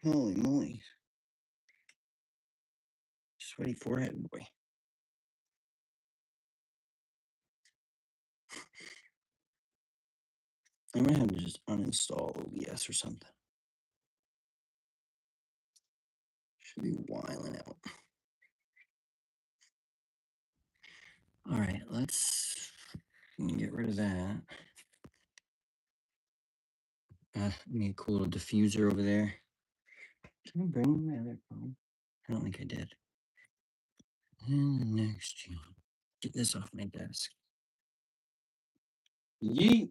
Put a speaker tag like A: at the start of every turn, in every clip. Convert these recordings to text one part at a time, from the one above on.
A: Holy moly. Sweaty forehead, boy. I might have to just uninstall OBS or something. Should be whiling out. All right, let's get rid of that. Need a cool little diffuser over there. Did I bring my other phone? I don't think I did. And next, get this off my desk. Yeet.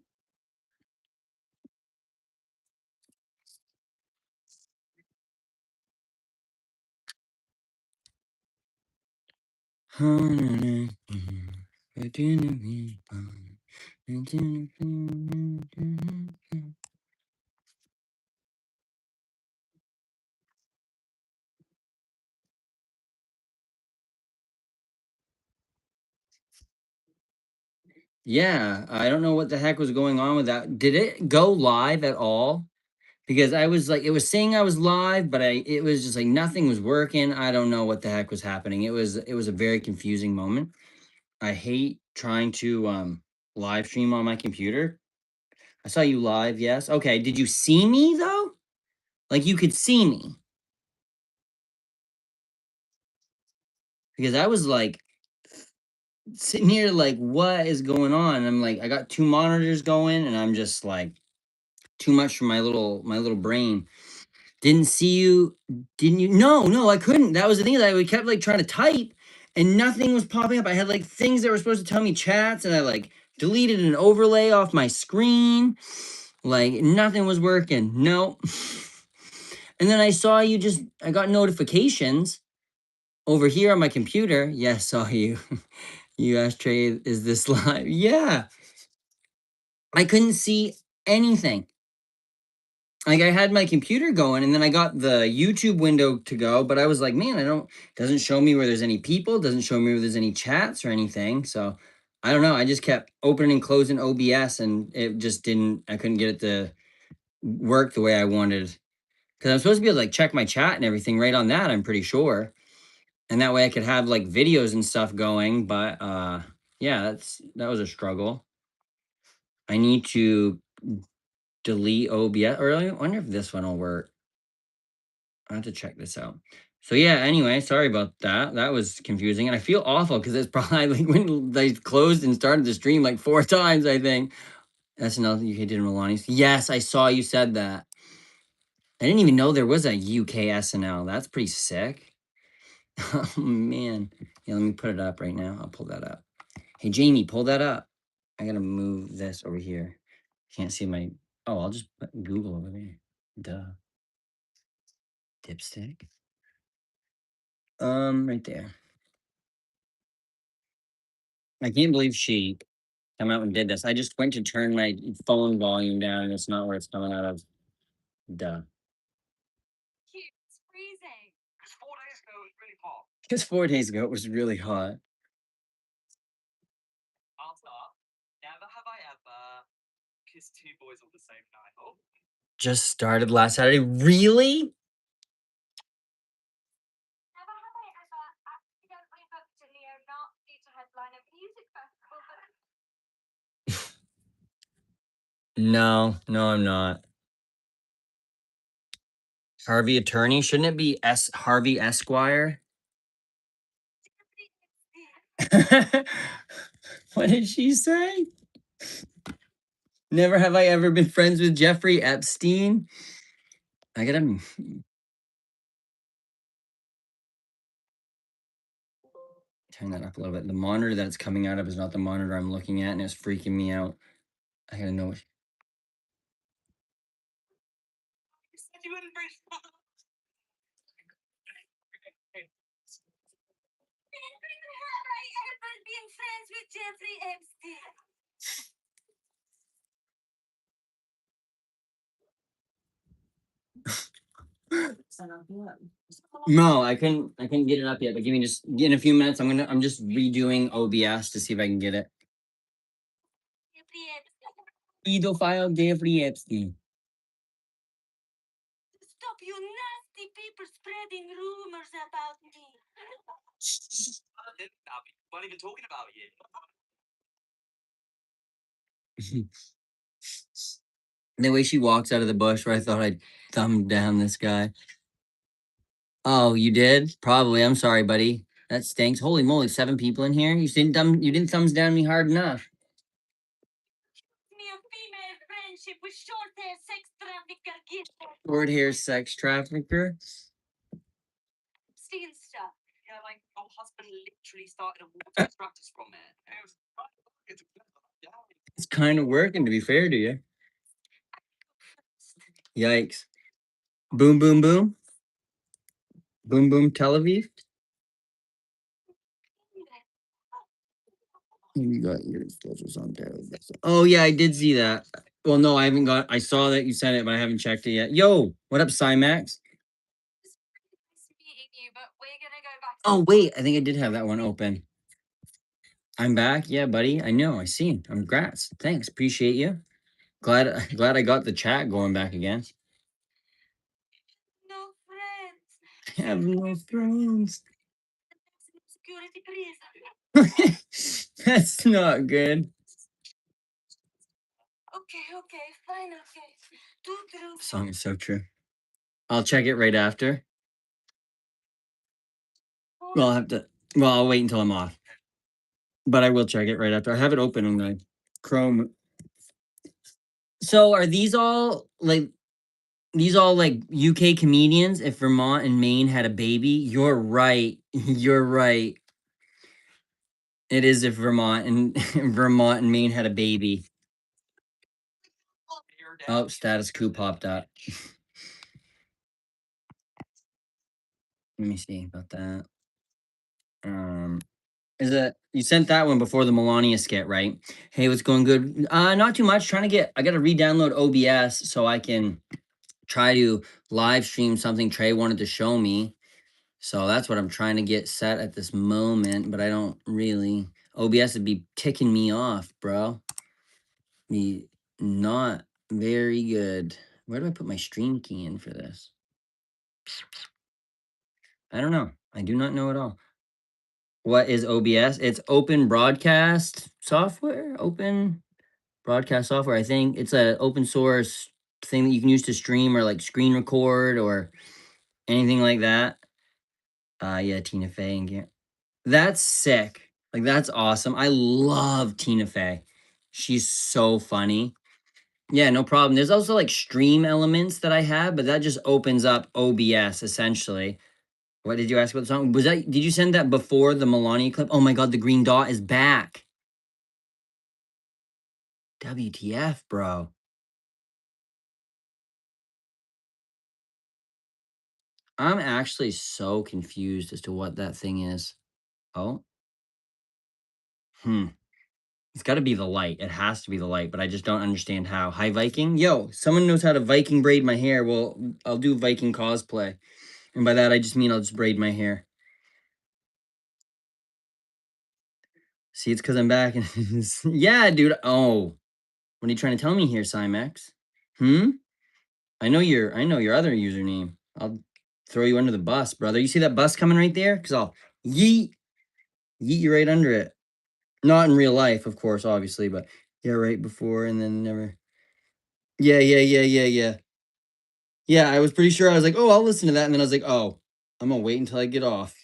A: Yeah, I don't know what the heck was going on with that. Did it go live at all? Because I was like, it was saying I was live, but it was just like nothing was working. I don't know what the heck was happening. It was a very confusing moment. I hate trying to live stream on my computer. I saw you live, yes. Okay, did you see me though? Like you could see me. Because I was like sitting here like what is going on? And I'm like I got two monitors going and I'm just like too much for my little brain. Didn't see you. Didn't you? No, I couldn't. That was the thing that I kept like trying to type and nothing was popping up. I had like things that were supposed to tell me chats and I like deleted an overlay off my screen. Like nothing was working. No. And then I saw you I got notifications over here on my computer. Yeah, saw you. You asked Trey, is this live? Yeah. I couldn't see anything. Like I had my computer going and then I got the YouTube window to go, but I was like, man, doesn't show me where there's any people, doesn't show me where there's any chats or anything. So I don't know. I just kept opening and closing OBS and it just I couldn't get it to work the way I wanted. Cause I'm supposed to be able to like check my chat and everything right on that, I'm pretty sure. And that way I could have like videos and stuff going. But yeah, that was a struggle. I need to delete OBS, or I wonder if this one will work. I have to check this out. So yeah, anyway, sorry about that. That was confusing. And I feel awful because it's probably like when they closed and started the stream like 4 times, I think. SNL UK did Milani's. Yes, I saw you said that. I didn't even know there was a UK SNL. That's pretty sick. Oh man. Yeah, let me put it up right now. I'll pull that up. Hey Jamie, pull that up. I gotta move this over here. Can't see my I'll just put Google over there. Duh. Dipstick. Right there. I can't believe she come out and did this. I just went to turn my phone volume down and it's not where it's coming out of. Duh.
B: It's freezing. Because 4 days ago it was really hot.
A: Because 4 days ago it was really hot.
B: Never have I ever kissed 2 boys on the same night. Oh.
A: Just started last Saturday. Really?
B: Never have I ever accidentally booked a neo-Nazi to headline a music festival, but
A: No, I'm not. Harvey Attorney? Shouldn't it be Harvey Esquire? What did she say? Never have I ever been friends with Jeffrey Epstein. I gotta turn that up a little bit. The monitor that it's coming out of is not the monitor I'm looking at, and it's freaking me out. I gotta know.
B: you said you wouldn't bring Have I ever been friends with Jeffrey Epstein?
A: No, I couldn't get it up yet, but give me just in a few minutes. I'm just redoing OBS to see if I can get it. Pedophile Jeffrey Epstein.
B: Stop you nasty people spreading rumors about me.
C: We're not even talking about you.
A: The way she walks out of the bush where I thought I'd thumb down this guy. Oh, you did? Probably. I'm sorry, buddy. That stinks. Holy moly, 7 people in here. You didn't thumbs down me hard enough.
B: Me a female friendship with short hair sex trafficker.
A: Short hair sex trafficker.
B: Stealing stuff.
C: Yeah, like your husband literally started a water practice from it.
A: It's kind of working, to be fair to you. Yikes. Boom, boom, boom. Boom, boom, Tel Aviv. You got your schedules on there. Oh, yeah, I did see that. Well, no, I haven't got. I saw that you sent it, but I haven't checked it yet. Yo, what up, Cymax?
B: It's pretty nice meeting you, but we're gonna go back.
A: Oh, wait, I think I did have that one open. I'm back. Yeah, buddy. I know. I see. Congrats. Thanks. Appreciate you. Glad I got the chat going back again.
B: No friends.
A: I have no friends.
B: Security, please.
A: That's not good.
B: Okay, fine, okay. Too true.
A: Song is so true. I'll check it right after. Well, I'll wait until I'm off. But I will check it right after. I have it open on the Chrome. So are these all like UK comedians? If Vermont and Maine had a baby, you're right. You're right. It is if Vermont and Maine had a baby. Oh, status coup popped up. Let me see about that. Is it you sent that one before the Melania skit, right? Hey, what's going good? Not too much. I gotta re-download OBS so I can try to live stream something Trey wanted to show me. So that's what I'm trying to get set at this moment, but I don't really. OBS would be ticking me off, bro. Be not very good. Where do I put my stream key in for this? I don't know. I do not know at all. What is OBS? It's open broadcast software. Open broadcast software. I think it's a open source thing that you can use to stream or like screen record or anything like that. Yeah, Tina Fey and that's sick. Like that's awesome. I love Tina Fey. She's so funny. Yeah, no problem. There's also like stream elements that I have, but that just opens up OBS essentially. What did you ask about the song? Did you send that before the Melania clip? Oh my god, the green dot is back. WTF, bro. I'm actually so confused as to what that thing is. Oh. It's got to be the light. It has to be the light, but I just don't understand how. Hi, Viking. Yo, someone knows how to Viking braid my hair. Well, I'll do Viking cosplay. And by that, I just mean I'll just braid my hair. See, it's because I'm back. Yeah, dude. Oh, what are you trying to tell me here, Cymex? I know your other username. I'll throw you under the bus, brother. You see that bus coming right there? Because I'll yeet you right under it. Not in real life, of course, obviously, but yeah, right before and then never. Yeah. Yeah, I was pretty sure. I was like, oh, I'll listen to that. And then I was like, oh, I'm going to wait until I get off.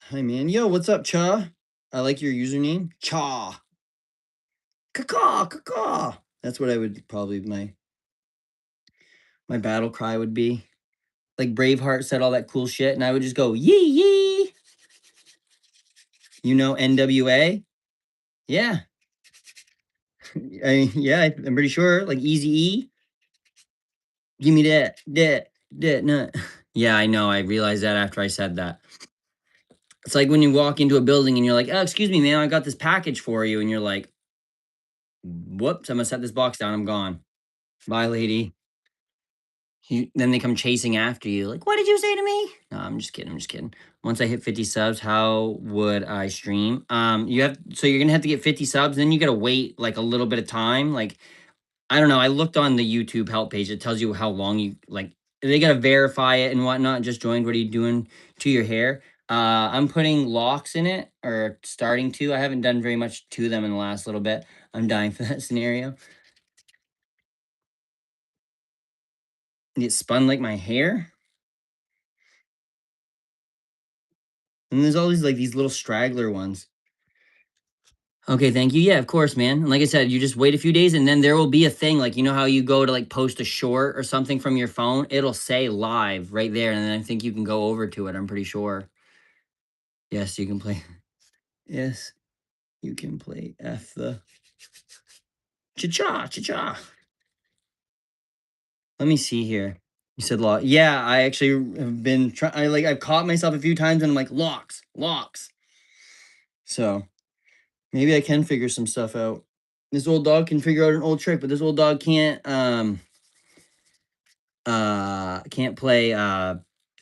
A: Hi, man. Yo, what's up, Cha? I like your username. Cha. Caw. That's what I would probably, my battle cry would be. Like Braveheart said all that cool shit, and I would just go, yee yee. You know NWA? Yeah. I'm pretty sure. Like Easy E. Give me that, nut. Yeah, I know. I realized that after I said that. It's like when you walk into a building and you're like, oh, excuse me, man, I got this package for you. And you're like, whoops, I'm going to set this box down. I'm gone. Bye, lady. Then they come chasing after you. Like, what did you say to me? No, I'm just kidding. Once I hit 50 subs, how would I stream? So you're going to have to get 50 subs. Then you got to wait like a little bit of time. Like I don't know. I looked on the YouTube help page. It tells you how long you like. They gotta verify it and whatnot. Just joined. What are you doing to your hair? I'm putting locks in it, or starting to. I haven't done very much to them in the last little bit. I'm dying for that scenario. It spun like my hair, and there's always like these little straggler ones. Okay, thank you. Yeah, of course, man. And like I said, you just wait a few days and then there will be a thing like, you know how you go to like post a short or something from your phone? It'll say live right there. And then I think you can go over to it. I'm pretty sure. Yes, you can play. Yes, you can play F the cha cha cha cha. Let me see here. You said lock. Yeah, I actually have been trying. I've caught myself a few times and I'm like, locks, locks. So maybe I can figure some stuff out. This old dog can figure out an old trick, but this old dog can't play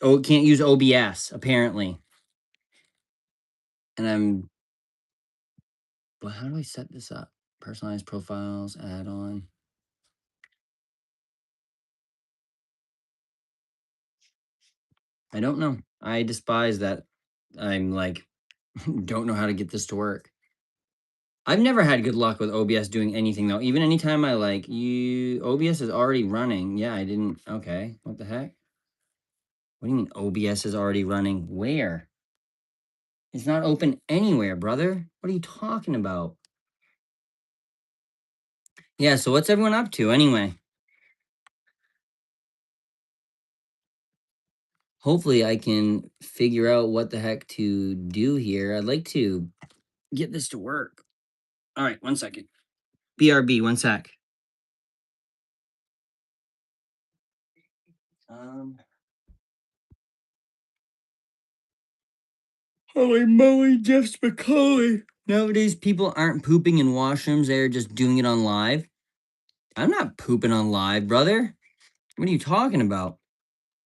A: can't use OBS apparently. And but how do I set this up? Personalized profiles, add on. I don't know. I despise that. I'm like don't know how to get this to work. I've never had good luck with OBS doing anything though. Even anytime I like you OBS is already running. Yeah, I didn't. Okay. What the heck? What do you mean OBS is already running? Where? It's not open anywhere, brother. What are you talking about? Yeah, so what's everyone up to anyway? Hopefully I can figure out what the heck to do here. I'd like to get this to work. All right, 1 second. BRB, 1 sec. Holy moly, Jeff Spicoli. Nowadays, people aren't pooping in washrooms. They're just doing it on live. I'm not pooping on live, brother. What are you talking about?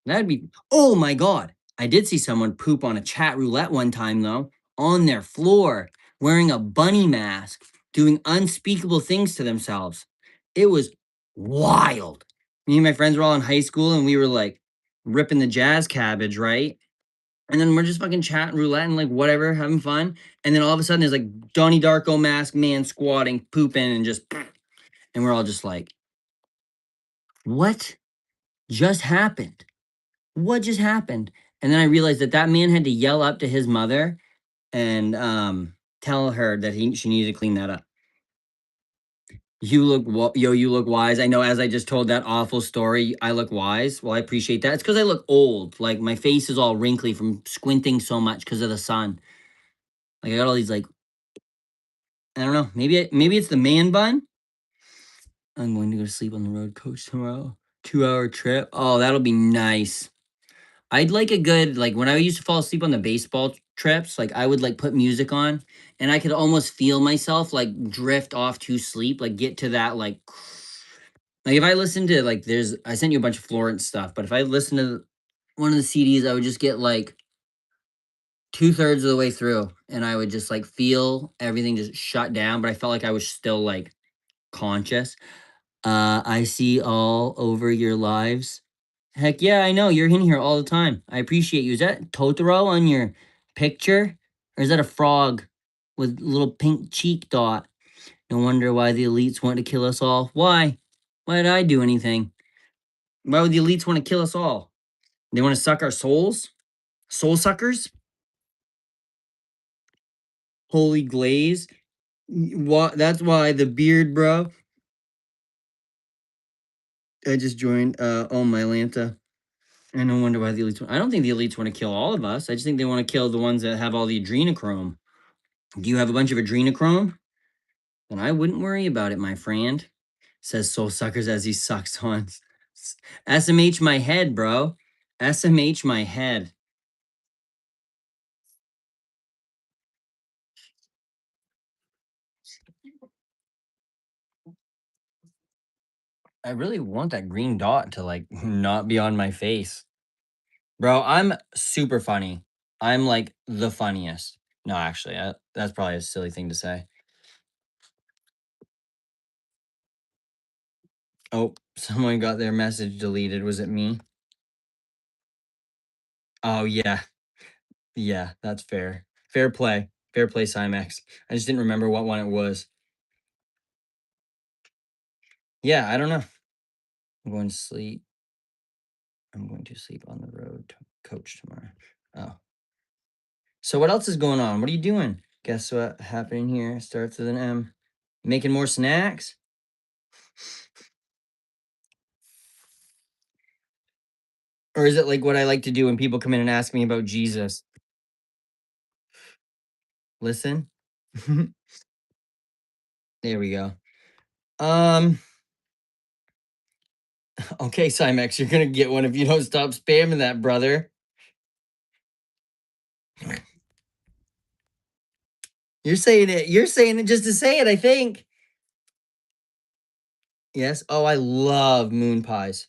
A: That'd be, oh my God. I did see someone poop on a chat roulette one time, though, on their floor, wearing a bunny mask, doing unspeakable things to themselves. It was wild. Me and my friends were all in high school and we were like ripping the jazz cabbage, right? And then we're just fucking chatting roulette and like whatever, having fun. And then all of a sudden there's like Donnie Darko mask man squatting, pooping, and just, and we're all just like, what just happened? What just happened? And then I realized that that man had to yell up to his mother and tell her that she needed to clean that up. You look you look wise. I know as I just told that awful story, I look wise. Well, I appreciate that. It's because I look old. Like my face is all wrinkly from squinting so much because of the sun. Like I got all these like I don't know. Maybe it's the man bun. I'm going to go to sleep on the road coach tomorrow. 2-hour trip. Oh, that'll be nice. I'd like a good like when I used to fall asleep on the baseball trips, like I would like put music on and I could almost feel myself like drift off to sleep, like get to that like if I listen to like there's I sent you a bunch of Florence stuff, but if I listen to one of the CDs, I would just get like 2/3 of the way through and I would just like feel everything just shut down, but I felt like I was still like conscious. I see all over your lives. Heck yeah, I know. You're in here all the time. I appreciate you. Is that Totoro on your picture? Or is that a frog with a little pink cheek dot? No wonder why the elites want to kill us all. Why? Why did I do anything? Why would the elites want to kill us all? They want to suck our souls? Soul suckers? Holy glaze? That's why the beard, bro. I just joined. Oh my Lanta. I no wonder why the elites. I don't think the elites want to kill all of us. I just think they want to kill the ones that have all the adrenochrome. Do you have a bunch of adrenochrome? Then I wouldn't worry about it, my friend. Says soul suckers as he sucks on. SMH my head, bro. SMH my head. I really want that green dot to like not be on my face. Bro, I'm super funny. I'm like the funniest. No, actually, that's probably a silly thing to say. Oh, someone got their message deleted. Was it me? Oh, yeah. Yeah, that's fair. Fair play. Fair play, Cymex. I just didn't remember what one it was. Yeah, I don't know. I'm going to sleep. I'm going to sleep on the road to coach tomorrow. Oh. So what else is going on? What are you doing? Guess what happening here starts with an M. Making more snacks? Or is it like what I like to do when people come in and ask me about Jesus? Listen. There we go. Okay, Cymex, you're gonna get one if you don't stop spamming that, brother. You're saying it. You're saying it just to say it, I think. Yes. Oh, I love moon pies.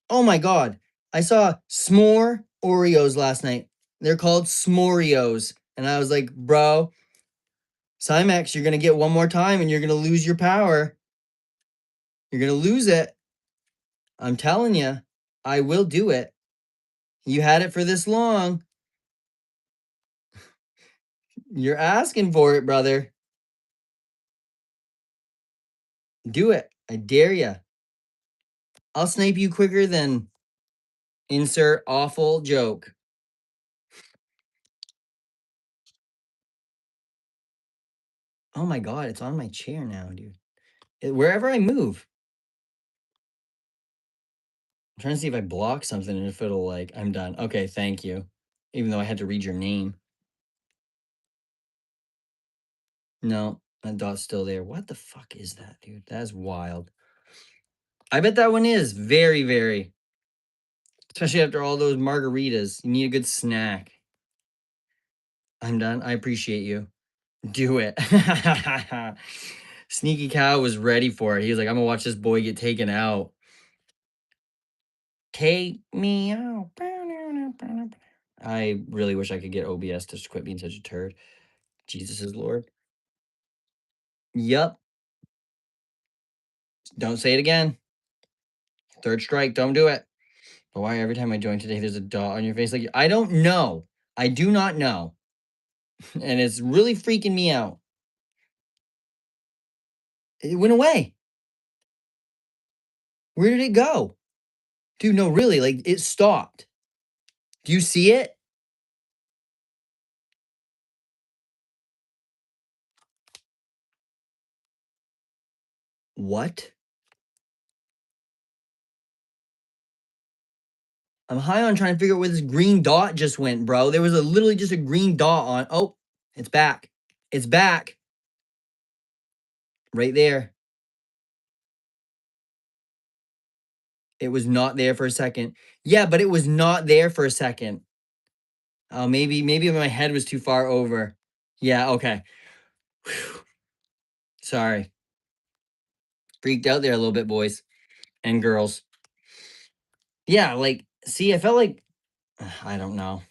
A: Oh my god. I saw s'more Oreos last night. They're called s'moreos. And I was like, bro, Cymex, you're gonna get one more time and you're gonna lose your power. You're gonna lose it. I'm telling you, I will do it. You had it for this long. You're asking for it, brother. Do it. I dare you. I'll snipe you quicker than insert awful joke. Oh my god, it's on my chair now, dude. Wherever I move. I'm trying to see if I block something and if it'll like, I'm done. Okay, thank you. Even though I had to read your name. No, that dot's still there. What the fuck is that, dude? That's wild. I bet that one is very, very. Especially after all those margaritas. You need a good snack. I'm done. I appreciate you. Do it. Sneaky Cow was ready for it. He was like, I'm gonna watch this boy get taken out. Take me out. I really wish I could get OBS to just quit being such a turd. Jesus is Lord. Yup. Don't say it again. Third strike. Don't do it. But why every time I join today, there's a dot on your face? Like, I don't know. I do not know. And it's really freaking me out. It went away. Where did it go? Dude, no, really, like it stopped. Do you see it? What? I'm high on trying to figure out where this green dot just went, bro. There was literally just a green dot on. Oh, it's back. It's back. Right there. It was not there for a second. Yeah, but it was not there for a second. Oh, maybe my head was too far over. Yeah, okay. Whew. Sorry. Freaked out there a little bit, boys and girls. Yeah, like, see, I felt like, I don't know.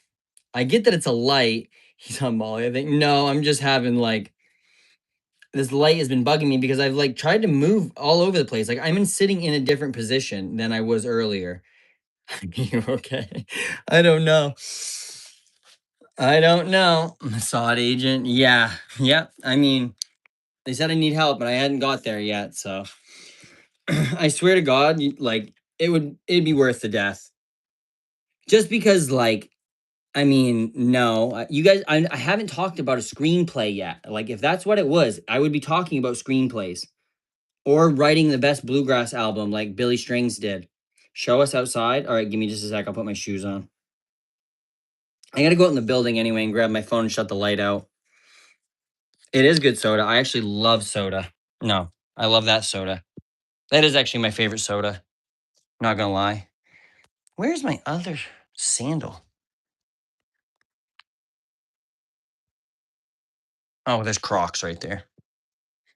A: I get that it's a light. He's on Molly, I think. No, I'm just having like, this light has been bugging me because I've like tried to move all over the place. Like I'm sitting in a different position than I was earlier. You okay? I don't know. I don't know. Mossad agent. Yeah. Yep. I mean, they said I need help, but I hadn't got there yet. So I swear to God, like it'd be worth the death. Just because, like, I mean, no, you guys, I haven't talked about a screenplay yet. Like, if that's what it was, I would be talking about screenplays or writing the best bluegrass album like Billy Strings did. Show us outside. All right, give me just a sec. I'll put my shoes on. I got to go out in the building anyway and grab my phone and shut the light out. It is good soda. I actually love soda. No, I love that soda. That is actually my favorite soda. Not gonna lie. Where's my other sandal? Oh, there's Crocs right there.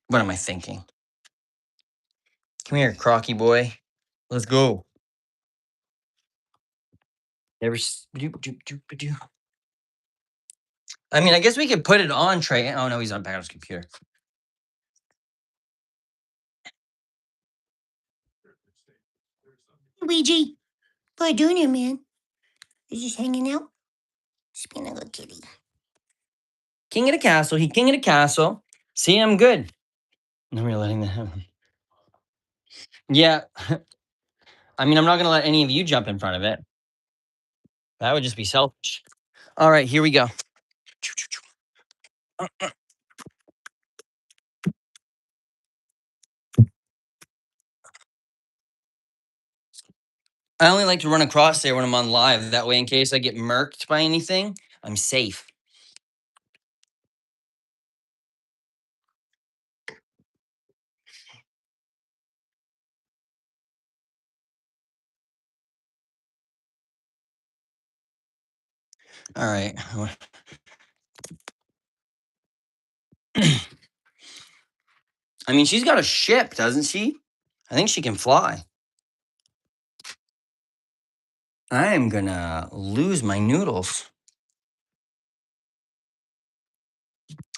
A: What am I thinking? Come here, Crocky boy. Let's go. Never. I mean, I guess we could put it on Trey. Oh no, he's on back on his computer.
B: Luigi, what are you doing here, man? You just hanging out? Just being a little kitty.
A: King of the castle. He king of the castle. See, I'm good. No, we're letting that happen. Yeah. I mean, I'm not going to let any of you jump in front of it. That would just be selfish. All right, here we go. I only like to run across there when I'm on live. That way, in case I get murked by anything, I'm safe. All right. I mean, she's got a ship, doesn't she? I think she can fly. I am gonna lose my noodles.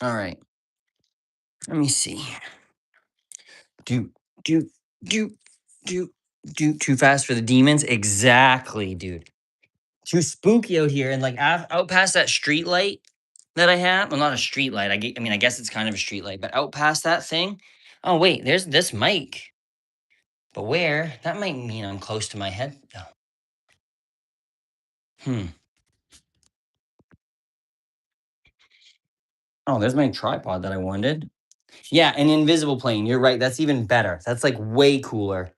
A: All right. Let me see. Do, do, do, do. Too fast for the demons? Exactly, dude. Too spooky out here. And like out past that street light that I have. Well, not a street light. I mean, I guess it's kind of a street light, but out past that thing. Oh, wait, there's this mic. But where? That might mean I'm close to my head. Hmm. Oh, there's my tripod that I wanted. Yeah, an invisible plane. You're right. That's even better. That's like way cooler.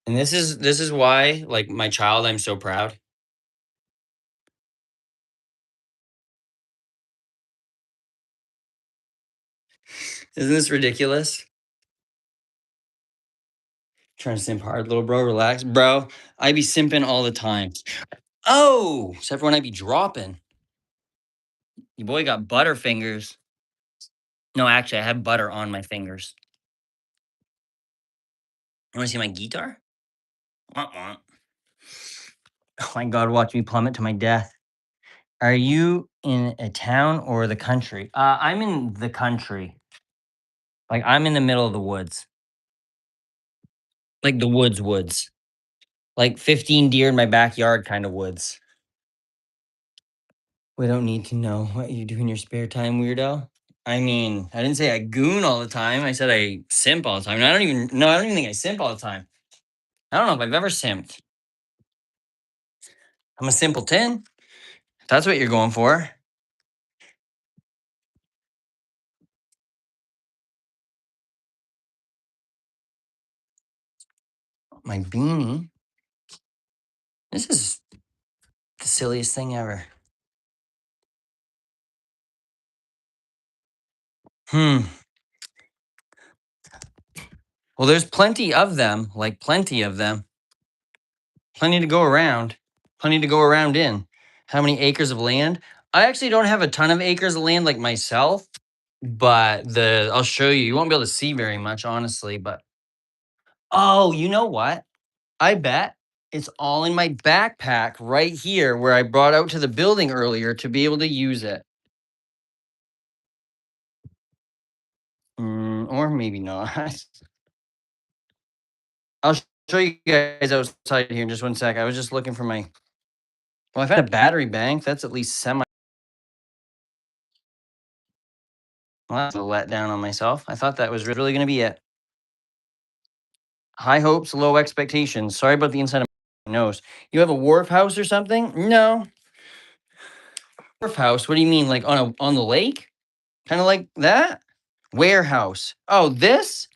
A: And this is why, like my child, I'm so proud. Isn't this ridiculous? Trying to simp hard, little bro. Relax, bro. I be simping all the time. Oh, except for when I be dropping. Your boy got butter fingers. No, actually, I have butter on my fingers. You want to see my guitar? Wah-wah. Oh my God, watch me plummet to my death. Are you in a town or the country? I'm in the country. Like I'm in the middle of the woods. Like the woods. Like 15 deer in my backyard kind of woods. We don't need to know what you do in your spare time, weirdo. I mean, I didn't say I goon all the time. I said I simp all the time. And I don't even think I simp all the time. I don't know if I've ever simped. I'm a simpleton. If that's what you're going for. My beanie. This is the silliest thing ever. Well, there's plenty of them, like plenty of them. Plenty to go around. Plenty to go around in. How many acres of land? I actually don't have a ton of acres of land like myself, but I'll show you. You won't be able to see very much, honestly, but oh, you know what? I bet it's all in my backpack right here where I brought out to the building earlier to be able to use it. Or maybe not. I'll show you guys outside here in just one sec. I was just looking for my. Well, I've had a battery bank. That's at least semi. Well, that's a letdown on myself. I thought that was really going to be it. High hopes, low expectations. Sorry about the inside of my nose. You have a wharf house or something? No. Wharf house? What do you mean? Like on the lake? Kind of like that? Warehouse. Oh, this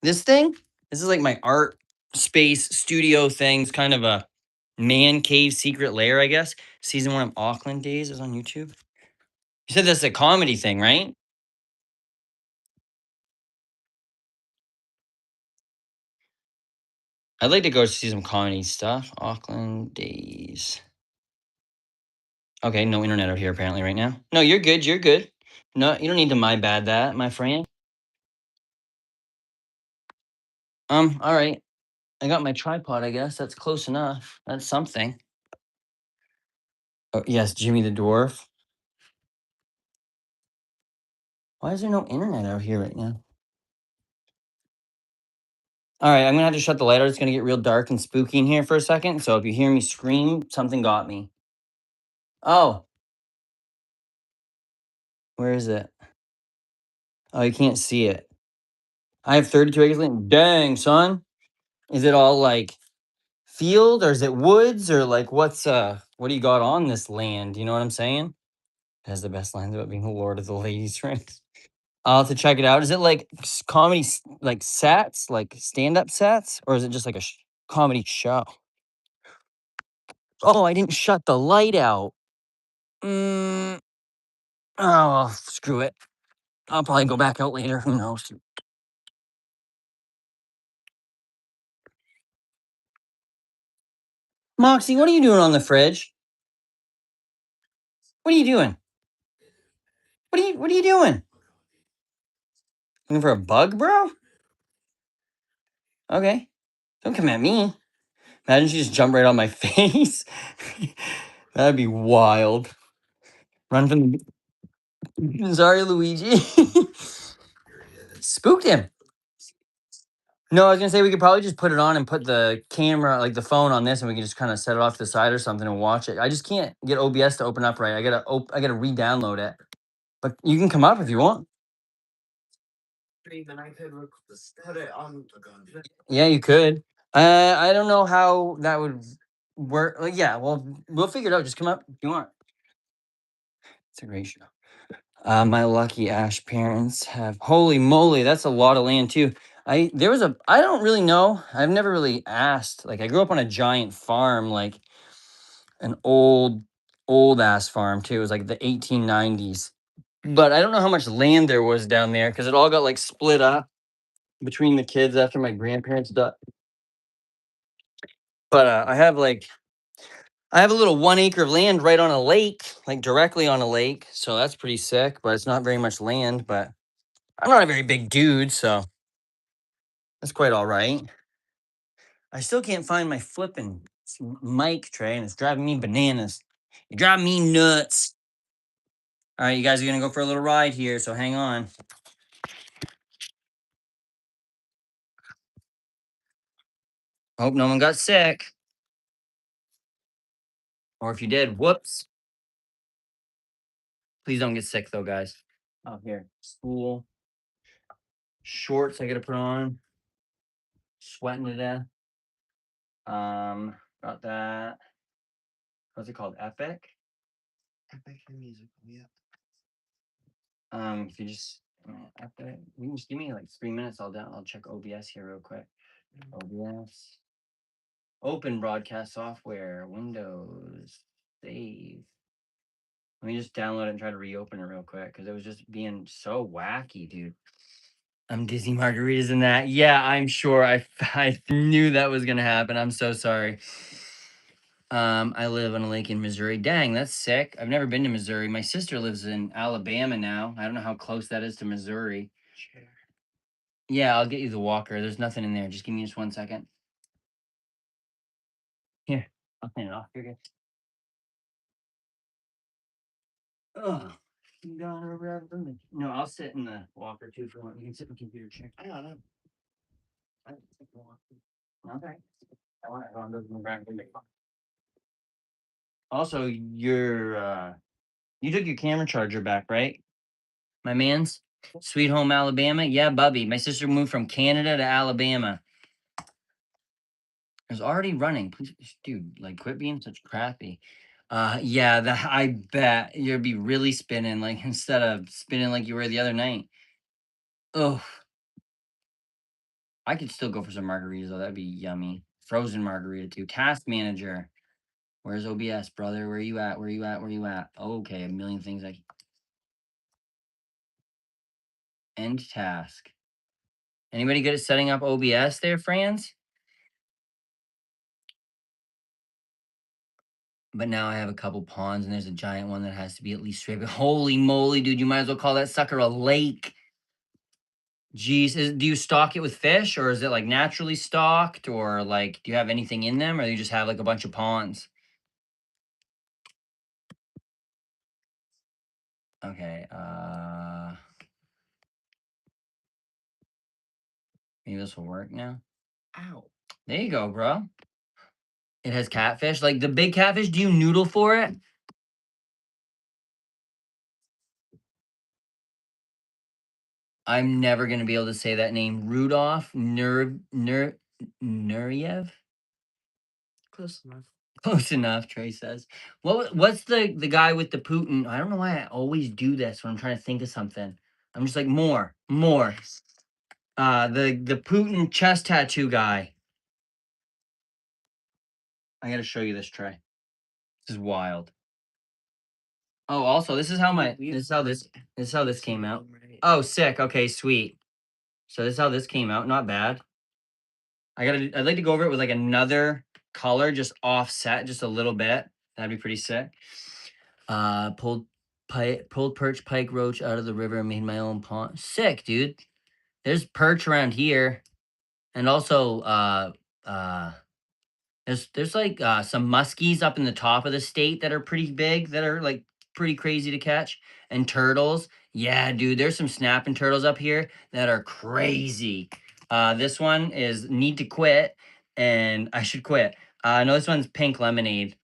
A: thing? This is like my art space studio thing. It's kind of a man cave secret lair, I guess. Season 1 of Auckland Days is on YouTube. You said that's a comedy thing, right? I'd like to go see some comedy stuff. Auckland Days. Okay, no internet out here apparently right now. No, you're good. You're good. No, you don't need to my bad that, my friend. All right. I got my tripod, I guess. That's close enough. That's something. Oh, yes, Jimmy the Dwarf. Why is there no internet out here right now? All right, I'm gonna have to shut the light out. It's gonna get real dark and spooky in here for a second. So if you hear me scream, something got me. Oh, where is it? Oh, you can't see it. I have 32 acres land. Dang, son. Is it all like field or is it woods or like what do you got on this land? You know what I'm saying? It has the best lines about being the Lord of the Ladies' Rings. I'll have to check it out. Is it like comedy, like sets, like stand-up sets, or is it just like a comedy show? Oh, I didn't shut the light out. Oh, well, screw it. I'll probably go back out later. Who knows? Moxie, what are you doing on the fridge? What are you doing? What are you doing? Looking for a bug, bro? Okay. Don't come at me. Imagine she just jumped right on my face. That'd be wild. Run from the... Sorry, Luigi. Spooked him. No, I was gonna say we could probably just put it on and put the camera, like the phone, on this, and we can just kind of set it off to the side or something and watch it. I just can't get OBS to open up right. I gotta re-download it. But you can come up if you want.
D: Then I could put it on.
A: Yeah, you could. I don't know how that would work. Like, yeah, well, we'll figure it out. Just come up if you want. It's a great show. My lucky Ash parents have, holy moly, that's a lot of land too. I don't really know. I've never really asked. Like, I grew up on a giant farm, like an old ass farm too. It was like the 1890s. But I don't know how much land there was down there because it all got like split up between the kids after my grandparents died. But I have a little 1 acre of land right on a lake, like directly on a lake. So that's pretty sick, but it's not very much land. But I'm not a very big dude, so that's quite all right. I still can't find my flipping mic tray, and it's driving me bananas. You're driving me nuts. All right, you guys are going to go for a little ride here, so hang on. Hope no one got sick. Or if you did, whoops. Please don't get sick, though, guys. Oh, here. School. Shorts I got to put on. Sweating to death. Got that. What's it called? Epic?
D: Epic musical, yeah.
A: If you just Epic, you can just give me like 3 minutes. I'll check OBS here real quick. OBS. Open broadcast software. Windows. Save. Let me just download it and try to reopen it real quick because it was just being so wacky, dude. I'm dizzy margaritas in that. Yeah, I'm sure. I knew that was gonna happen. I'm so sorry. I live on a lake in Missouri. Dang, that's sick. I've never been to Missouri. My sister lives in Alabama now. I don't know how close that is to Missouri.
D: Sure.
A: Yeah, I'll get you the walker. There's nothing in there. Just give me just 1 second. Here, I'll clean it off. You're good. Oh, no, I'll sit in the walker too if you want. You can sit in the computer chair.
D: I don't know.
A: Okay. Also, you took your camera charger back, right? My man's Sweet Home Alabama. Yeah, Bubby. My sister moved from Canada to Alabama. It was already running. Please, dude, like quit being such crappy. Yeah, I bet you'd be really spinning like instead of spinning like you were the other night. Oh, I could still go for some margaritas though. That'd be yummy. Frozen margarita too. Task manager. Where's OBS, brother? Where you at? Where you at? Where you at? Okay, a million things I end task. Anybody good at setting up OBS there, friends? But now I have a couple ponds and there's a giant one that has to be at least straight. But holy moly, dude, you might as well call that sucker a lake. Jeez, do you stock it with fish or is it like naturally stocked or like do you have anything in them or do you just have like a bunch of ponds? Okay, this will work now.
D: Ow.
A: There you go, bro. It has catfish. Like the big catfish, do you noodle for it? I'm never gonna be able to say that name. Rudolph Nureyev?
D: Close enough.
A: Close enough, Trey says. What's the guy with the Putin? I don't know why I always do this when I'm trying to think of something. I'm just like more. The Putin chest tattoo guy. I gotta show you this, Trey. This is wild. Oh, also, this is how this came out. Oh, sick. Okay, sweet. So this is how this came out. Not bad. I'd like to go over it with like another color, just offset just a little bit. That'd be pretty sick. Pulled perch, pike, roach out of the river and made my own pond. Sick, dude. There's perch around here, and also there's like some muskies up in the top of the state that are pretty big, that are like pretty crazy to catch, and turtles. Yeah, dude, there's some snapping turtles up here that are crazy. This one is need to quit, and I should quit. No, this one's pink lemonade.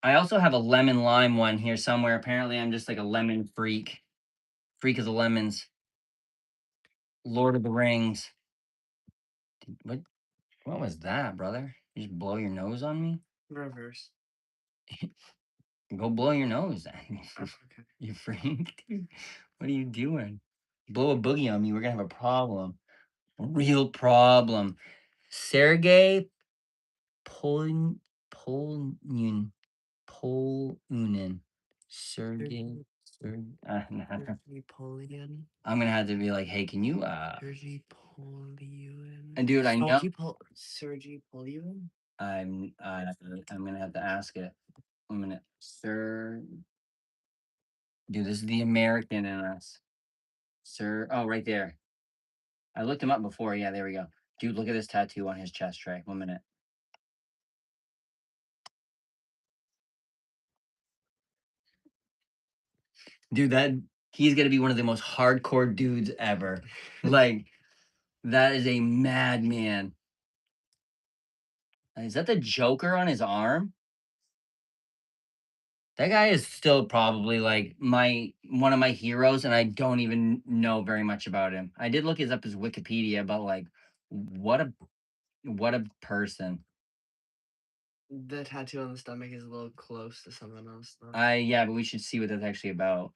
A: I also have a lemon lime one here somewhere. Apparently, I'm just like a lemon freak. Freak of the lemons. Lord of the Rings. What was that, brother? You just blow your nose on me?
D: Reverse.
A: Go blow your nose then.
D: Oh, okay.
A: You freak, dude. What are you doing? Blow a boogie on me, we're gonna have a problem. A real problem. Sergey Polunin. Sergey.
D: Napoleon.
A: I'm gonna have to be like, hey, can you
D: Sergey Polion.
A: and dude, I know
D: Sergey Polion?
A: I'm gonna have to ask it. I'm gonna dude, this is the American in us. Sir, oh, right there. I looked him up before. Yeah, there we go. Dude, look at this tattoo on his chest, Trey. 1 minute. Dude, he's gonna be one of the most hardcore dudes ever. Like, that is a madman. Is that the Joker on his arm? That guy is still probably like one of my heroes, and I don't even know very much about him. I did look up his Wikipedia, but like, what a person.
D: The tattoo on the stomach is a little close to something else, though.
A: Yeah, but we should see what that's actually about.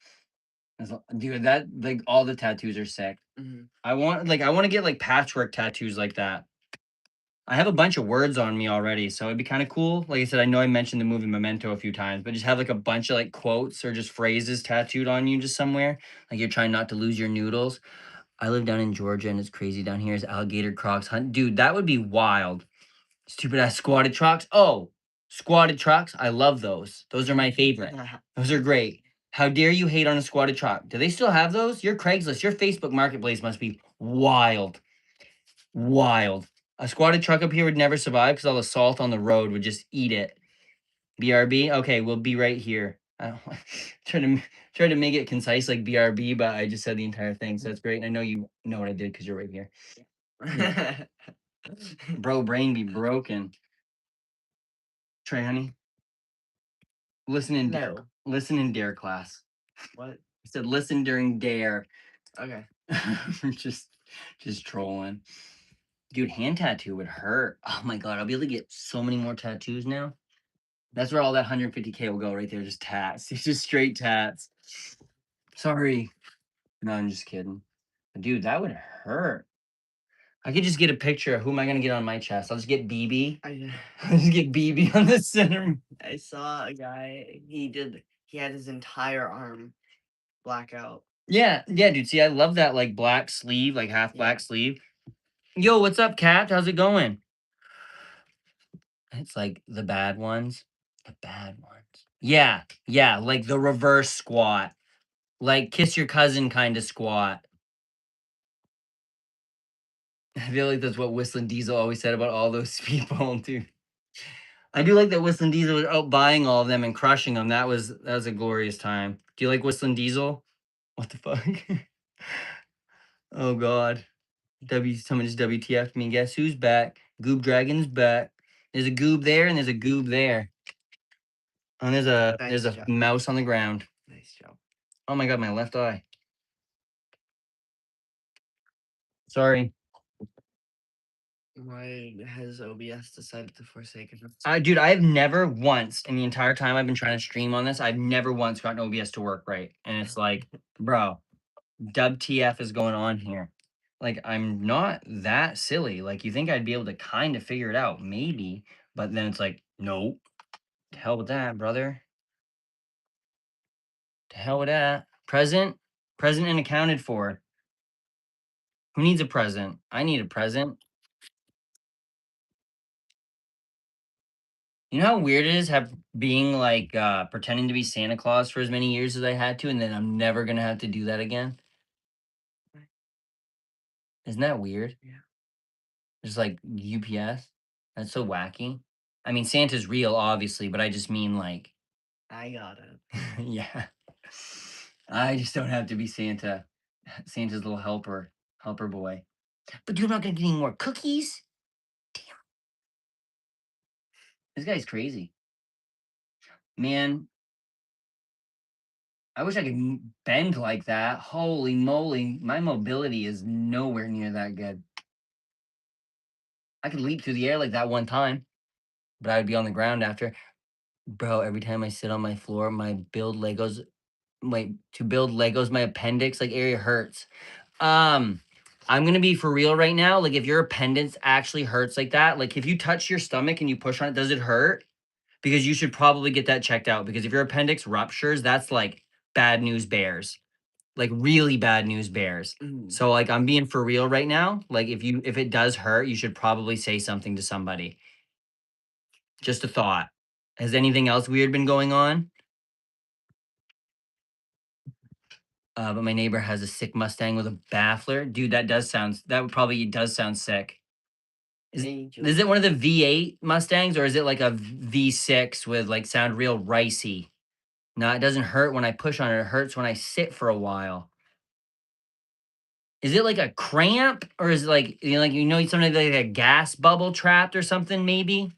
A: Dude, that like all the tattoos are sick.
D: Mm-hmm.
A: I want to get like patchwork tattoos like that. I have a bunch of words on me already, so it'd be kind of cool. Like I said, I know I mentioned the movie Memento a few times, but just have like a bunch of like quotes or just phrases tattooed on you just somewhere. Like you're trying not to lose your noodles. I live down in Georgia and it's crazy down here. Is alligator crocs hunt. Dude, that would be wild. Stupid ass squatted trucks. Oh, squatted trucks. I love those. Those are my favorite. Those are great. How dare you hate on a squatted truck? Do they still have those? Your Craigslist, your Facebook Marketplace must be wild. Wild. A squatted truck up here would never survive because all the salt on the road would just eat it. BRB? Okay, we'll be right here. I don't try to make it concise like BRB, but I just said the entire thing, so that's great. And I know you know what I did because you're right here. Yeah. Bro, brain be broken. Trey, honey. Listen in dare class.
D: What?
A: I said listen during dare.
D: Okay.
A: just trolling. Dude, hand tattoo would hurt. Oh my god, I'll be able to get so many more tattoos now. That's where all that 150K will go right there. Just tats. It's just straight tats. Sorry. No, I'm just kidding. Dude, that would hurt. I could just get a picture of who am I gonna get on my chest. I'll just get BB. I'll just get BB on the center.
D: I saw a guy, he had his entire arm blackout.
A: Yeah, dude. See, I love that like black sleeve, like half black sleeve. Yo, what's up, Cat? How's it going? It's like the bad ones. The bad ones. Yeah, like the reverse squat. Like kiss your cousin kind of squat. I feel like that's what Whistling Diesel always said about all those people, dude. I do like that Whistling Diesel was out buying all of them and crushing them. That was a glorious time. Do you like Whistling Diesel? What the fuck? Oh God. Someone just WTF'd me. Guess who's back? Goob Dragon's back. There's a goob there and there's a goob there. And there's a
D: Nice
A: a
D: job.
A: mouse on the ground.
D: Nice job.
A: Oh my God, my left eye. Sorry.
D: Why has OBS decided to forsake us?
A: Dude, I have never once in the entire time I've been trying to stream on this, I've never once gotten OBS to work right. And it's like, bro, WTF is going on here? Like, I'm not that silly. Like, you think I'd be able to kind of figure it out, maybe, but then it's like, nope. To hell with that, brother. To hell with that. Present and accounted for. Who needs a present? I need a present. You know how weird it is being like pretending to be Santa Claus for as many years as I had to, and then I'm never gonna have to do that again. Isn't that weird?
D: Yeah.
A: Just like UPS. That's so wacky. I mean, Santa's real, obviously, but I just mean like,
D: I got it.
A: yeah. I just don't have to be Santa's little helper boy. But you're not gonna get any more cookies? Damn. This guy's crazy. Man, I wish I could bend like that. Holy moly, my mobility is nowhere near that good. I could leap through the air like that one time, but I would be on the ground after. Bro, every time I sit on my floor, my build Legos, my appendix like area hurts. I'm gonna be for real right now. Like, if your appendix actually hurts like that, like if you touch your stomach and you push on it, does it hurt? Because you should probably get that checked out. Because if your appendix ruptures, that's like bad news bears. Like really bad news bears. So like I'm being for real right now. Like if it does hurt, you should probably say something to somebody. Just a thought. Has anything else weird been going on? But my neighbor has a sick Mustang with a baffler. Dude, that does sound sick. Is it one of the V8 Mustangs or is it like a V6 with like sound real ricey? No, it doesn't hurt when I push on it. It hurts when I sit for a while. Is it like a cramp or is it like something like a gas bubble trapped or something maybe?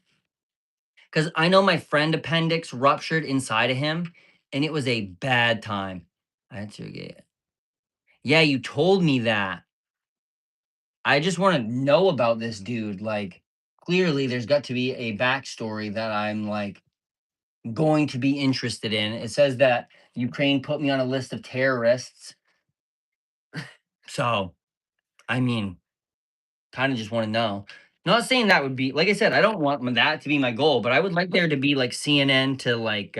A: Because I know my friend appendix ruptured inside of him and it was a bad time. I had to get. Yeah, you told me that. I just want to know about this dude. Like, clearly, there's got to be a backstory that I'm like going to be interested in. It says that Ukraine put me on a list of terrorists. So, I mean, kind of just want to know. Not saying that would be, like I said, I don't want that to be my goal, but I would like there to be like CNN to like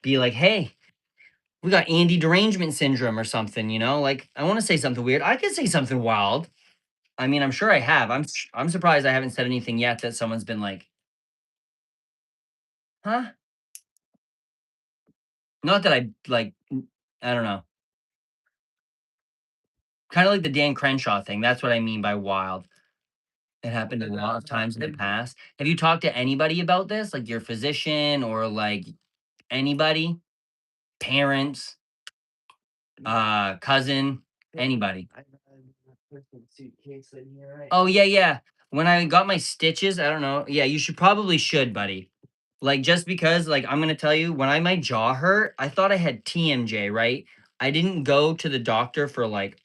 A: be like, hey, we got Andy derangement syndrome or something, you know? Like, I want to say something weird. I could say something wild. I mean, I'm sure I have. I'm surprised I haven't said anything yet that someone's been like, huh? Not that I like, I don't know. Kind of like the Dan Crenshaw thing. That's what I mean by wild. It happened a lot of times in the past. Have you talked to anybody about this? Like your physician or like anybody? Parents, cousin, anybody? Oh yeah. When I got my stitches, I don't know. Yeah, you should, buddy. Like just because, like I'm gonna tell you, when my jaw hurt, I thought I had TMJ, right? I didn't go to the doctor for like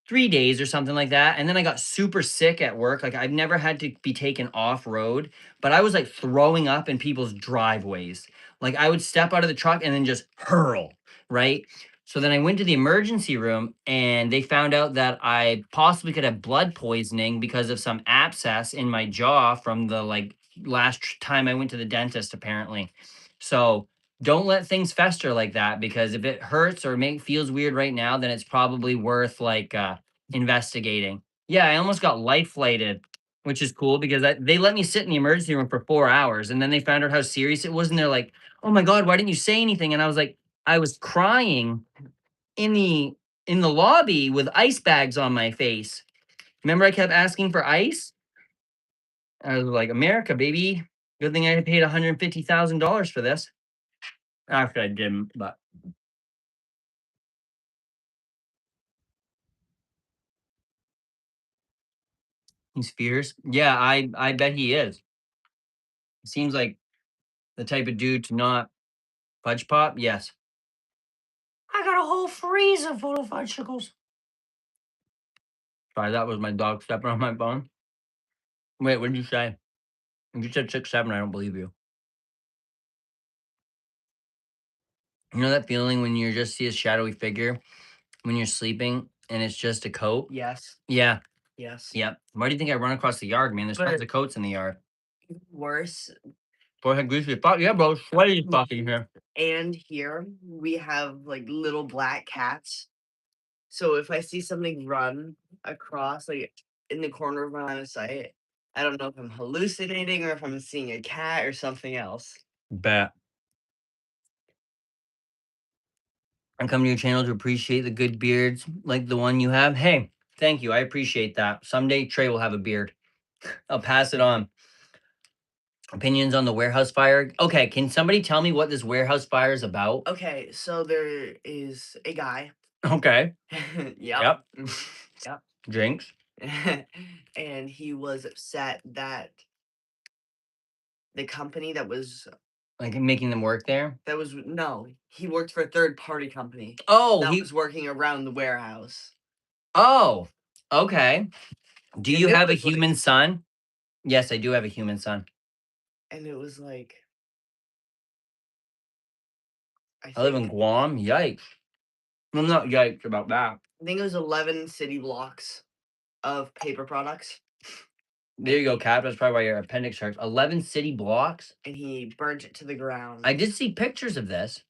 A: 3 days or something like that. And then I got super sick at work. Like I've never had to be taken off road, but I was like throwing up in people's driveways. Like I would step out of the truck and then just hurl, right? So then I went to the emergency room and they found out that I possibly could have blood poisoning because of some abscess in my jaw from the like last time I went to the dentist, apparently. So don't let things fester like that because if it hurts or feels weird right now, then it's probably worth like investigating. Yeah, I almost got life flighted, which is cool because they let me sit in the emergency room for 4 hours and then they found out how serious it was and they're like, "Oh my God, why didn't you say anything?" And I was like, I was crying in the lobby with ice bags on my face. Remember I kept asking for ice? I was like, "America, baby. Good thing I paid $150,000 for this." Actually, I didn't, but He's fierce. Yeah, I bet he is. Seems like the type of dude to not fudge pop. Yes. I got a whole freezer full of fudgesicles. Sorry, that was my dog stepping on my bone. Wait, what did you say? If you said 6'7", I don't believe you. You know that feeling when you just see a shadowy figure when you're sleeping and it's just a coat?
D: Yes.
A: Yeah.
D: Yes.
A: Yep. Why do you think I run across the yard, man? There's tons
D: But-
A: of coats in the yard.
D: Worse.
A: Go ahead, Goosey. Fuck yeah, bro. Sweaty as fucking here.
D: And here we have like little black cats. So if I see something run across like in the corner of my line of sight, I don't know if I'm hallucinating or if I'm seeing a cat or something else.
A: Bet. I come to your channel to appreciate the good beards like the one you have. Hey, thank you. I appreciate that. Someday Trey will have a beard. I'll pass it on. Opinions on the warehouse fire. Okay, can somebody tell me what this warehouse fire is about?
D: Okay, so there is a guy.
A: Okay.
D: Yep.
A: Yep. Drinks.
D: And he was upset that the company that was
A: Like making them work there.
D: no, he worked for a third party company
A: Oh,
D: that
A: he
D: was working around the warehouse.
A: Oh, okay. Do
D: And
A: you
D: it
A: have a
D: was like-
A: human son? Yes, I do have a human son.
D: And it was like
A: I live in
D: think-
A: Guam. Yikes. Well, not yikes about that.
D: I think it was 11 city blocks of paper products,
A: There you go, Cap. That's probably why your appendix hurts. 11 city blocks.
D: and he burnt it to the ground.
A: I did see pictures of this.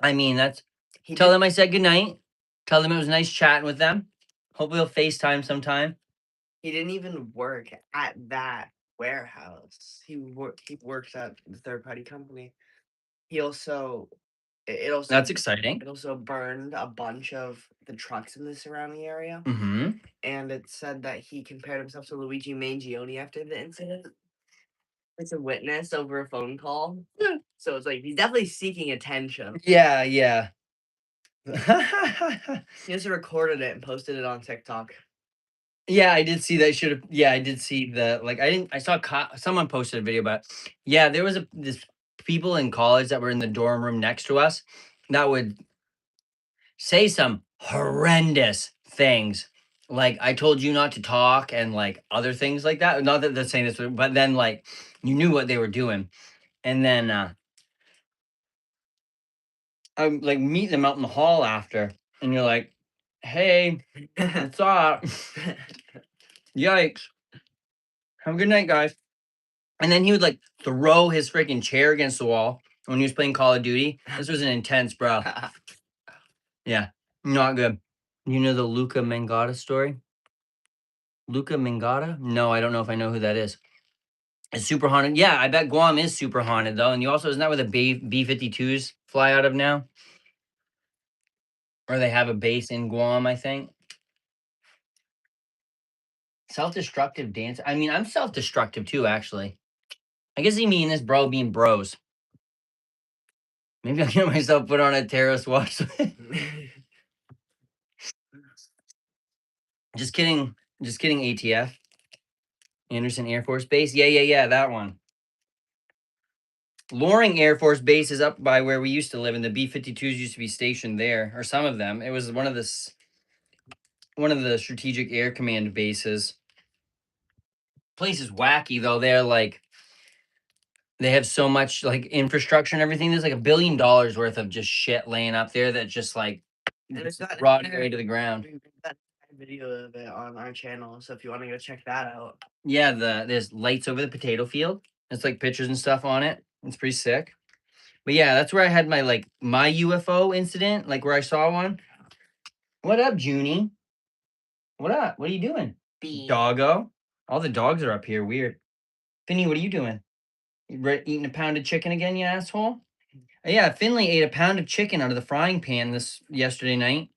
A: I mean, that's.
D: He
A: Tell
D: did-
A: them I said goodnight. Tell them it was nice chatting with them. Hopefully we'll FaceTime sometime.
D: He didn't even work at that warehouse. He worked at the third party company. He also it also
A: That's exciting.
D: it also burned a bunch of the trucks in the surrounding area.
A: Mm-hmm.
D: And it said that he compared himself to Luigi Mangione after the incident. It's a witness over a phone call. So it's like he's definitely seeking attention.
A: Yeah, yeah.
D: He also recorded it and posted it on TikTok.
A: Yeah, I did see that. Should have. Yeah, I did see the like. I didn't. I saw someone posted a video about. Yeah, there was this people in college that were in the dorm room next to us that would say some horrendous things, like I told you not to talk and like other things like that. Not that they're saying this, but then like you knew what they were doing, and then I like meet them out in the hall after, and you're like, "Hey, what's up? Yikes! Have a good night, guys." And then he would like throw his freaking chair against the wall when he was playing Call of Duty. This was an intense, bro. Yeah, not good. You know the Luca Mangata story? Luca Mangata? No, I don't know if I know who that is. It's super haunted. Yeah, I bet Guam is super haunted though. And you also, isn't that where the B-52s fly out of now? Or they have a base in Guam, I think. Self-destructive dance. I mean, I'm self-destructive too, actually. I guess me and this bro being bros. Maybe I'll get myself put on a terrorist watch. Just kidding. Just kidding, ATF. Anderson Air Force Base. Yeah, that one. Loring Air Force Base is up by where we used to live, and the B-52s used to be stationed there, or some of them. It was one of the Strategic Air Command bases. Place is wacky though. They're like, they have so much like infrastructure and everything. There's like $1 billion worth of just shit laying up there that just like
D: And it's got
A: rotting away to the ground.
D: We've got a video of it on our channel, so if you want to go check that out.
A: Yeah, there's lights over the potato field. It's like pictures and stuff on it. It's pretty sick. But yeah, that's where I had my my UFO incident, like where I saw one. What up, Junie? What up? What are you doing? Doggo. All the dogs are up here. Weird. Finny, what are you doing? You eating a pound of chicken again, you asshole? Yeah, Finley ate a pound of chicken out of the frying pan yesterday night.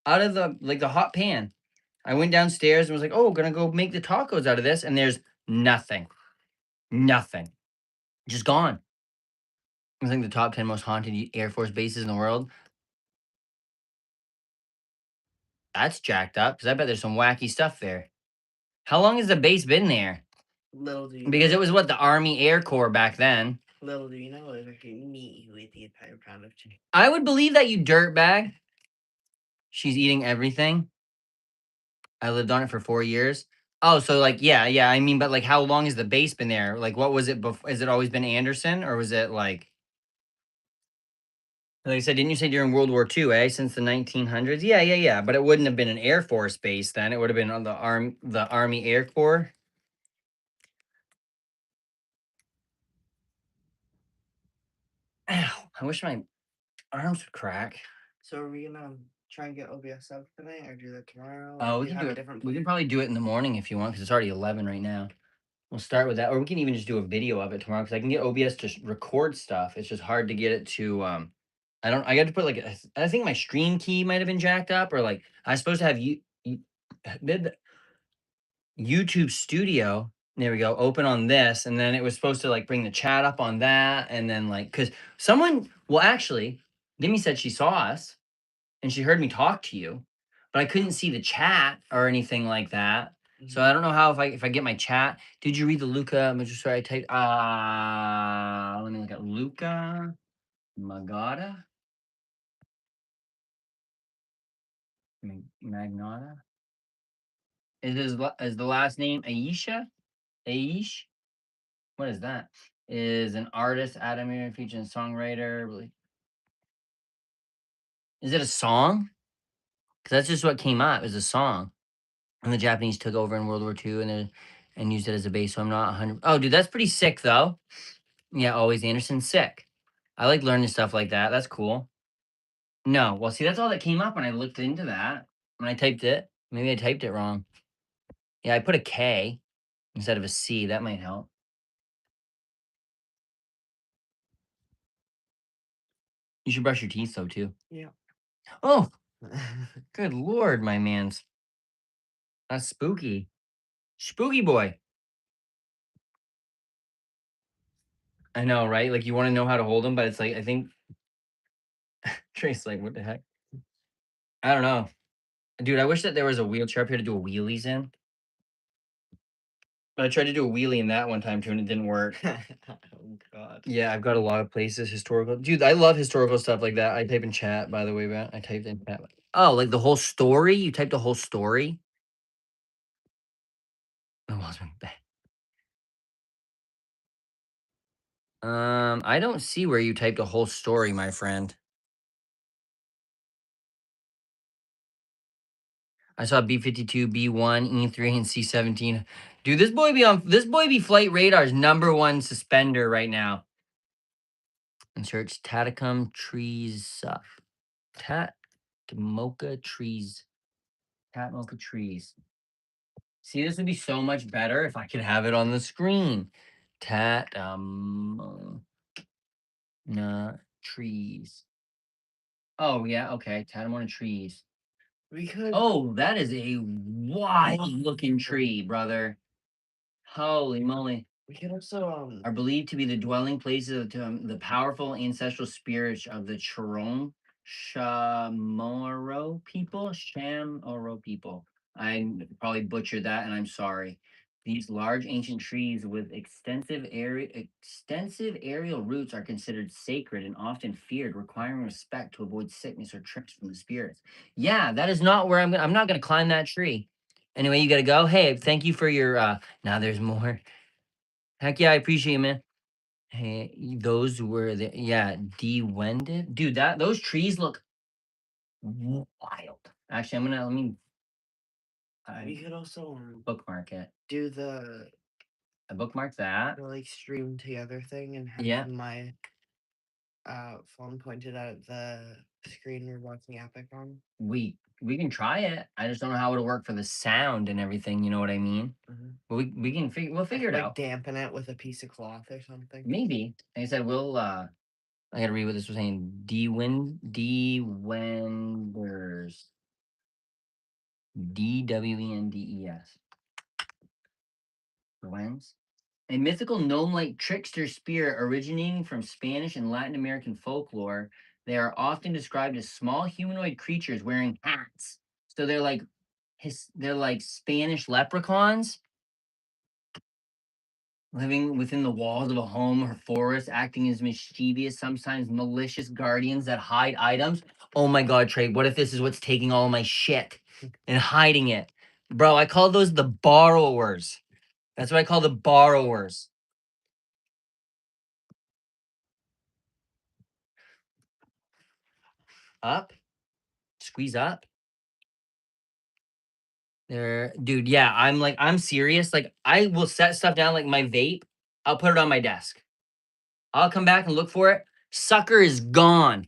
A: Out of the hot pan. I went downstairs and was like, oh, gonna go make the tacos out of this, and there's nothing. Nothing. Just gone. I think the top 10 most haunted Air Force bases in the world. That's jacked up, because I bet there's some wacky stuff there. How long has the base been there?
D: Little do you
A: Because
D: know.
A: it was what, the Army Air Corps back then.
D: Little do you know, it was actually me who ate the entire pound of chicken.
A: I would believe that, you dirtbag. She's eating everything. I lived on it for 4 years. Oh, so like, yeah. I mean, but like, how long has the base been there? Like, what was it before? Has it always been Anderson, or was it like I said, didn't you say during World War II, eh? Since the 1900s? Yeah. But it wouldn't have been an Air Force base then. It would have been on the Army Air Corps. Ow, I wish my arms would crack.
D: So are we gonna try and get OBS up tonight or do that tomorrow?
A: Oh,
D: Or
A: we
D: do you
A: can
D: have
A: do
D: a
A: it.
D: different
A: We can
D: plan?
A: probably do it in the morning if you want, because it's already 11 right now. We'll start with that, or we can even just do a video of it tomorrow, because I can get OBS to record stuff. It's just hard to get it to. I got to put like I think my stream key might have been jacked up, or like I was supposed to have YouTube Studio. There we go. Open on this, and then it was supposed to like bring the chat up on that, and then like because someone, well, actually, Demi said she saw us, and she heard me talk to you, but I couldn't see the chat or anything like that. So I don't know how if I get my chat. Did you read the Luca? Sorry, I typed. Let me look at Luca Magada. Magnata. Is the last name Aisha? Aish? What is that? Is an artist, Adamir, featuring songwriter. Really? Is it a song? Because that's just what came up. Is a song. And the Japanese took over in World War II and used it as a base. So I'm not 100. Oh, dude, that's pretty sick though. Yeah, always Anderson, sick. I like learning stuff like that. That's cool. No, well, see, that's all that came up when I looked into that. When I typed it, maybe I typed it wrong. Yeah, I put a K instead of a C. That might help. You should brush your teeth though too.
D: Yeah.
A: Oh, good lord, my man's. That's spooky. Spooky boy. I know, right? Like you want to know how to hold him, but it's like I think Trace like, what the heck? I don't know. Dude, I wish that there was a wheelchair up here to do a wheelies in. But I tried to do a wheelie in that one time too, and it didn't work.
D: Oh god.
A: Yeah, I've got a lot of places historical. Dude, I love historical stuff like that. I type in chat, by the way, man. I typed in chat. Oh, like the whole story? You typed the whole story? Oh, wasn't bad. I don't see where you typed a whole story, my friend. I saw B-52, B-1, E-3, and C-17. Dude, this boy be Flight Radar's #1 suspender right now. And search Tatacum trees. Tatmocha trees. Tatmocha trees. See, this would be so much better if I could have it on the screen. Trees. Oh yeah, okay. Tatamona trees.
D: We could
A: Oh, that is a wild looking tree, brother. Holy moly.
D: we could also
A: Are believed to be the dwelling places of the powerful ancestral spirits of the Charon Chamorro people. I probably butchered that, and I'm sorry. These large ancient trees with extensive aerial roots are considered sacred and often feared, requiring respect to avoid sickness or tricks from the spirits. Yeah, that is not where I'm not gonna climb that tree. Anyway, you gotta go. Hey, thank you for your now there's more. Heck yeah, I appreciate it, man. Hey, those were the de-wended. Dude, those trees look wild. Actually, let me
D: we could also
A: bookmark it.
D: do the
A: I bookmarked that.
D: like stream together thing and have
A: Yeah.
D: my phone pointed at the screen we're watching Epic on.
A: We can try it. I just don't know how it'll work for the sound and everything. You know what I mean? But we can we'll figure it
D: like
A: out.
D: Dampen it with a piece of cloth or something.
A: Maybe. Like I said, we'll I gotta read what this was saying. De-wenders. DWENDES. Wens. A mythical gnome-like trickster spirit originating from Spanish and Latin American folklore. They are often described as small humanoid creatures wearing hats. So they're like they're like Spanish leprechauns living within the walls of a home or forest, acting as mischievous, sometimes malicious guardians that hide items. Oh my God, Trey, what if this is what's taking all my shit and hiding it? Bro, I call those the borrowers. That's what I call the borrowers. Up, squeeze up. There, dude. Yeah, I'm serious. Like, I will set stuff down, like my vape. I'll put it on my desk. I'll come back and look for it. Sucker is gone.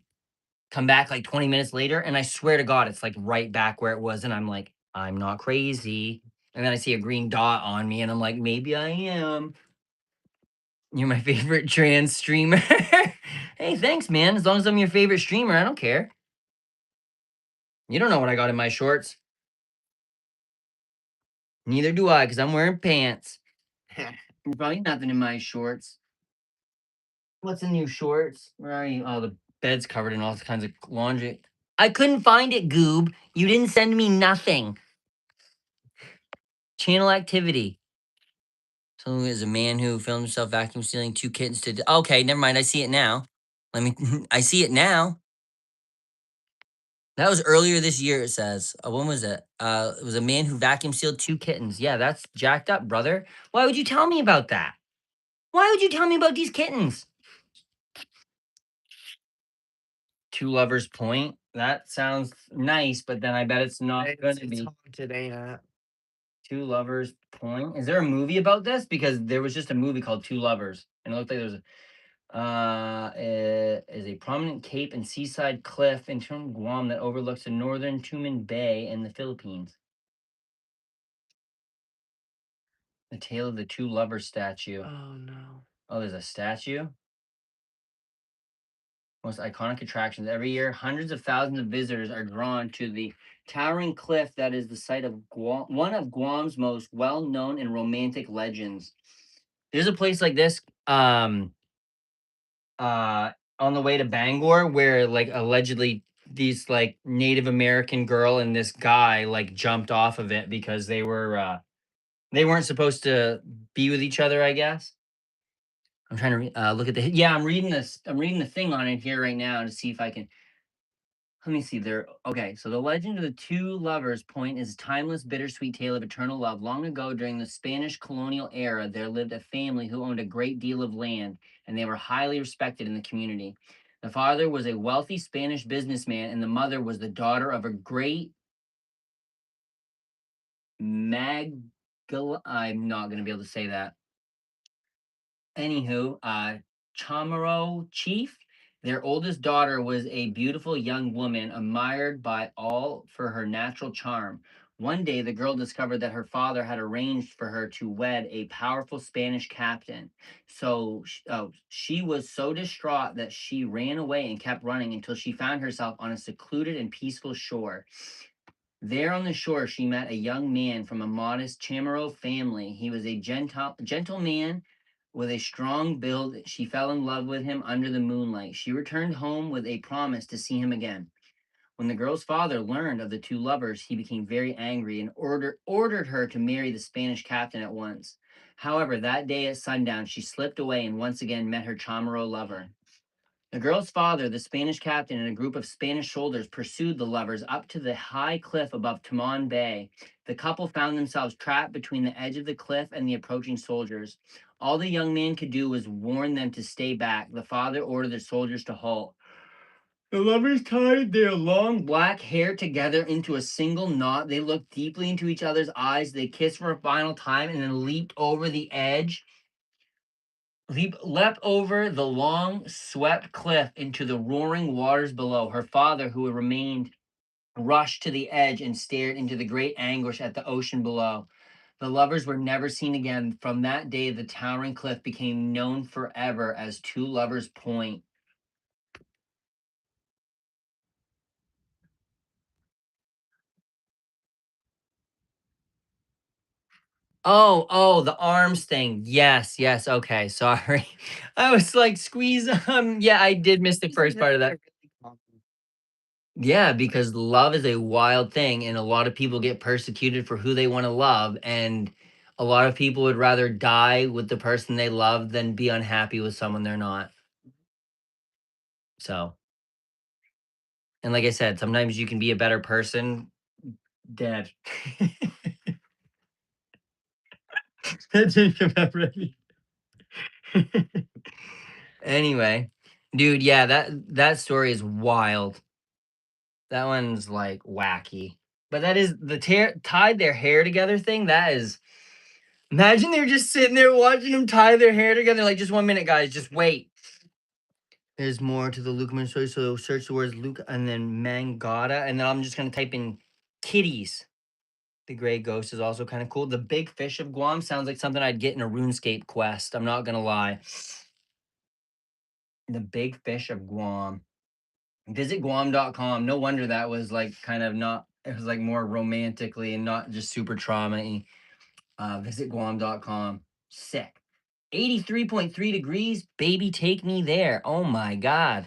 A: Come back like 20 minutes later, and I swear to God, it's like right back where it was. And I'm like, I'm not crazy. And then I see a green dot on me, and I'm like, maybe I am. You're my favorite trans streamer. Hey, thanks, man. As long as I'm your favorite streamer, I don't care. You don't know what I got in my shorts. Neither do I, because I'm wearing pants. There's probably nothing in my shorts. What's in your shorts? Where are you? Oh, the bed's covered in all kinds of laundry. I couldn't find it, Goob. You didn't send me nothing. Channel activity. So there's a man who filmed himself vacuum sealing 2 kittens to. Okay, never mind. I see it now. Let me. I see it now. That was earlier this year. It says. When was it? It was a man who vacuum sealed 2 kittens. Yeah, that's jacked up, brother. Why would you tell me about that? Why would you tell me about these kittens? 2 Lovers Point. That sounds nice, but then I bet it's not going to be.
D: Today, not.
A: 2 Lovers Point. Is there a movie about this? Because there was just a movie called 2 Lovers, and it looked like there was is a prominent cape and seaside cliff in Guam that overlooks the northern Tuman Bay in the Philippines. The tale of the 2 lovers statue.
D: Oh no.
A: Oh, there's a statue. Most iconic attractions. Every year, hundreds of thousands of visitors are drawn to the towering cliff that is the site of Guam, one of Guam's most well-known and romantic legends. There's a place like this on the way to Bangor where like allegedly these like Native American girl and this guy like jumped off of it because they weren't supposed to be with each other, I guess. I'm trying to look at the I'm reading this. I'm reading the thing on it here right now to see if I can. Let me see there. Okay, so the legend of the 2 lovers point is a timeless, bittersweet tale of eternal love. Long ago, during the Spanish colonial era, there lived a family who owned a great deal of land, and they were highly respected in the community. The father was a wealthy Spanish businessman, and the mother was the daughter of a great I'm not going to be able to say that. Anywho, Chamorro chief. Their oldest daughter was a beautiful young woman, admired by all for her natural charm. One day, the girl discovered that her father had arranged for her to wed a powerful Spanish captain. So she was so distraught that she ran away and kept running until she found herself on a secluded and peaceful shore. There on the shore, she met a young man from a modest Chamorro family. He was a gentle man with a strong build. She fell in love with him under the moonlight. She returned home with a promise to see him again. When the girl's father learned of the 2 lovers, he became very angry and ordered her to marry the Spanish captain at once. However, that day at sundown, she slipped away and once again met her Chamorro lover. The girl's father, the Spanish captain, and a group of Spanish soldiers pursued the lovers up to the high cliff above Tamon Bay. The couple found themselves trapped between the edge of the cliff and the approaching soldiers. All the young man could do was warn them to stay back. The father ordered the soldiers to halt. The lovers tied their long black hair together into a single knot. They looked deeply into each other's eyes. They kissed for a final time and then leaped over the edge. Leapt over the long, swept cliff into the roaring waters below. Her father, who had remained, rushed to the edge and stared into the great anguish at the ocean below. The lovers were never seen again. From that day, the towering cliff became known forever as 2 Lovers Point. Oh, the arms thing. Yes, okay, sorry. I was like, squeeze. Yeah, I did miss the first part of that. Yeah, because love is a wild thing, and a lot of people get persecuted for who they want to love, and a lot of people would rather die with the person they love than be unhappy with someone they're not. So, and like I said, sometimes you can be a better person dead. That didn't come out right. Anyway, dude, yeah, that story is wild. That one's like wacky. But that is the tied their hair together thing. That is, imagine they're just sitting there watching them tie their hair together. Like, just 1 minute, guys, just wait. There's more to the Luca story, so search the words Luca and then Mangata, and then I'm just gonna type in kitties. The gray ghost is also kind of cool. The big fish of Guam sounds like something I'd get in a RuneScape quest. I'm not gonna lie. The big fish of Guam. Visit Guam.com. No wonder that was like kind of not, it was like more romantically and not just super trauma-y. Visit Guam.com. Sick. 83.3 degrees. Baby, take me there. Oh my God.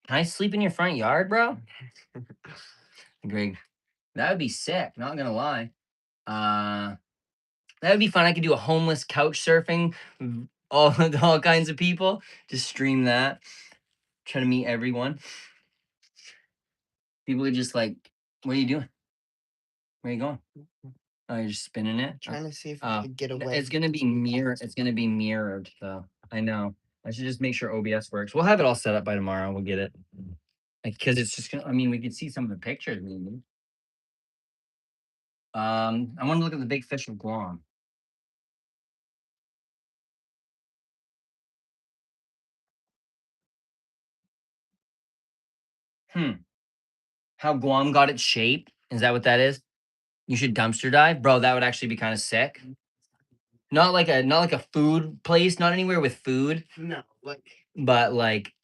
A: Can I sleep in your front yard, bro? Greg, that would be sick. Not gonna lie. That would be fun. I could do a homeless couch surfing, all kinds of people. Just stream that. Try to meet everyone. People are just like, "What are you doing? Where are you going? Oh, you're just spinning it."
D: Trying to see if I could get away.
A: It's gonna be mirror. It's gonna be mirrored, though. I know. I should just make sure OBS works. We'll have it all set up by tomorrow. We'll get it. Because it's just gonna. I mean, we could see some of the pictures. Maybe. I want to look at the big fish of Guam. How Guam got its shape? Is that what that is? You should dumpster dive, bro. That would actually be kind of sick. Not like a food place, not anywhere with food,
D: No, like
A: but like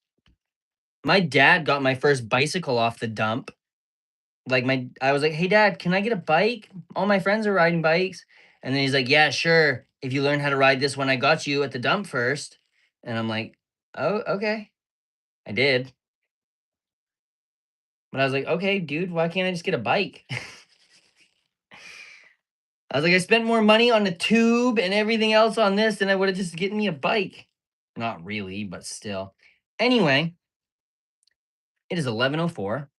A: my dad got my first bicycle off the dump. Like I was like, "Hey dad, can I get a bike? All my friends are riding bikes." And then he's like, "Yeah, sure. If you learn how to ride this one I got you at the dump first." And I'm like, "Oh, okay." I did. But I was like, "Okay, dude, why can't I just get a bike?" I was like, I spent more money on the tube and everything else on this than I would have just getting me a bike. Not really, but still. Anyway, it is 11:04.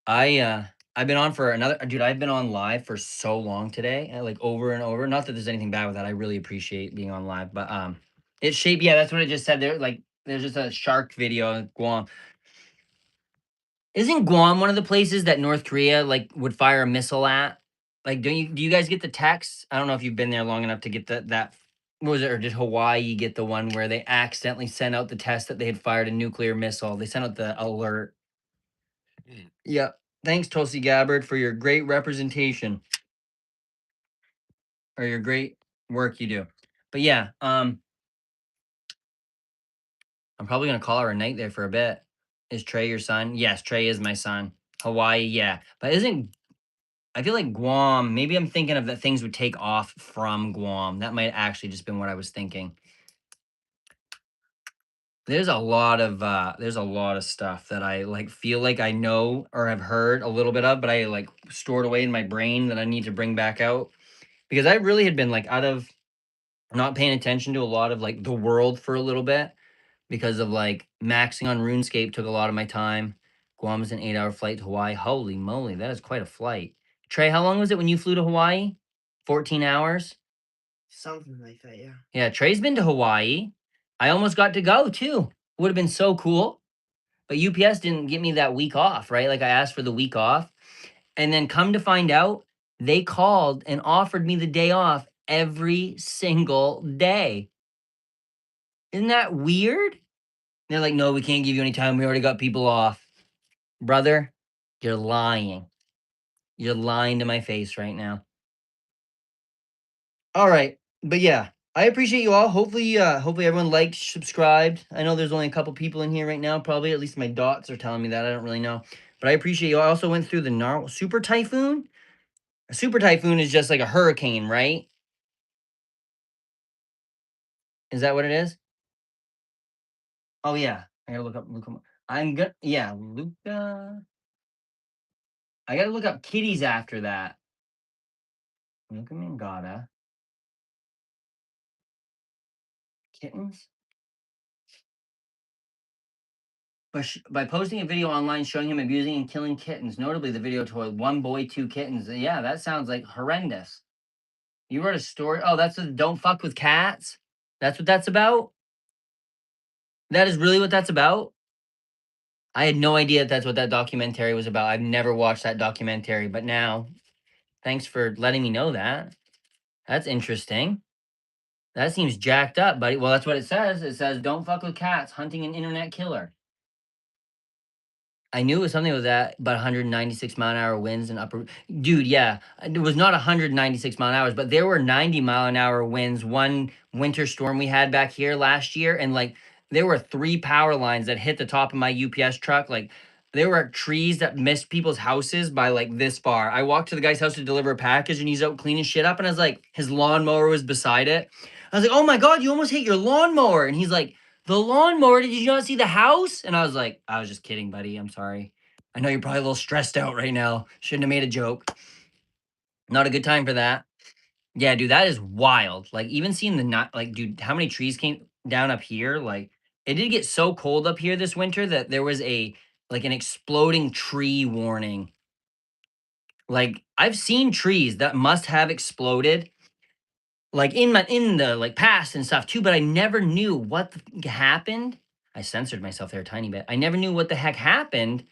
A: I've been on for another dude, I've been on live for so long today, like over and over. Not that there's anything bad with that. I really appreciate being on live, but it's shape, yeah, that's what it just said there. Like there's just a shark video in Guam. Isn't Guam one of the places that North Korea like would fire a missile at? Like, do you guys get the text? I don't know if you've been there long enough to get that. What was it, or did Hawaii get the one where they accidentally sent out the test that they had fired a nuclear missile? They sent out the alert. Yeah. Thanks, Tulsi Gabbard, for your great representation or your great work you do. But yeah, I'm probably gonna call her a night there for a bit. Is Trey your son? Yes, Trey is my son. Hawaii, yeah. But isn't I feel like Guam, maybe I'm thinking of that things would take off from Guam. That might actually just been what I was thinking. There's a lot of stuff that I like feel like I know or have heard a little bit of, but I like stored away in my brain that I need to bring back out. Because I really had been like out of not paying attention to a lot of like the world for a little bit because of like maxing on RuneScape took a lot of my time. Guam is an 8-hour flight to Hawaii. Holy moly, that is quite a flight. Trey, how long was it when you flew to Hawaii? 14 hours?
D: something like that, yeah.
A: Yeah, Trey's been to Hawaii. I almost got to go too. Would have been so cool. But UPS didn't give me that week off, right? Like I asked for the week off. And then come to find out, they called and offered me the day off every single day. Isn't that weird? They're like, no, we can't give you any time. We already got people off. Brother, you're lying. You're lying to my face right now. All right. But yeah, I appreciate you all. Hopefully everyone liked, subscribed. I know there's only a couple people in here right now, probably. At least my dots are telling me that. I don't really know. But I appreciate you all. I also went through the super typhoon. A super typhoon is just like a hurricane, right? Is that what it is? Oh yeah. I gotta look up Luca. I'm gonna yeah, Luca. I gotta look up kitties after that. Luca Mangata. Kittens? By posting a video online showing him abusing and killing kittens, notably the video told one boy, two kittens. Yeah, that sounds like horrendous. You wrote a story. Oh, that's a don't fuck with cats. That's what that's about. That is really what that's about. I had no idea that's what that documentary was about. I've never watched that documentary, but now, thanks for letting me know that. That's interesting. That seems jacked up, buddy. Well, that's what it says. It says, "Don't fuck with cats. Hunting an internet killer." I knew it was something with that, but 196-mile-an-hour winds and upper. Dude, yeah, it was not 196 mile an hour, but there were 90-mile-an-hour winds. One winter storm we had back here last year, and like there were 3 power lines that hit the top of my UPS truck. Like there were trees that missed people's houses by like this far. I walked to the guy's house to deliver a package, and he's out cleaning shit up, and I was like, his lawnmower was beside it. I was like, "Oh my god, you almost hit your lawnmower!" And he's like, "The lawnmower? Did you not see the house?" And I was like, "I was just kidding, buddy. I'm sorry. I know you're probably a little stressed out right now. Shouldn't have made a joke. Not a good time for that." Yeah, dude, that is wild. Like even seeing the not like, dude, how many trees came down up here? Like it did get so cold up here this winter that there was a like an exploding tree warning. Like I've seen trees that must have exploded like in the like past and stuff too, but I never knew what happened. I censored myself there a tiny bit. I never knew what the heck happened.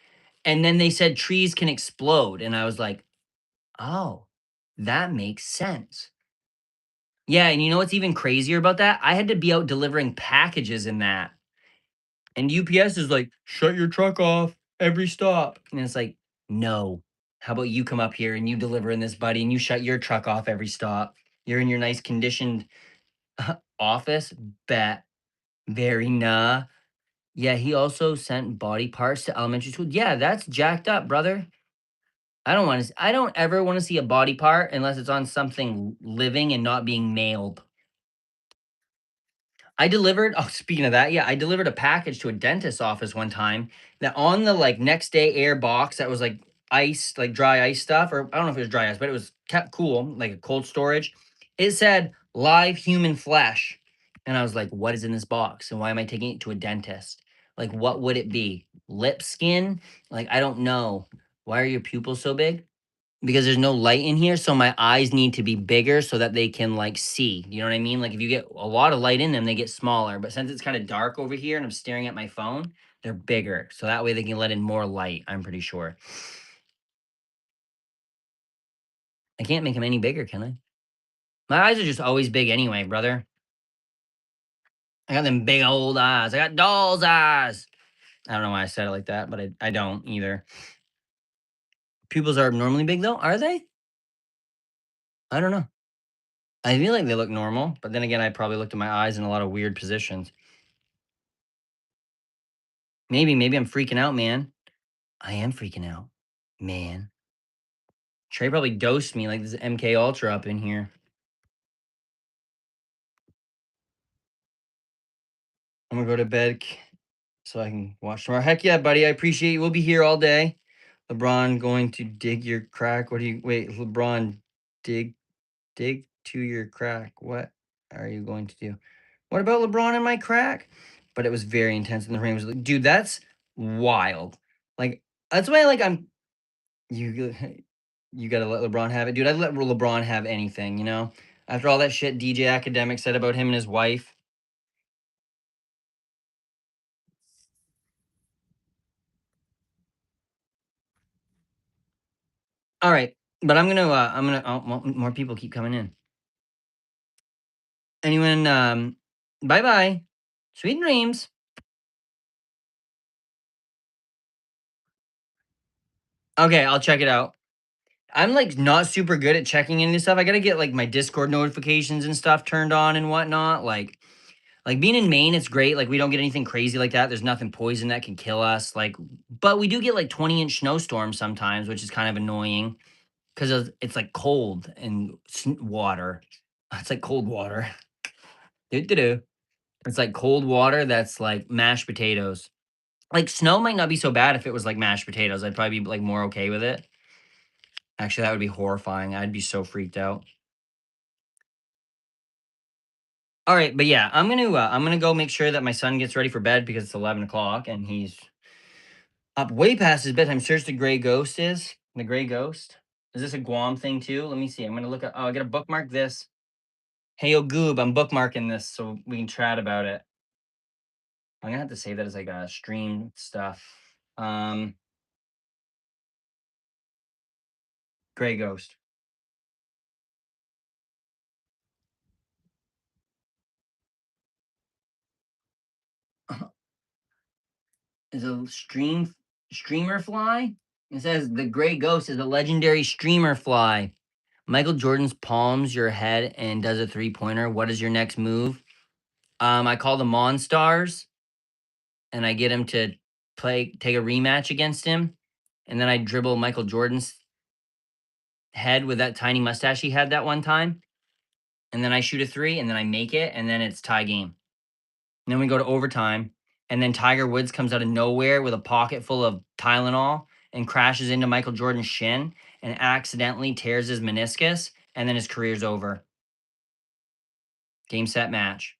A: And then they said trees can explode. And I was like, oh, that makes sense. Yeah. And you know what's even crazier about that? I had to be out delivering packages in that. And UPS is like, shut your truck off every stop. And it's like, no. How about you come up here and you deliver in this, buddy, and you shut your truck off every stop? You're in your nice conditioned office. Bet. Very nah. Yeah, he also sent body parts to elementary school. Yeah, that's jacked up, brother. I don't ever want to see a body part unless it's on something living and not being mailed. I delivered oh, speaking of that, yeah, I delivered a package to a dentist's office one time that on the like next day air box that was like ice, like dry ice stuff, or I don't know if it was dry ice, but it was kept cool, like a cold storage. It said live human flesh. And I was like, what is in this box? And why am I taking it to a dentist? Like, what would it be? Lip skin? Like, I don't know. Why are your pupils so big? Because there's no light in here, so my eyes need to be bigger so that they can like see. You know what I mean? Like if you get a lot of light in them, they get smaller. But since it's kind of dark over here and I'm staring at my phone, they're bigger. So that way they can let in more light, I'm pretty sure. I can't make them any bigger, can I? My eyes are just always big anyway, brother. I got them big old eyes. I got doll's eyes. I don't know why I said it like that, but I don't either. Pupils are normally big though, are they? I don't know. I feel like they look normal, but then again, I probably looked at my eyes in a lot of weird positions. Maybe I'm freaking out, man. I am freaking out, man. Trey probably dosed me like this MK Ultra up in here. I'm gonna go to bed so I can watch tomorrow. Heck yeah, buddy. I appreciate you. We'll be here all day. LeBron going to dig your crack. What do you wait? LeBron dig to your crack. What are you going to do? What about LeBron and my crack? But it was very intense in the rain. Was like, dude, that's wild. Like that's why like I'm you you gotta let LeBron have it, dude. I'd let LeBron have anything, you know. After all that shit DJ Academic said about him and his wife. All right, but I'm gonna. Oh, more people keep coming in. Anyone? Bye bye. Sweet dreams. Okay, I'll check it out. I'm like not super good at checking into stuff. I gotta get like my Discord notifications and stuff turned on and whatnot. Like being in Maine, it's great. Like we don't get anything crazy like that. There's nothing poison that can kill us. Like, but we do get like 20-inch snowstorms sometimes, which is kind of annoying because it's like cold and water. It's like cold water. Do-do-do. It's like cold water that's like mashed potatoes. Like snow might not be so bad if it was like mashed potatoes. I'd probably be like more okay with it. Actually, that would be horrifying. I'd be so freaked out. All right, but yeah, I'm gonna go make sure that my son gets ready for bed because it's 11 o'clock and he's up way past his bedtime. Search the gray ghost is the gray ghost. Is this a Guam thing too? Let me see. I'm gonna look at. Oh, I gotta bookmark this. Hey, yo, Goob, I'm bookmarking this so we can chat about it. I'm gonna have to say that as like a stream stuff. Gray ghost. Is a streamer fly? It says the gray ghost is a legendary streamer fly. Michael Jordan's palms your head and does a 3-pointer. What is your next move? I call the Monstars and I get him to take a rematch against him. And then I dribble Michael Jordan's head with that tiny mustache he had that one time. And then I shoot a 3 and then I make it and then it's tie game. And then we go to overtime. And then Tiger Woods comes out of nowhere with a pocket full of Tylenol and crashes into Michael Jordan's shin and accidentally tears his meniscus. And then his career's over. Game, set, match.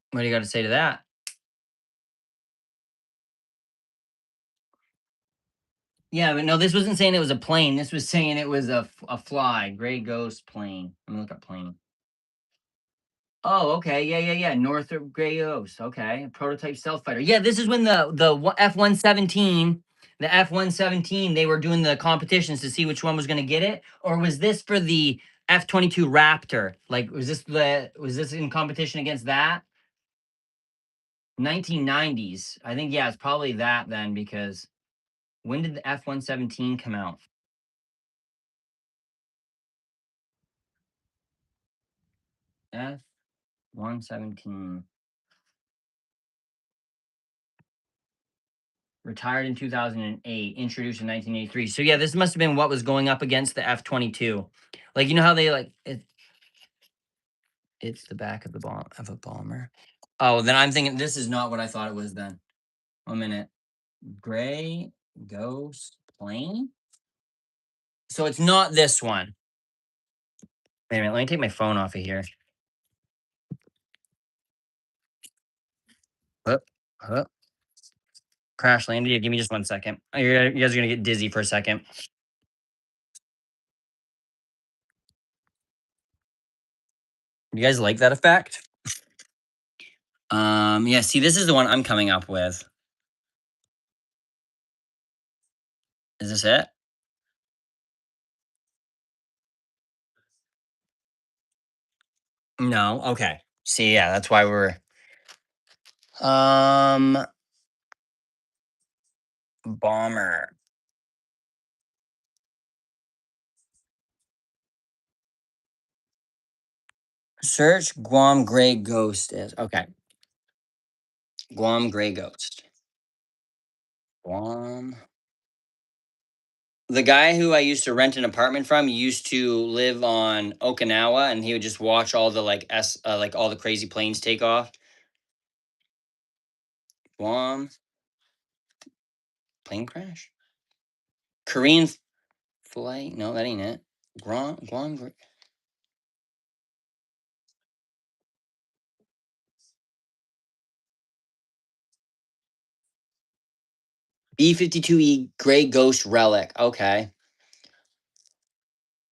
A: What do you got to say to that? Yeah, but no, this wasn't saying it was a plane. This was saying it was a fly. Gray ghost plane. Let me look up plane. Oh, okay. Yeah. Northrop Gray Ghost. Okay. Prototype stealth fighter. Yeah, this is when the F-117, the F-117, they were doing the competitions to see which one was going to get it. Or was this for the F-22 Raptor? Like, was this in competition against that? 1990s. I think, yeah, it's probably that then, because when did the F-117 come out? F-117. Retired in 2008, introduced in 1983. So yeah, this must have been what was going up against the F-22. Like, you know how they like it's the back of the bomb of a bomber. Oh, then I'm thinking this is not what I thought it was then. 1 minute. Gray ghost plane. So it's not this one. Wait a minute, let me take my phone off of here. Up. Crash landed. Yeah, give me just 1 second. You guys are gonna get dizzy for a second. You guys like that effect? Yeah, see, this is the one I'm coming up with. Is this it? No. Okay. See, yeah, that's why we're bomber. Search Guam Gray Ghost is okay. Guam Gray Ghost. Guam. The guy who I used to rent an apartment from used to live on Okinawa, and he would just watch all the like all the crazy planes take off. Guam plane crash. Korean flight. No, that ain't it. Guam. B-52E Gray Ghost Relic. Okay.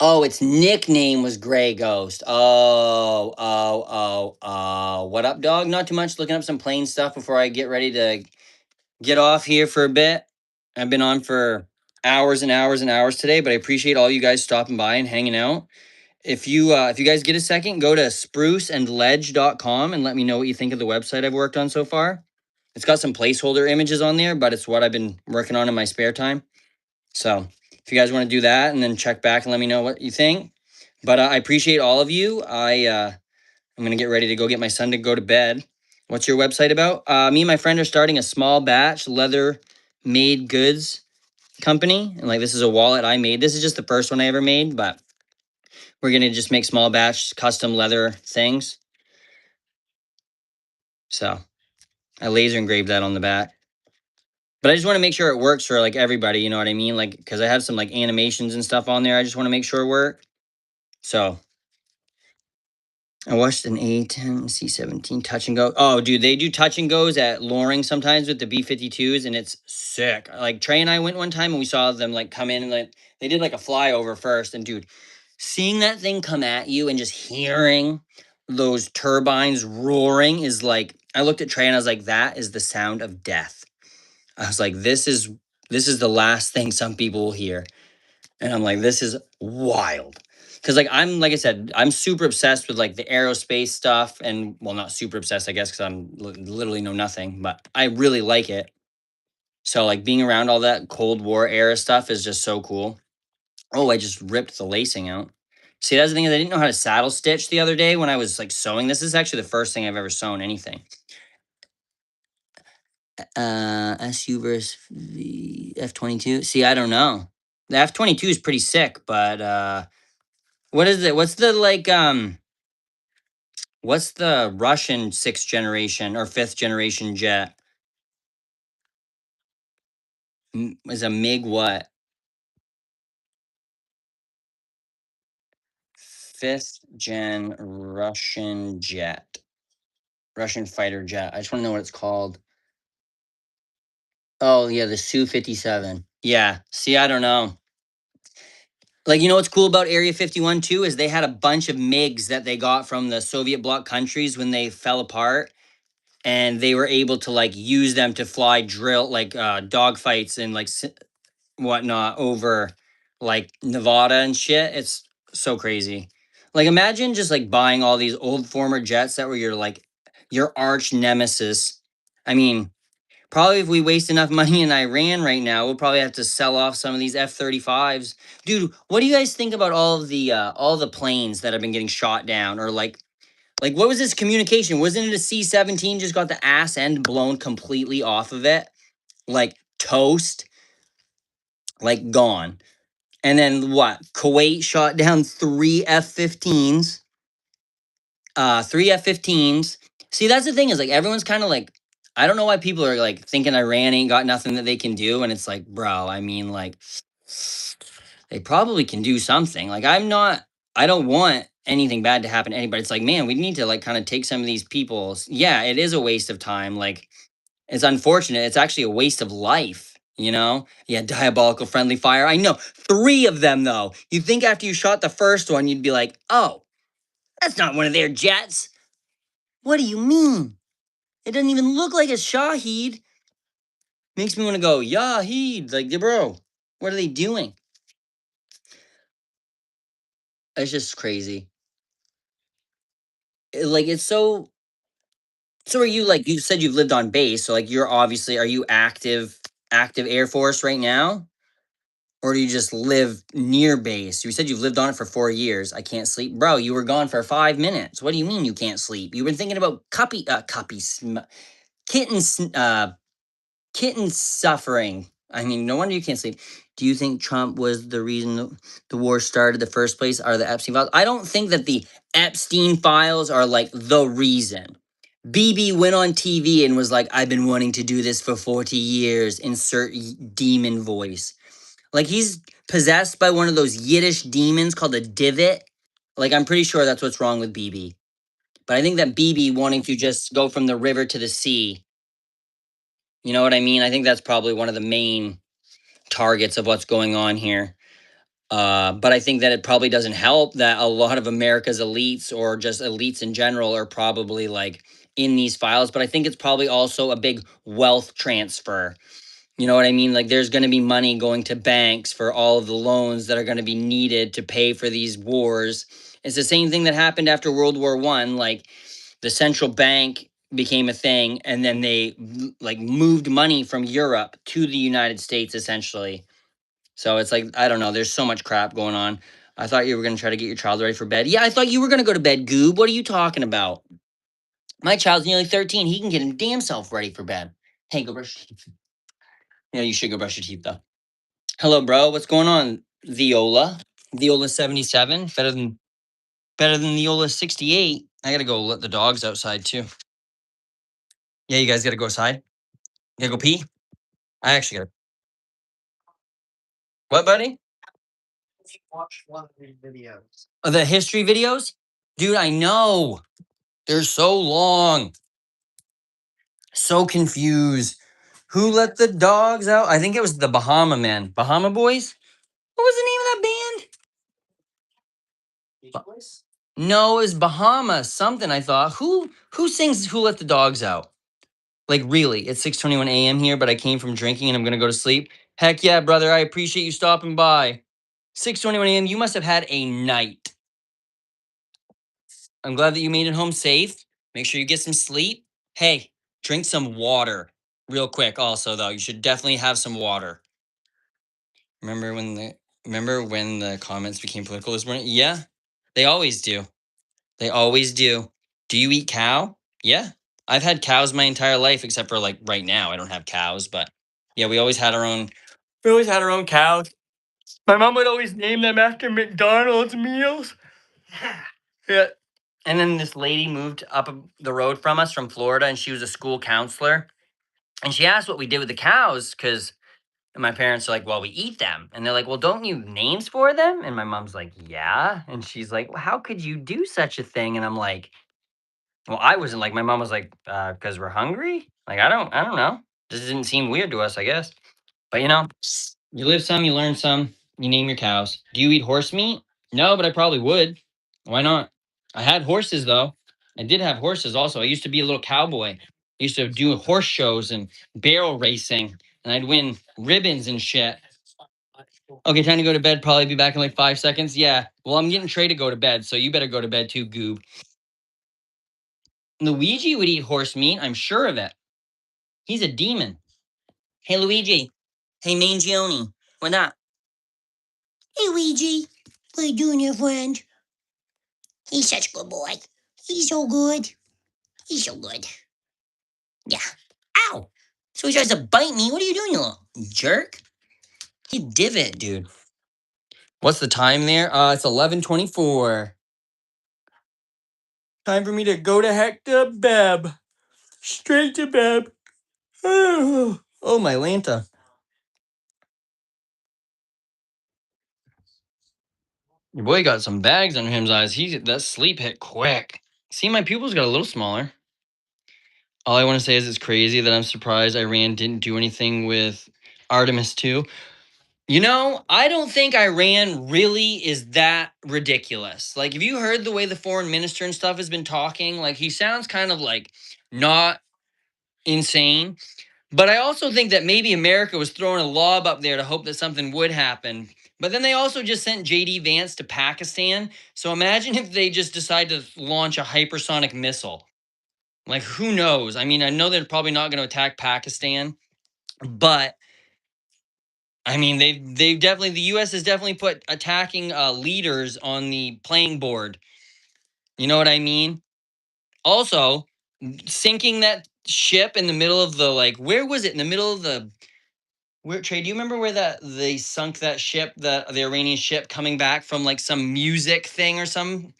A: Oh, its nickname was Gray Ghost. Oh. What up, dog? Not too much. Looking up some plane stuff before I get ready to get off here for a bit. I've been on for hours and hours and hours today, but I appreciate all you guys stopping by and hanging out. If you guys get a second, go to spruceandledge.com and let me know what you think of the website I've worked on so far. It's got some placeholder images on there, but it's what I've been working on in my spare time. So if you guys want to do that and then check back and let me know what you think. But I appreciate all of you. I'm gonna get ready to go get my son to go to bed. What's your website about? Me and my friend are starting a small batch leather made goods company, and like this is a wallet I made. This is just the first one I ever made, but we're gonna just make small batch custom leather things. So I laser engraved that on the back. But I just want to make sure it works for like everybody, you know what I mean? Like, because I have some like animations and stuff on there. I just want to make sure it work. So I watched an A10 C17 touch and go. Oh, dude, they do touch and goes at Loring sometimes with the B52s, and it's sick. Like Trey and I went one time and we saw them like come in and like they did like a flyover first. And dude, seeing that thing come at you and just hearing those turbines roaring is like I looked at Trey and I was like, that is the sound of death. I was like, this is the last thing some people will hear. And I'm like, this is wild. Cause like like I said, I'm super obsessed with like the aerospace stuff, and well, not super obsessed, I guess, because I'm literally know nothing, but I really like it. So like being around all that Cold War era stuff is just so cool. Oh, I just ripped the lacing out. See, that's the thing is I didn't know how to saddle stitch the other day when I was like sewing. This is actually the first thing I've ever sewn anything. SU versus F-22. See, I don't know. The F-22 is pretty sick, but what is it? What's the like what's the Russian 6th generation or 5th generation jet? Is a MiG what? 5th gen Russian jet. Russian fighter jet. I just want to know what it's called. Oh yeah, the Su-57. Yeah. See, I don't know. Like, you know what's cool about Area 51 too is they had a bunch of MiGs that they got from the Soviet bloc countries when they fell apart, and they were able to like use them to fly drill like dogfights and like whatnot over like Nevada and shit. It's so crazy. Like imagine just like buying all these old former jets that were your arch nemesis. I mean, probably if we waste enough money in Iran right now, we'll probably have to sell off some of these F-35s. Dude, what do you guys think about all the planes that have been getting shot down, or like what was this communication? Wasn't it a C-17 just got the ass end blown completely off of it? Like toast, like gone. And then what? Kuwait shot down 3 F-15s. 3 F-15s. See, that's the thing is like everyone's kind of like, I don't know why people are like thinking Iran ain't got nothing that they can do. And it's like, bro, I mean, like, they probably can do something. Like, I don't want anything bad to happen to anybody. It's like, man, we need to like kind of take some of these people's, yeah, it is a waste of time. Like, it's unfortunate. It's actually a waste of life, you know? Yeah, diabolical friendly fire. I know. 3 of them, though. You think after you shot the first one, you'd be like, oh, that's not one of their jets. What do you mean? It doesn't even look like a Shaheed. Makes me want to go, Yaheed. Like, bro, what are they doing? It's just crazy. Like, it's so. So are you like you said you've lived on base? So like you're obviously are you active Air Force right now? Or do you just live near base? You said you've lived on it for 4 years. I can't sleep. Bro, you were gone for 5 minutes. What do you mean you can't sleep? You've been thinking about kittens, kittens suffering. I mean, no wonder you can't sleep. Do you think Trump was the reason the war started in the first place? Are the Epstein files? I don't think that the Epstein files are like the reason. BB went on TV and was like, I've been wanting to do this for 40 years. Insert demon voice. Like he's possessed by one of those Yiddish demons called a divot. Like I'm pretty sure that's what's wrong with BB. But I think that BB wanting to just go from the river to the sea, you know what I mean? I think that's probably one of the main targets of what's going on here. But I think that it probably doesn't help that a lot of America's elites or just elites in general are probably like in these files. But I think it's probably also a big wealth transfer. You know what I mean? Like there's going to be money going to banks for all of the loans that are going to be needed to pay for these wars. It's the same thing that happened after World War One. Like the central bank became a thing, and then they like moved money from Europe to the United States essentially. So it's like I don't know. There's so much crap going on. I thought you were going to try to get your child ready for bed. Yeah, I thought you were going to go to bed, Goob. What are you talking about? My child's nearly 13. He can get him damn self ready for bed. Hey, go brush your teeth. Yeah, you should go brush your teeth though. Hello, bro. What's going on, Viola? Viola 77, better than Viola 68. I gotta go let the dogs outside too. Yeah, you guys got to go outside. You gotta go pee. I actually got to. What, buddy?
D: Watch one of these videos.
A: Oh, the history videos, dude. I know they're so long. So confused. Who let the dogs out? I think it was the Bahama Men. Bahama Boys? What was the name of that band? No, it was Bahama something, I thought. Who sings Who Let the Dogs Out? Like really, it's 6:21 a.m. here, but I came from drinking and I'm gonna go to sleep. Heck yeah, brother. I appreciate you stopping by. 6:21 a.m. You must have had a night. I'm glad that you made it home safe. Make sure you get some sleep. Hey, drink some water. Real quick, also though. You should definitely have some water. Remember when the comments became political this morning? Yeah, they always do. They always do. Do you eat cow? Yeah. I've had cows my entire life, except for like right now. I don't have cows, but yeah, we always had our own. We always had our own cows. My mom would always name them after McDonald's meals. Yeah. And then this lady moved up the road from us from Florida, and she was a school counselor. And she asked what we did with the cows because my parents are like, well, we eat them. And they're like, well, don't you have names for them? And my mom's like, yeah. And she's like, well, how could you do such a thing? And I'm like, well, I wasn't like, my mom was like, because we're hungry. Like, I don't know. This didn't seem weird to us, I guess. But you know, you live some, you learn some, you name your cows. Do you eat horse meat? No, but I probably would. Why not? I had horses though. I did have horses also. I used to be a little cowboy. I used to do horse shows and barrel racing, and I'd win ribbons and shit. Okay, time to go to bed. Probably be back in like 5 seconds. Yeah. Well, I'm getting Trey to go to bed, so you better go to bed too, Goob. Luigi would eat horse meat. I'm sure of it. He's a demon. Hey, Luigi. Hey, Mangione. What up? Hey, Luigi. What are you doing here, friend? He's such a good boy. He's so good. He's so good. Yeah. Ow! So he tries to bite me. What are you doing, you little jerk? He divot, dude. What's the time there? It's 11:24. Time for me to go to heck to bed. Straight to bed. Oh, my Lanta. Your boy got some bags under his eyes. That sleep hit quick. See, my pupils got a little smaller. All I want to say is it's crazy that I'm surprised Iran didn't do anything with Artemis 2. You know, I don't think Iran really is that ridiculous. Like, have you heard the way the foreign minister and stuff has been talking? Like, he sounds kind of like not insane. But I also think that maybe America was throwing a lob up there to hope that something would happen. But then they also just sent J.D. Vance to Pakistan. So imagine if they just decide to launch a hypersonic missile. Like, who knows? I mean, I know they're probably not going to attack Pakistan, but I mean, they've definitely, the U.S. has definitely put attacking leaders on the playing board. You know what I mean? Also, sinking that ship in the middle of the, like, where was it? In the middle of the, where, Trey, do you remember where they sunk that ship, the Iranian ship coming back from like some music thing or something?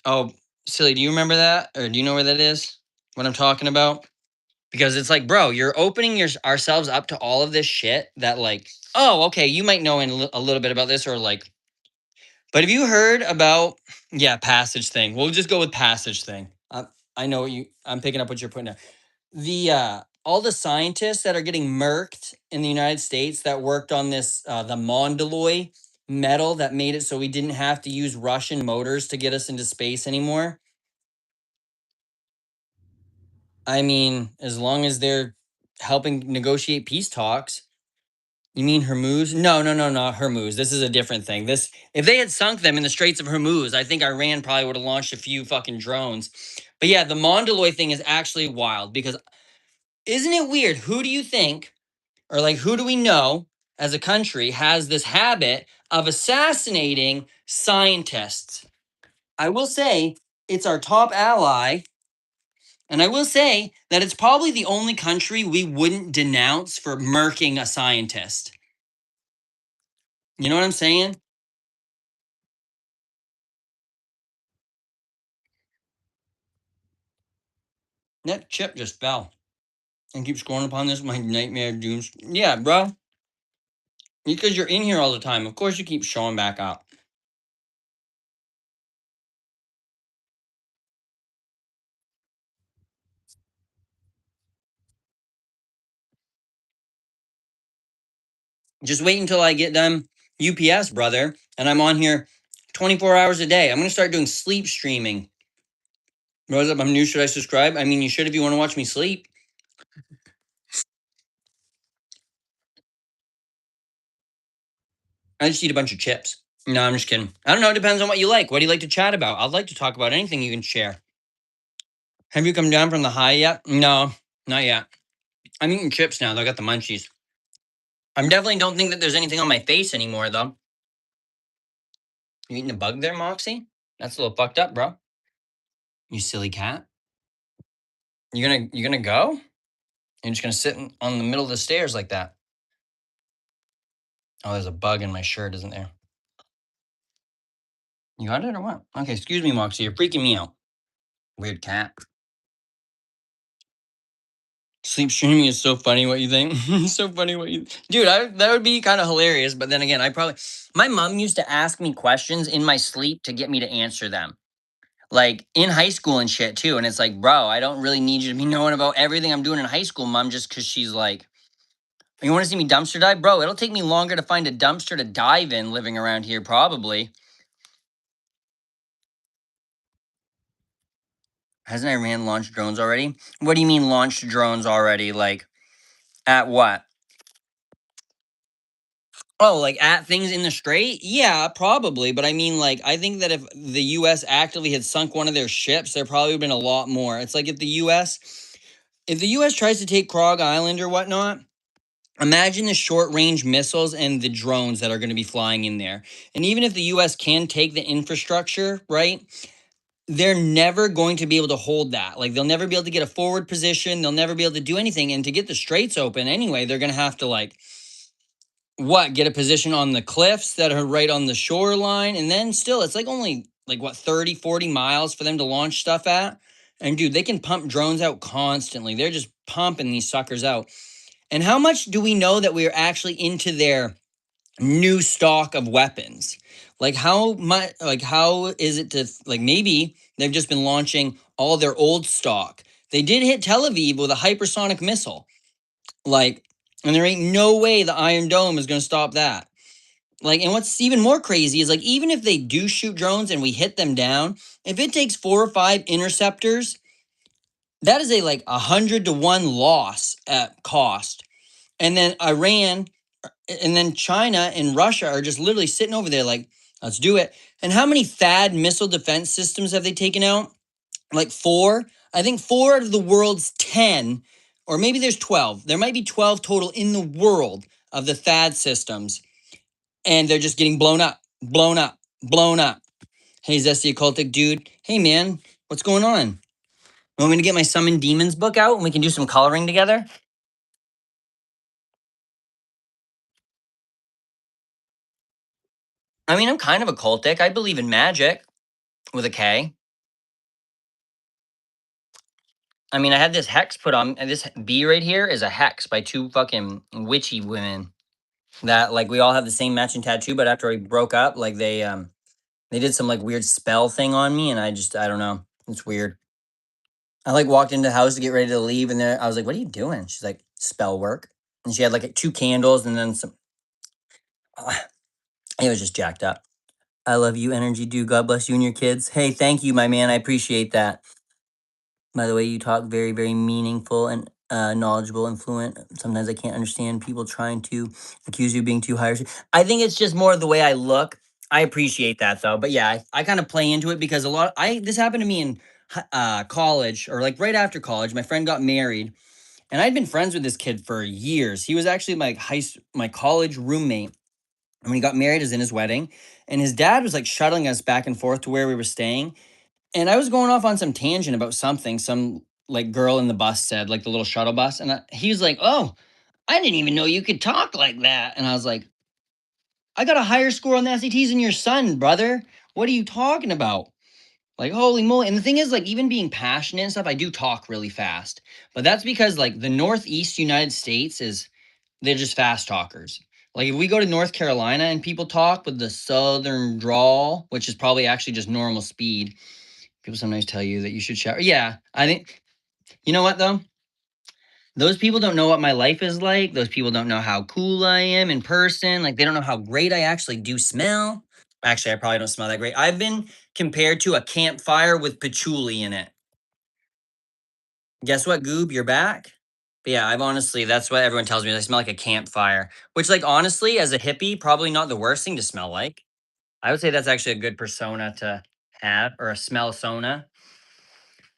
A: Oh, silly, do you remember that? Or do you know where that is? What I'm talking about? Because it's like, bro, you're opening ourselves up to all of this shit that like, oh, okay, you might know a little bit about this or like, but have you heard about, yeah, passage thing? We'll just go with passage thing. I know I'm picking up what you're putting down. The all the scientists that are getting murked in the United States that worked on this the Mondaloy metal that made it so we didn't have to use Russian motors to get us into space anymore. I mean, as long as they're helping negotiate peace talks. You mean Hormuz? No, not Hormuz. This is a different thing. This, if they had sunk them in the Straits of Hormuz, I think Iran probably would have launched a few fucking drones. But yeah, the Mondaloy thing is actually wild because isn't it weird? Who do you think, or like who do we know as a country has this habit of assassinating scientists? I will say it's our top ally. And I will say that it's probably the only country we wouldn't denounce for murking a scientist. You know what I'm saying? That chip just fell and keeps scrolling upon this. My nightmare dooms. Yeah, bro. Because you're in here all the time. Of course you keep showing back up. Just wait until I get done UPS, brother. And I'm on here 24 hours a day. I'm going to start doing sleep streaming. What's up? I'm new. Should I subscribe? I mean, you should if you want to watch me sleep. I just eat a bunch of chips. No, I'm just kidding. I don't know. It depends on what you like. What do you like to chat about? I'd like to talk about anything you can share. Have you come down from the high yet? No, not yet. I'm eating chips now. I got the munchies. I definitely don't think that there's anything on my face anymore, though. You eating a bug there, Moxie? That's a little fucked up, bro. You silly cat. You gonna go? You're just gonna sit on the middle of the stairs like that. Oh, there's a bug in my shirt, isn't there? You got it or what? Okay, excuse me, Moxie. You're freaking me out. Weird cat. Sleep streaming is so funny. What you think? So funny. What you, dude? That would be kind of hilarious. But then again, my mom used to ask me questions in my sleep to get me to answer them, like in high school and shit too. And it's like, bro, I don't really need you to be knowing about everything I'm doing in high school, mom. Just because she's like, you want to see me dumpster dive, bro? It'll take me longer to find a dumpster to dive in living around here, probably. Hasn't Iran launched drones already? What do you mean launched drones already? Like, at what? Oh, like at things in the strait? Yeah, probably. But I mean, like, I think that if the US actively had sunk one of their ships, there probably would have been a lot more. It's like if the US tries to take Krog Island or whatnot, imagine the short range missiles and the drones that are going to be flying in there. And even if the US can take the infrastructure, right? They're never going to be able to hold that. Like, they'll never be able to get a forward position. They'll never be able to do anything. And to get the straits open anyway, they're going to have to, like, get a position on the cliffs that are right on the shoreline. And then still, it's like only, like, 30, 40 miles for them to launch stuff at. And dude, they can pump drones out constantly. They're just pumping these suckers out. And how much do we know that we're actually into their new stock of weapons? Like how much, like how is it to, like, maybe they've just been launching all their old stock. They did hit Tel Aviv with a hypersonic missile. Like, and there ain't no way the Iron Dome is going to stop that. Like, and what's even more crazy is, like, even if they do shoot drones and we hit them down, if it takes 4 or 5 interceptors, that is a like 100-to-1 loss at cost. And then Iran and then China and Russia are just literally sitting over there like, let's do it. And how many THAAD missile defense systems have they taken out? Like 4. I think 4 out of the world's 10, or maybe there's 12. There might be 12 total in the world of the THAAD systems. And they're just getting blown up, blown up, blown up. Hey, Zesty Occultic dude. Hey, man, what's going on? Want me to get my Summon Demons book out and we can do some coloring together? I mean, I'm kind of a cultic. I believe in magic with a K. I mean, I had this hex put on, and this B right here is a hex by 2 fucking witchy women that, like, we all have the same matching tattoo, but after we broke up, like, they did some, like, weird spell thing on me, and I don't know. It's weird. I, like, walked into the house to get ready to leave, and then I was like, what are you doing? She's like, spell work. And she had, like, 2 candles and then some. It was just jacked up. I love you, Energy Dude. God bless you and your kids. Hey, thank you, my man. I appreciate that. By the way, you talk very, very meaningful and knowledgeable and fluent. Sometimes I can't understand people trying to accuse you of being too high. I think it's just more of the way I look. I appreciate that though. But yeah, I kind of play into it because this happened to me in college, or like right after college. My friend got married, and I'd been friends with this kid for years. He was actually my college roommate. And when he got married, is in his wedding, and his dad was like shuttling us back and forth to where we were staying. And I was going off on some tangent about something some like girl in the bus said, like the little shuttle bus. And he was like, oh, I didn't even know you could talk like that. And I was like, I got a higher score on the SATs than your son, brother. What are you talking about? Like, holy moly. And the thing is, like, even being passionate and stuff, I do talk really fast. But that's because, like, the Northeast United States they're just fast talkers. Like, if we go to North Carolina and people talk with the Southern drawl, which is probably actually just normal speed, people sometimes tell you that you should shower. Yeah, I think, you know what, though? Those people don't know what my life is like. Those people don't know how cool I am in person. Like, they don't know how great I actually do smell. Actually, I probably don't smell that great. I've been compared to a campfire with patchouli in it. Guess what, Goob? You're back? But yeah, I've honestly, that's what everyone tells me. I smell like a campfire, which, like, honestly, as a hippie, probably not the worst thing to smell like. I would say that's actually a good persona to have, or a smell sona.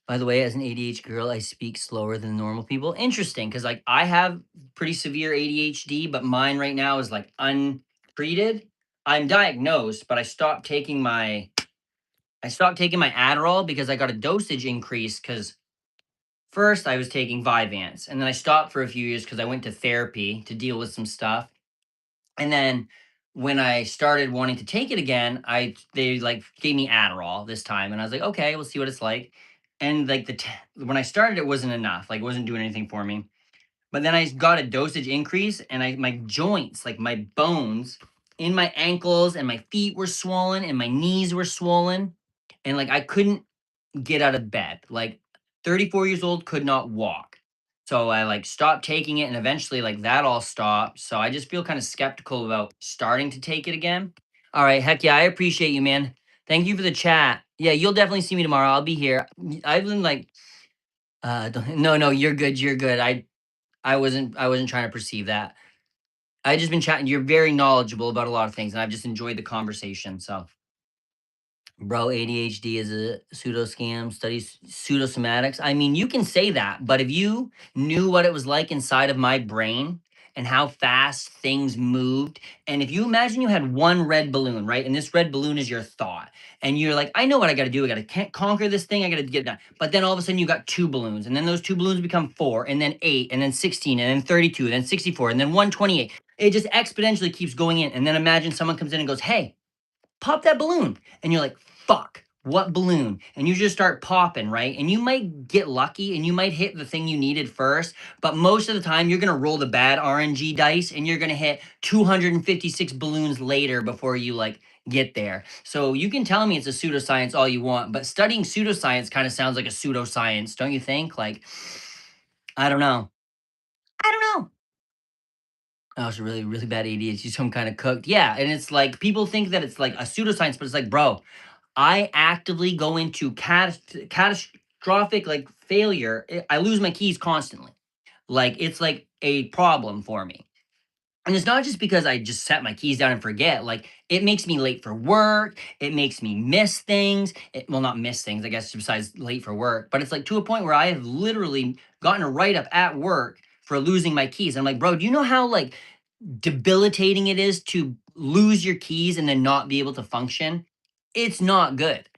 A: By the way, as an ADHD girl, I speak slower than normal people. Interesting, because like I have pretty severe ADHD, but mine right now is like untreated. I'm diagnosed, but I stopped taking my Adderall because I got a dosage increase because first I was taking Vyvanse and then I stopped for a few years because I went to therapy to deal with some stuff. And then when I started wanting to take it again, they like gave me Adderall this time, and I was like, okay, we'll see what it's like. And like when I started, it wasn't enough. Like, it wasn't doing anything for me. But then I got a dosage increase, and my joints, like my bones in my ankles and my feet were swollen, and my knees were swollen, and like I couldn't get out of bed. Like 34 years old, could not walk. So I like stopped taking it and eventually like that all stopped. So I just feel kind of skeptical about starting to take it again. All right, heck yeah, I appreciate you, man. Thank you for the chat. Yeah, you'll definitely see me tomorrow. I'll be here. I've been like no, you're good. You're good. I wasn't trying to perceive that. I just been chatting. You're very knowledgeable about a lot of things and I've just enjoyed the conversation. So bro, ADHD is a pseudo scam, studies pseudosomatics. I mean, you can say that, but if you knew what it was like inside of my brain and how fast things moved, and if you imagine you had one red balloon, right? And this red balloon is your thought, and you're like, I know what I got to do. I got to conquer this thing. I got to get it done. But then all of a sudden, you got two balloons, and then those two balloons become 4, and then 8, and then 16, and then 32, and then 64, and then 128. It just exponentially keeps going in. And then imagine someone comes in and goes, hey, pop that balloon. And you're like, fuck, what balloon? And you just start popping, right? And you might get lucky and you might hit the thing you needed first, but most of the time you're gonna roll the bad RNG dice and you're gonna hit 256 balloons later before you like get there. So you can tell me it's a pseudoscience all you want, but studying pseudoscience kind of sounds like a pseudoscience, don't you think? Like, I don't know. I don't know. Oh, it's really, really bad ADHD, some kind of cooked. Yeah, and it's like people think that it's like a pseudoscience, but it's like, bro, I actively go into catastrophic like failure. I lose my keys constantly. Like it's like a problem for me. And it's not just because I just set my keys down and forget. Like it makes me late for work. It makes me miss things. Well, not miss things, I guess, besides late for work. But it's like to a point where I have literally gotten a write up at work for losing my keys. I'm like, bro, do you know how like debilitating it is to lose your keys and then not be able to function? It's not good.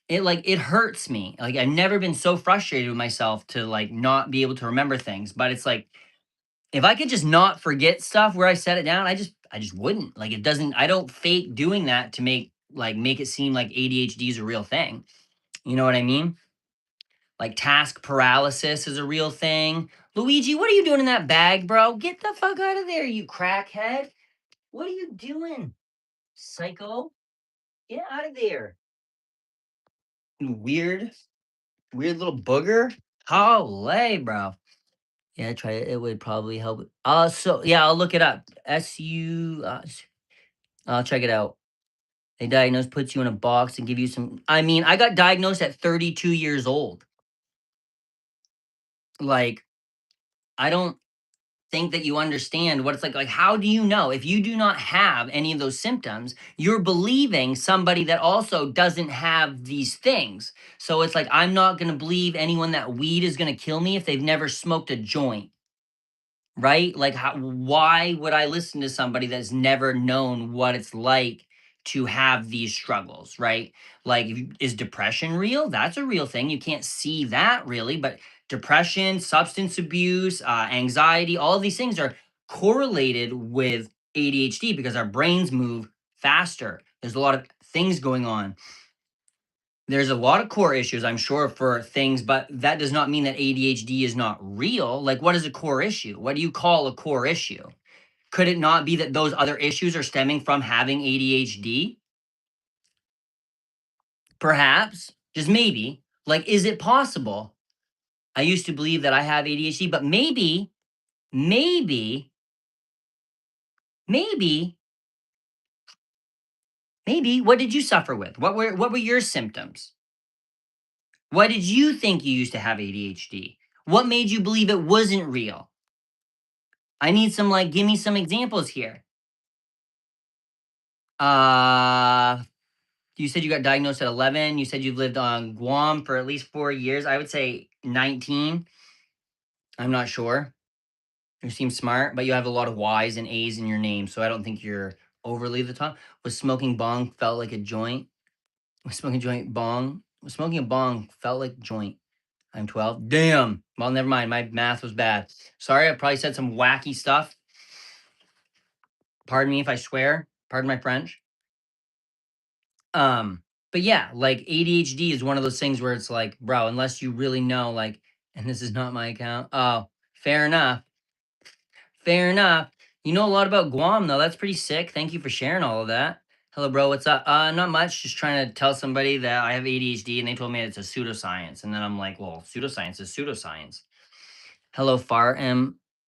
A: It hurts me. Like I've never been so frustrated with myself to like not be able to remember things. But it's like if I could just not forget stuff where I set it down, I just wouldn't. Like it doesn't I don't fake doing that to make it seem like ADHD is a real thing. You know what I mean? Like task paralysis is a real thing. Luigi, what are you doing in that bag, bro? Get the fuck out of there, you crackhead. What are you doing? Psycho? Get out of there. You weird little booger. Holy, bro. Yeah, try it. It would probably help. So yeah, I'll look it up. I'll check it out. They diagnose, puts you in a box and give you some. I mean, I got diagnosed at 32 years old. Like, I don't think that you understand what it's like. Like, how do you know if you do not have any of those symptoms? You're believing somebody that also doesn't have these things. So it's like, I'm not going to believe anyone that weed is going to kill me if they've never smoked a joint. Right? Like, why would I listen to somebody that's never known what it's like to have these struggles? Right? Like, is depression real? That's a real thing. You can't see that really, but depression, substance abuse, anxiety, all of these things are correlated with ADHD because our brains move faster. There's a lot of things going on. there's a lot of core issues, I'm sure, for things, but that does not mean that ADHD is not real. Like, what is a core issue? What do you call a core issue? Could it not be that those other issues are stemming from having ADHD? Perhaps, just maybe. Like, is it possible? I used to believe that I have ADHD, but maybe, maybe, maybe, maybe. What did you suffer with? What were your symptoms? Why did you think you used to have ADHD? What made you believe it wasn't real? I need some, like, give me some examples here. You said you got diagnosed at 11. You said you've lived on Guam for at least 4 years. I would say 19. I'm not sure. You seem smart, but you have a lot of Y's and A's in your name, so I don't think you're overly the top. Was smoking bong felt like a joint? Was smoking joint bong? Was smoking a bong felt like joint? I'm 12. Damn. Well, never mind. My math was bad. Sorry, I probably said some wacky stuff. Pardon me if I swear. Pardon my French. But yeah, like ADHD is one of those things where it's like, bro, unless you really know, like, and this is not my account. Oh, fair enough. Fair enough. You know a lot about Guam, though. That's pretty sick. Thank you for sharing all of that. Hello, bro. What's up? Not much. Just trying to tell somebody that I have ADHD, and they told me it's a pseudoscience. And then I'm like, well, pseudoscience is pseudoscience. Hello, fart.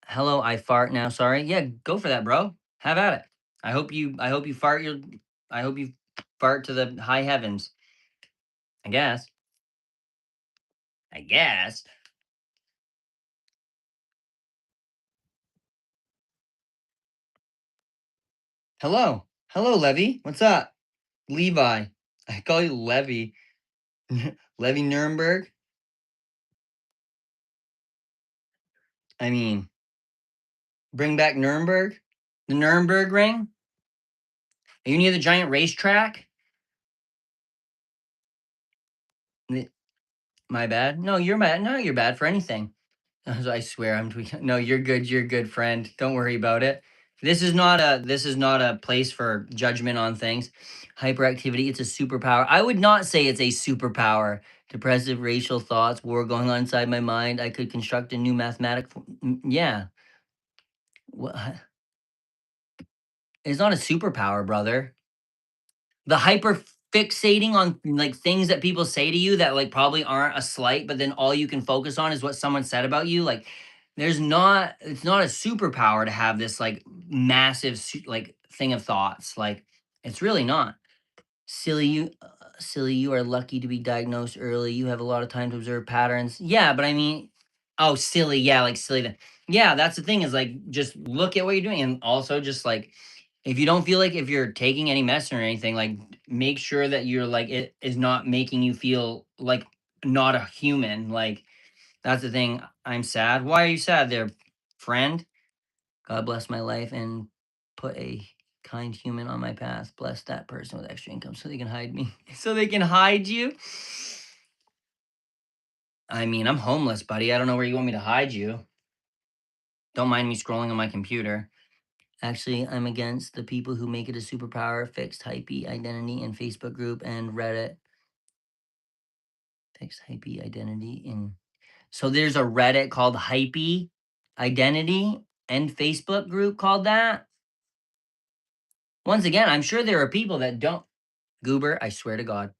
A: Hello, I fart now. Sorry. Yeah, go for that, bro. Have at it. I hope you fart your. I hope you fart to the high heavens. I guess. I guess. Hello. Hello, Levy. What's up? Levi. I call you Levy. Levy Nuremberg. I mean, bring back Nuremberg? The Nuremberg ring? Are you near the giant racetrack? My bad. No, you're bad. No, you're bad for anything. I swear I'm tweaking. No, you're good. You're good, friend. Don't worry about it. This is not a place for judgment on things. Hyperactivity, it's a superpower. I would not say it's a superpower. Depressive racial thoughts, war going on inside my mind. I could construct a new yeah. What? It's not a superpower, brother. The hyper fixating on like things that people say to you that like probably aren't a slight, but then all you can focus on is what someone said about you. Like it's not a superpower to have this like massive like thing of thoughts. Like it's really not. Silly, you are lucky to be diagnosed early. You have a lot of time to observe patterns. Yeah, but I mean, oh, silly. Yeah, like silly. Yeah, that's the thing is like just look at what you're doing, and also just like if you don't feel like if you're taking any medicine or anything, like make sure that you're like it is not making you feel like not a human. Like that's the thing. I'm sad. Why are you sad, there, friend? God bless my life and put a kind human on my path. Bless that person with extra income so they can hide me. So they can hide you. I mean, I'm homeless, buddy. I don't know where you want me to hide you. Don't mind me scrolling on my computer. Actually, I'm against the people who make it a superpower, fixed hypey identity in Facebook group and Reddit. Fixed hypey identity in. So there's a Reddit called Hypey Identity and Facebook group called that. Once again, I'm sure there are people that don't. Goober, I swear to God.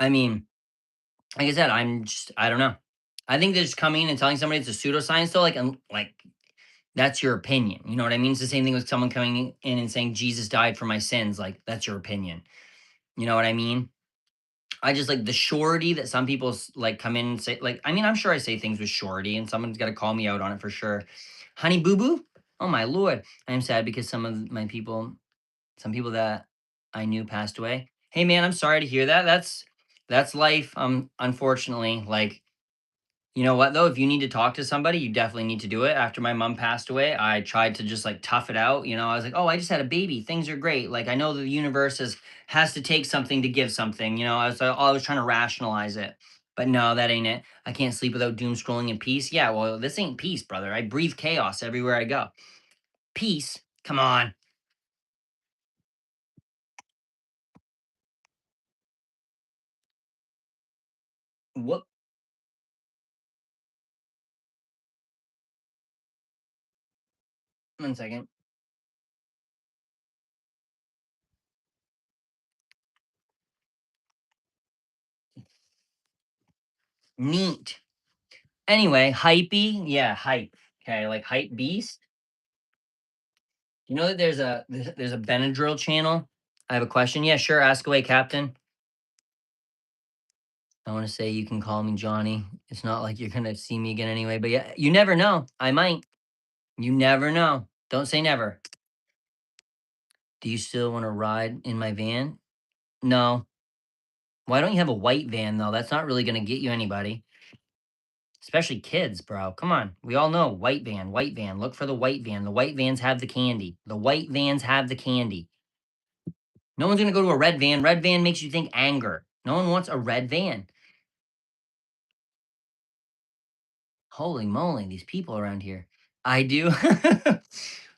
A: I mean, like I said, I don't know. I think that just coming in and telling somebody it's a pseudoscience, though, like that's your opinion. You know what I mean? It's the same thing with someone coming in and saying Jesus died for my sins. Like that's your opinion. You know what I mean? I just like the surety that some people like come in and say, like, I mean, I'm sure I say things with surety and someone's got to call me out on it for sure. Honey boo boo? Oh my Lord. I'm sad because some people that I knew passed away. Hey man, I'm sorry to hear that. That's life. Unfortunately, like you know what though, if you need to talk to somebody, you definitely need to do it. After my mom passed away, I tried to just like tough it out. You know, I was like, oh, I just had a baby. Things are great. Like I know the universe has to take something to give something. You know, I was trying to rationalize it. But no, that ain't it. I can't sleep without doom scrolling in peace. Yeah, well, this ain't peace, brother. I breathe chaos everywhere I go. Peace? Come on. Whoop. One second. Neat. Anyway, hypey. Yeah, hype. Okay, like hype beast. You know that there's a Benadryl channel? I have a question. Yeah, sure. Ask away, Captain. I want to say you can call me Johnny. It's not like you're gonna see me again anyway, but yeah, you never know. I might. You never know. Don't say never. Do you still want to ride in my van? No. Why don't you have a white van though? That's not really gonna get you anybody. Especially kids, bro. Come on. We all know white van, white van. Look for the white van. The white vans have the candy. The white vans have the candy. No one's gonna go to a red van. Red van makes you think anger. No one wants a red van. Holy moly, these people around here. I do.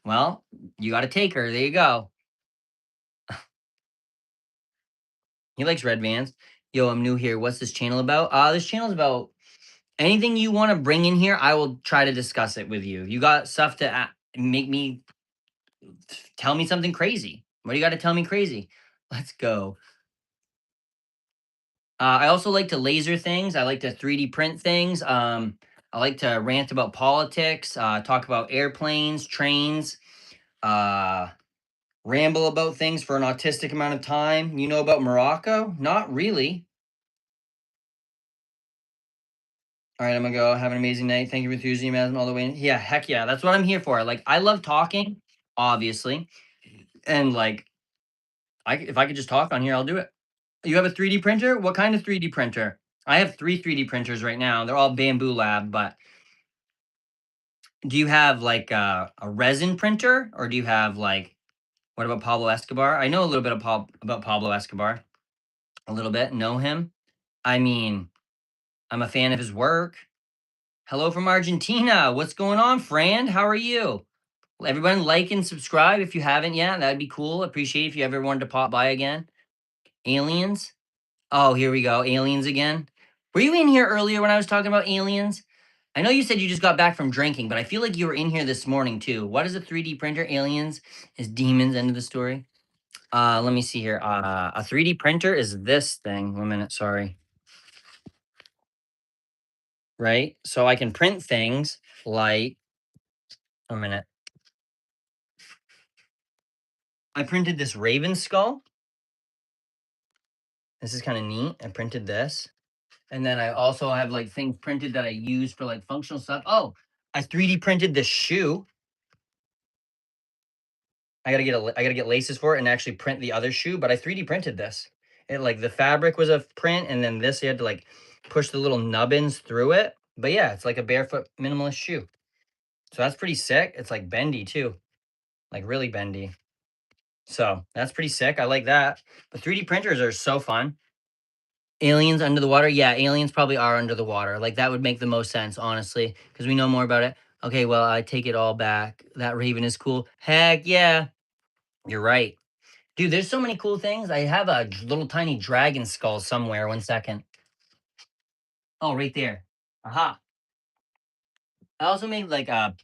A: Well, you got to take her. There you go. He likes red vans. Yo, I'm new here. What's this channel about? This channel is about anything you want to bring in here. I will try to discuss it with you. You got stuff to make me tell me something crazy. What do you got to tell me crazy? Let's go. I also like to laser things. I like to 3D print things. I like to rant about politics, talk about airplanes, trains, ramble about things for an autistic amount of time. You know about Morocco? Not really. All right, I'm gonna go. Have an amazing night. Thank you for enthusiasm all the way. Yeah, heck yeah, that's what I'm here for. Like, I love talking, obviously, and like, if I could just talk on here, I'll do it. You have a 3D printer? What kind of 3D printer? I have 3 3D printers right now. They're all Bamboo Lab, but do you have like a resin printer, or do you have like what about Pablo Escobar? I know a little bit about Pablo Escobar. A little bit, know him. I mean, I'm a fan of his work. Hello from Argentina. What's going on, friend? How are you? Everyone like and subscribe if you haven't yet. That'd be cool. Appreciate if you ever wanted to pop by again. Aliens. Oh, here we go. Aliens again. Were you in here earlier when I was talking about aliens? I know you said you just got back from drinking, but I feel like you were in here this morning too. What is a 3D printer? Aliens is demons. End of the story. Let me see here. A 3D printer is this thing. 1 minute. Sorry. Right? So I can print things like, 1 minute. I printed this raven skull. This is kind of neat. I printed this. And then I also have like things printed that I use for like functional stuff. Oh, I 3D printed this shoe. I gotta get laces for it and actually print the other shoe, but I 3D printed this. It like the fabric was a print, and then this you had to like push the little nubbins through it. But yeah, it's like a barefoot minimalist shoe. So that's pretty sick. It's like bendy too. Like really bendy. So that's pretty sick. I like that. But 3D printers are so fun. Aliens under the water? Yeah, aliens probably are under the water. Like that would make the most sense, honestly, because we know more about it. Okay, well, I take it all back. That raven is cool. Heck yeah. You're right. Dude, there's so many cool things. I have a little tiny dragon skull somewhere. 1 second. Oh, right there. Aha. I also made like like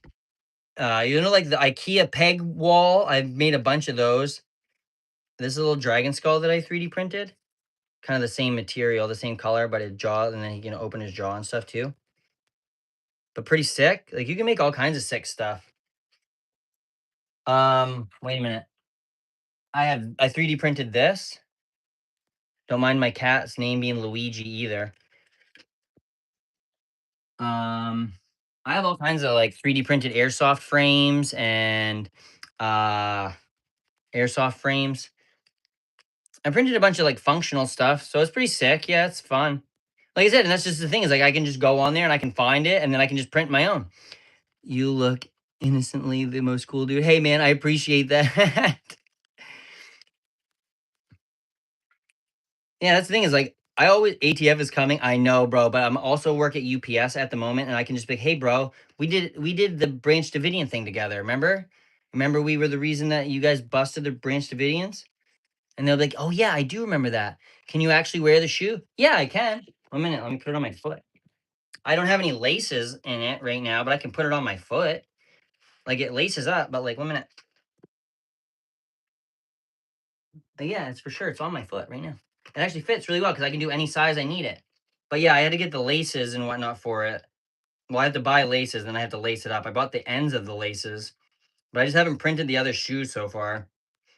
A: the IKEA peg wall. I've made a bunch of those. This is a little dragon skull that I 3D printed. Kind of the same material, the same color, but his jaw, and then he can open his jaw and stuff too. But pretty sick. Like you can make all kinds of sick stuff. Wait a minute. I 3D printed this. Don't mind my cat's name being Luigi either. I have all kinds of like 3D printed airsoft frames and airsoft frames. I printed a bunch of like functional stuff, so it's pretty sick. Yeah, it's fun. Like I said, and that's just the thing is like I can just go on there and I can find it and then I can just print my own. You look innocently the most cool dude. Hey man, I appreciate that. Yeah, that's the thing is like I always ATF is coming. I know, bro, but I'm also work at UPS at the moment, and I can just be like, hey, bro, we did the Branch Davidian thing together. Remember we were the reason that you guys busted the Branch Davidians, and they'll be like, oh yeah, I do remember that. Can you actually wear the shoe? Yeah, I can. 1 minute, let me put it on my foot. I don't have any laces in it right now, but I can put it on my foot. Like it laces up, but like 1 minute. But yeah, it's for sure. It's on my foot right now. It actually fits really well because I can do any size I need it. But yeah, I had to get the laces and whatnot for it. Well, I have to buy laces, then I have to lace it up. I bought the ends of the laces, but I just haven't printed the other shoes so far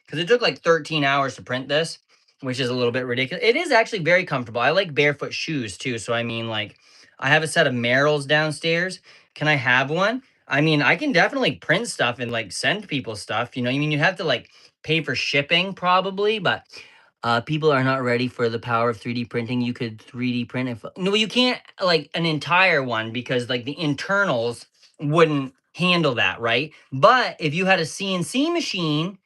A: because it took like 13 hours to print this, which is a little bit ridiculous. It is actually very comfortable. I like barefoot shoes too. So, I mean, like, I have a set of Merrells downstairs. Can I have one? I mean, I can definitely print stuff and like send people stuff. You know, I mean, you have to like pay for shipping probably, but people are not ready for the power of 3D printing. You could 3D print if no, you can't like an entire one because like the internals wouldn't handle that, right? But if you had a CNC machine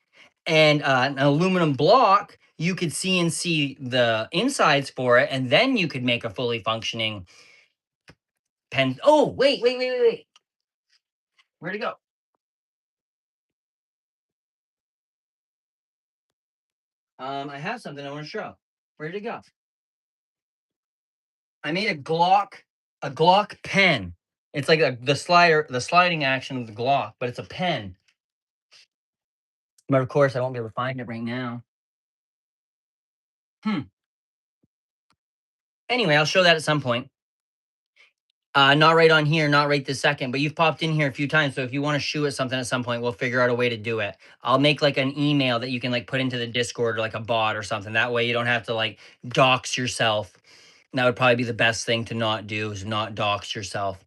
A: and an aluminum block, you could CNC the insides for it, and then you could make a fully functioning pen. Oh, wait. Where'd it go? I have something I want to show. Where did it go? I made a Glock pen. It's like the sliding action of the Glock, but it's a pen. But of course, I won't be able to find it right now. Anyway, I'll show that at some point. Not right on here, not right this second, but you've popped in here a few times. So if you want to shoot at something at some point, we'll figure out a way to do it. I'll make like an email that you can like put into the Discord or like a bot or something. That way you don't have to like dox yourself. That would probably be the best thing to not do is not dox yourself.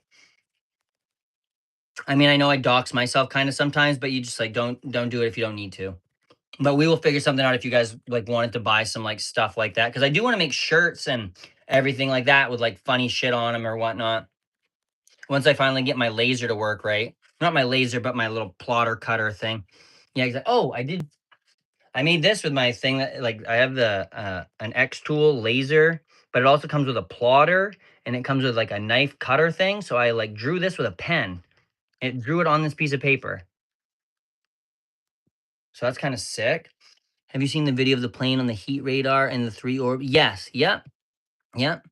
A: I mean, I know I dox myself kind of sometimes, but you just like don't do it if you don't need to. But we will figure something out if you guys like wanted to buy some like stuff like that because I do want to make shirts and everything like that with like funny shit on them or whatnot. Once I finally get my laser to work right, not my laser, but my little plotter cutter thing. Yeah, exactly. Oh, I made this with my thing that like I have the an X tool laser, but it also comes with a plotter and it comes with like a knife cutter thing. So I like drew this with a pen. It drew it on this piece of paper. So that's kind of sick. Have you seen the video of the plane on the heat radar and the 3 orb? Yes. Yep. Yep.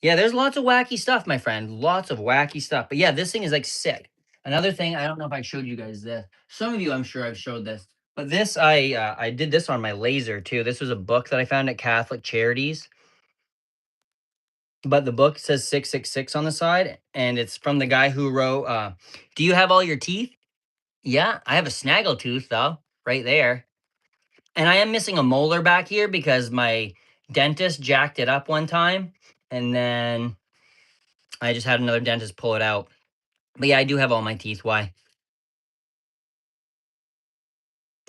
A: Yeah, there's lots of wacky stuff, my friend. Lots of wacky stuff. But yeah, this thing is like sick. Another thing, I don't know if I showed you guys this. Some of you, I'm sure I've showed this. But this, I did this on my laser too. This was a book that I found at Catholic Charities. But the book says 666 on the side, and it's from the guy who wrote, Do you have all your teeth? Yeah, I have a snaggle tooth though, right there. And I am missing a molar back here because my dentist jacked it up one time. And then I just had another dentist pull it out. But yeah, I do have all my teeth. Why?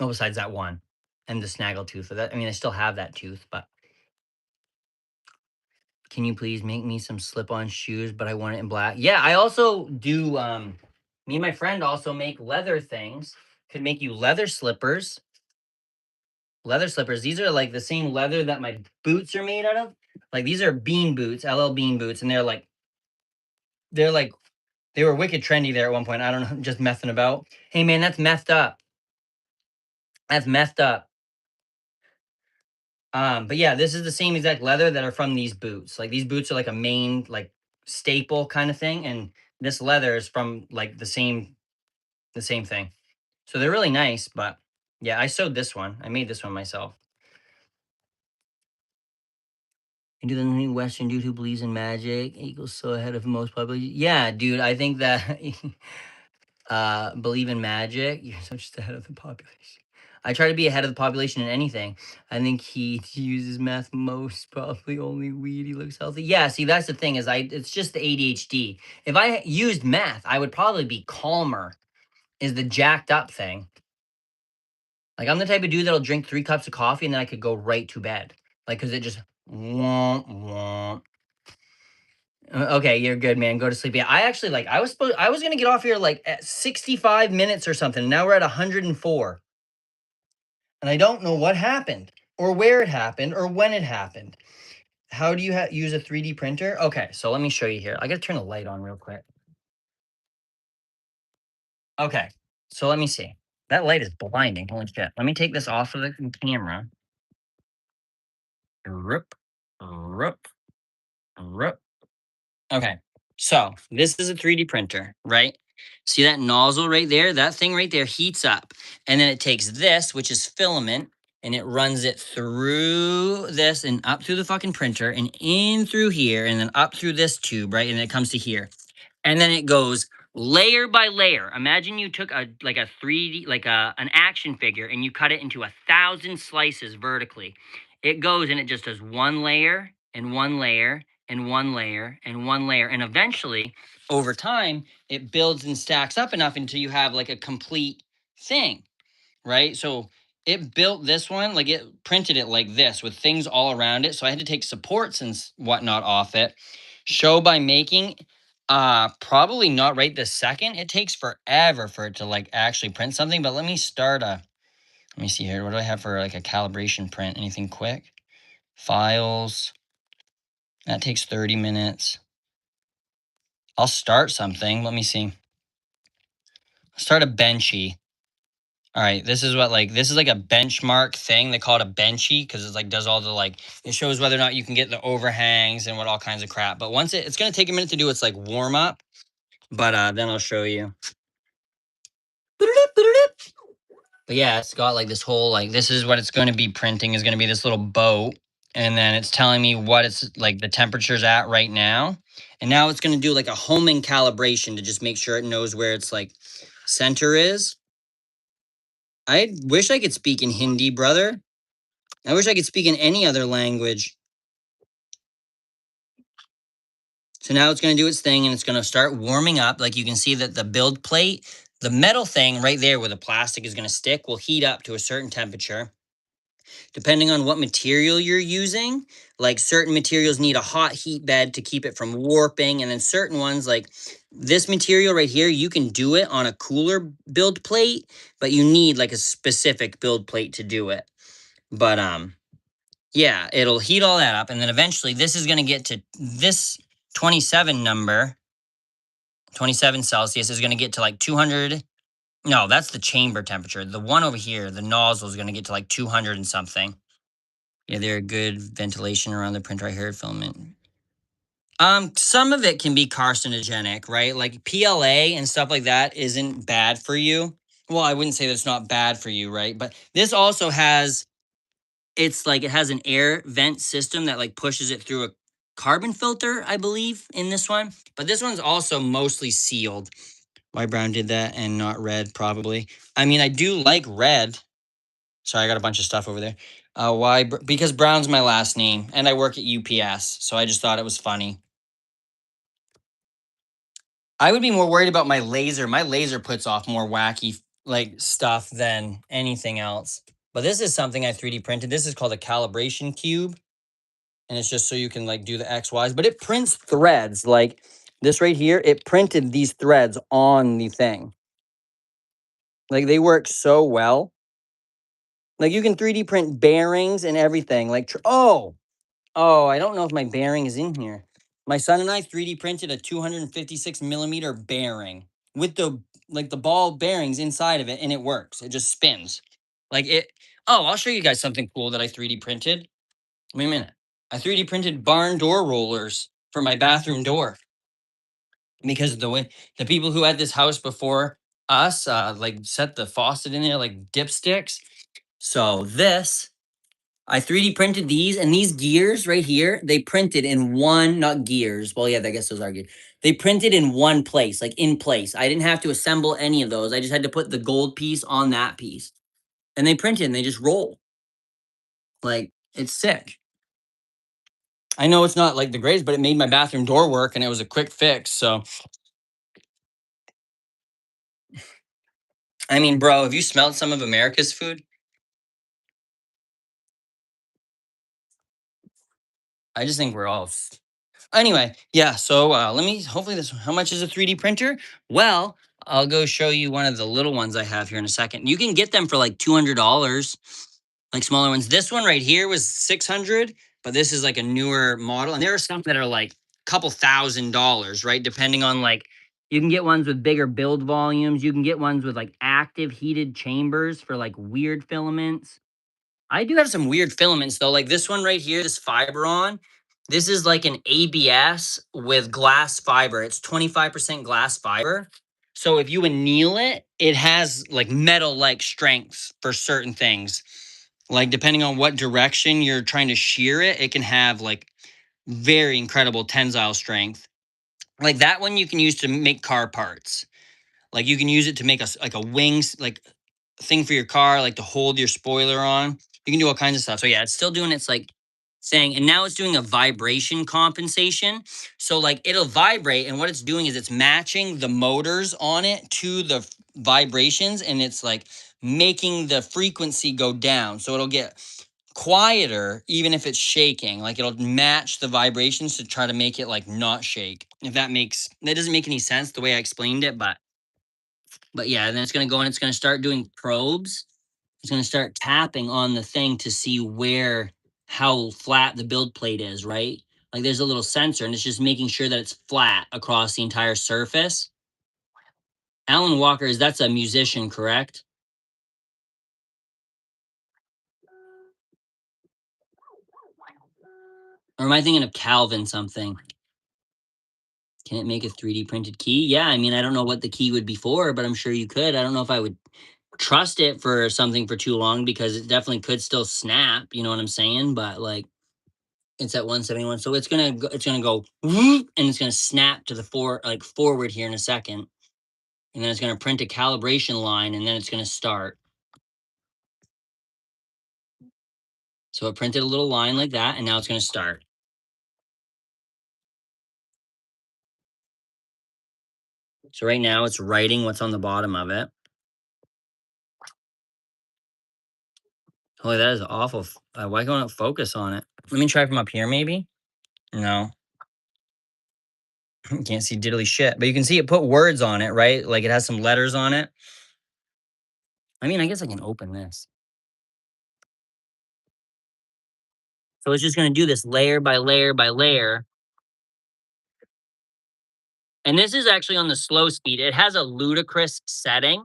A: Oh, besides that one and the snaggle tooth. That I mean, I still have that tooth, but can you please make me some slip-on shoes? But I want it in black. Yeah, I also do. Me and my friend also make leather things. Could make you leather slippers. Leather slippers. These are like the same leather that my boots are made out of. Like these are Bean boots, LL Bean boots, and they're like they were wicked trendy there at one point. I don't know, just messing about. Hey man, that's messed up. That's messed up. But yeah, this is the same exact leather that are from these boots. Like these boots are like a main like staple kind of thing, and this leather is from like the same thing. So they're really nice. But yeah, I sewed this one. I made this one myself. Into the new Western dude who believes in magic equals so ahead of most population. Yeah, dude, I think that believe in magic. You're so just ahead of the population. I try to be ahead of the population in anything. I think he uses meth most, probably only weed. He looks healthy. Yeah, see, that's the thing is it's just the ADHD. If I used meth, I would probably be calmer. Is the jacked up thing. Like I'm the type of dude that'll drink 3 cups of coffee and then I could go right to bed. Like cause it just womp womp. Okay, you're good, man. Go to sleep. Yeah, I actually like I was gonna get off here like at 65 minutes or something. Now we're at 104. And I don't know what happened or where it happened or when it happened. How do you use a 3D printer? Okay, so let me show you here. I gotta turn the light on real quick. Okay, so let me see. That light is blinding. Holy shit. Let me take this off of the camera. Rup, rup. Okay, so this is a 3D printer, right? See that nozzle right there? That thing right there heats up. And then it takes this, which is filament, and it runs it through this and up through the fucking printer and in through here and then up through this tube, right? And it comes to here. And then it goes layer by layer. Imagine you took a 3D, an action figure, and you cut it into 1,000 slices vertically. It goes and it just does one layer and one layer and one layer and one layer. And eventually, over time, it builds and stacks up enough until you have like a complete thing, right? So it built this one, like it printed it like this with things all around it. So I had to take supports and whatnot off it. Show by making, probably not right this second. It takes forever for it to like actually print something. But let me see here. What do I have for like a calibration print? Anything quick? Files. That takes 30 minutes. I'll start something. Let me see. Start a benchy. All right, this is like a benchmark thing. They call it a benchy because it's like does all the like, it shows whether or not you can get the overhangs and what all kinds of crap. But once it's gonna take a minute to do its like warm up, but then I'll show you. But yeah, it's got like this whole like, this is what it's going to be printing, is going to be this little boat, and then it's telling me what it's like the temperature's at right now, and now it's going to do like a homing calibration to just make sure it knows where its like center is. I wish I could speak in Hindi, brother. I wish I could speak in any other language. So now it's going to do its thing and it's going to start warming up. Like you can see that the build plate, the metal thing right there where the plastic is going to stick, will heat up to a certain temperature. Depending on what material you're using, like certain materials need a hot heat bed to keep it from warping. And then certain ones like this material right here, you can do it on a cooler build plate, but you need like a specific build plate to do it. But yeah, it'll heat all that up. And then eventually this is going to get to this 27 number, 27 Celsius is going to get to like 200. No, that's the chamber temperature. The one over here, the nozzle, is going to get to like 200 and something. Yeah, there are good ventilation around the printer. I heard filament. Some of it can be carcinogenic, right? Like PLA and stuff like that isn't bad for you. Well, I wouldn't say that it's not bad for you, right? But this also has, it's like it has an air vent system that like pushes it through a carbon filter, I believe, in this one. But this one's also mostly sealed. Why brown did that and not red, probably. I mean, I do like red. Sorry, I got a bunch of stuff over there. Why? Because Brown's my last name, and I work at UPS, so I just thought it was funny. I would be more worried about my laser. My laser puts off more wacky like stuff than anything else. But this is something I 3D printed. This is called a calibration cube, and it's just so you can like do the X, Ys. But it prints threads like this right here. It printed these threads on the thing. Like they work so well. Like you can 3D print bearings and everything. Like, oh, I don't know if my bearing is in here. My son and I 3D printed a 256 millimeter bearing with the ball bearings inside of it, and it works. It just spins. Like it. Oh, I'll show you guys something cool that I 3D printed. Wait a minute. I 3D printed barn door rollers for my bathroom door because the people who had this house before us like set the faucet in there like dipsticks. So this, I 3D printed these, and these gears right here, they printed in one, not gears. Well, yeah, I guess those are gears. They printed in one place, like in place. I didn't have to assemble any of those. I just had to put the gold piece on that piece. And they printed and they just roll. Like, it's sick. I know it's not like the greatest, but it made my bathroom door work and it was a quick fix. So, I mean, bro, have you smelled some of America's food? I just think we're all. Anyway, yeah. So let me. Hopefully, this. How much is a 3D printer? Well, I'll go show you one of the little ones I have here in a second. You can get them for like $200, like smaller ones. This one right here was $600, but this is like a newer model, and there are some that are like a couple $1,000s, right? Depending on like, you can get ones with bigger build volumes. You can get ones with like active heated chambers for like weird filaments. I do have some weird filaments though, like this one right here, this Fibron. This is like an ABS with glass fiber. It's 25% glass fiber. So if you anneal it, it has like metal-like strength for certain things. Like depending on what direction you're trying to shear it, it can have like very incredible tensile strength. Like that one you can use to make car parts. Like you can use it to make like a wings, like thing for your car, like to hold your spoiler on. You can do all kinds of stuff. So yeah, it's still doing its like thing. And now it's doing a vibration compensation. So like it'll vibrate, and what it's doing is it's matching the motors on it to the vibrations, and it's like making the frequency go down. So it'll get quieter even if it's shaking. Like it'll match the vibrations to try to make it like not shake. If that doesn't make any sense the way I explained it, but yeah, then it's going to go and it's going to start doing probes. It's going to start tapping on the thing to see how flat the build plate is, right? Like there's a little sensor, and it's just making sure that it's flat across the entire surface. Alan Walker, that's a musician, correct? Or am I thinking of Calvin something? Can it make a 3D printed key? Yeah, I mean, I don't know what the key would be for, but I'm sure you could. I don't know if I would trust it for something for too long, because it definitely could still snap, you know what I'm saying? But like it's at 171. So it's gonna go whoop, and it's gonna snap to the forward here in a second. And then it's gonna print a calibration line, and then it's gonna start. So it printed a little line like that, and now it's gonna start. So right now it's writing what's on the bottom of it. Holy, that is awful. Why can't it focus on it? Let me try from up here, maybe. No. You can't see diddly shit, but you can see it put words on it, right? Like it has some letters on it. I mean, I guess I can open this. So it's just going to do this layer by layer by layer. And this is actually on the slow speed. It has a ludicrous setting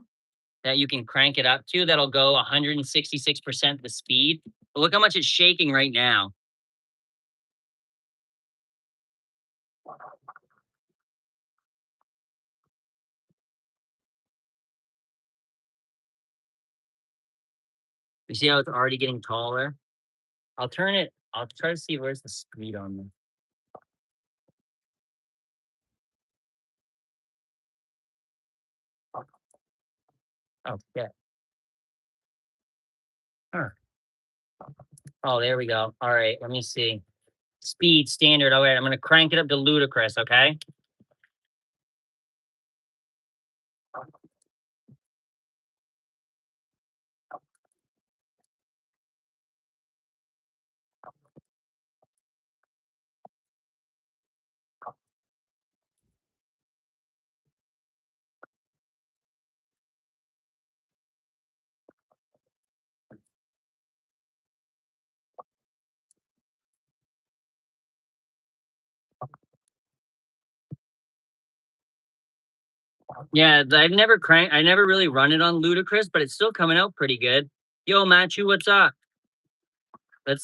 A: that you can crank it up to that'll go 166% the speed. But look how much it's shaking right now. You see how it's already getting taller? I'll turn it. I'll try to see where's the speed on this. Oh, yeah. Huh. Oh, there we go. All right, let me see. Speed standard. All right, I'm going to crank it up to ludicrous, okay? Yeah, I never really run it on ludicrous, but it's still coming out pretty good. Yo, Matthew, what's up?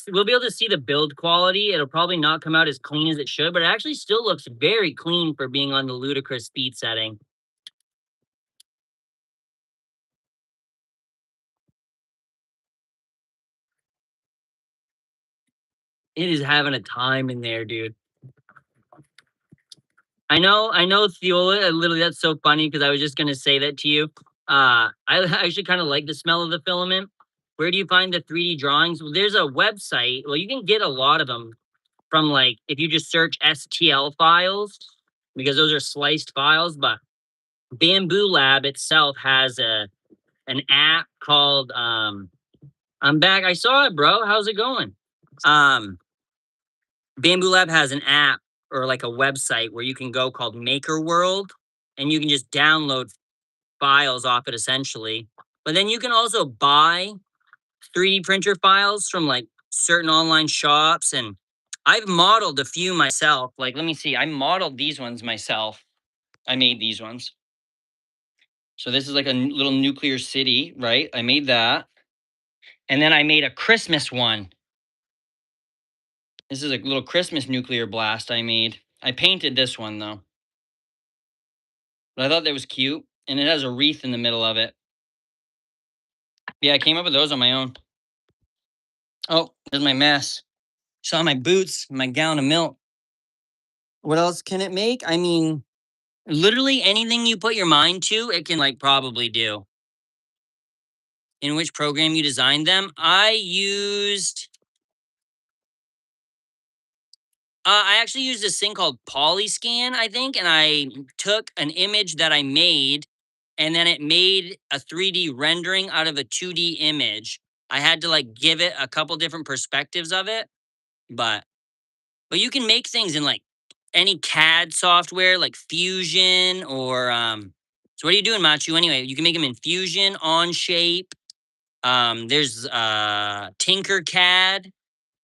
A: We'll be able to see the build quality. It'll probably not come out as clean as it should, but it actually still looks very clean for being on the ludicrous speed setting. It is having a time in there, dude. I know, Theola. Literally, that's so funny because I was just gonna say that to you. I actually kind of like the smell of the filament. Where do you find the 3D drawings? Well, there's a website. Well, you can get a lot of them from like if you just search STL files, because those are sliced files. But Bamboo Lab itself has an app called I'm back. I saw it, bro. How's it going? Bamboo Lab has an app or like a website where you can go called Maker World, and you can just download files off it essentially. But then you can also buy 3D printer files from like certain online shops, and I've modeled a few myself. Like, let me see. I modeled these ones myself. I made these ones. So this is like a little nuclear city, right? I made that. And then I made a Christmas one. This is a little Christmas nuclear blast I made. I painted this one though. But I thought that was cute. And it has a wreath in the middle of it. Yeah, I came up with those on my own. Oh, there's my mess. Saw my boots, my gallon of milk. What else can it make? I mean, literally anything you put your mind to, it can like probably do. In which program you designed them? I actually used this thing called Polyscan, I think, and I took an image that I made, and then it made a 3D rendering out of a 2D image. I had to like give it a couple different perspectives of it, but you can make things in like any CAD software, like Fusion or So what are you doing, Machu? Anyway, you can make them in Fusion, Onshape. There's Tinkercad.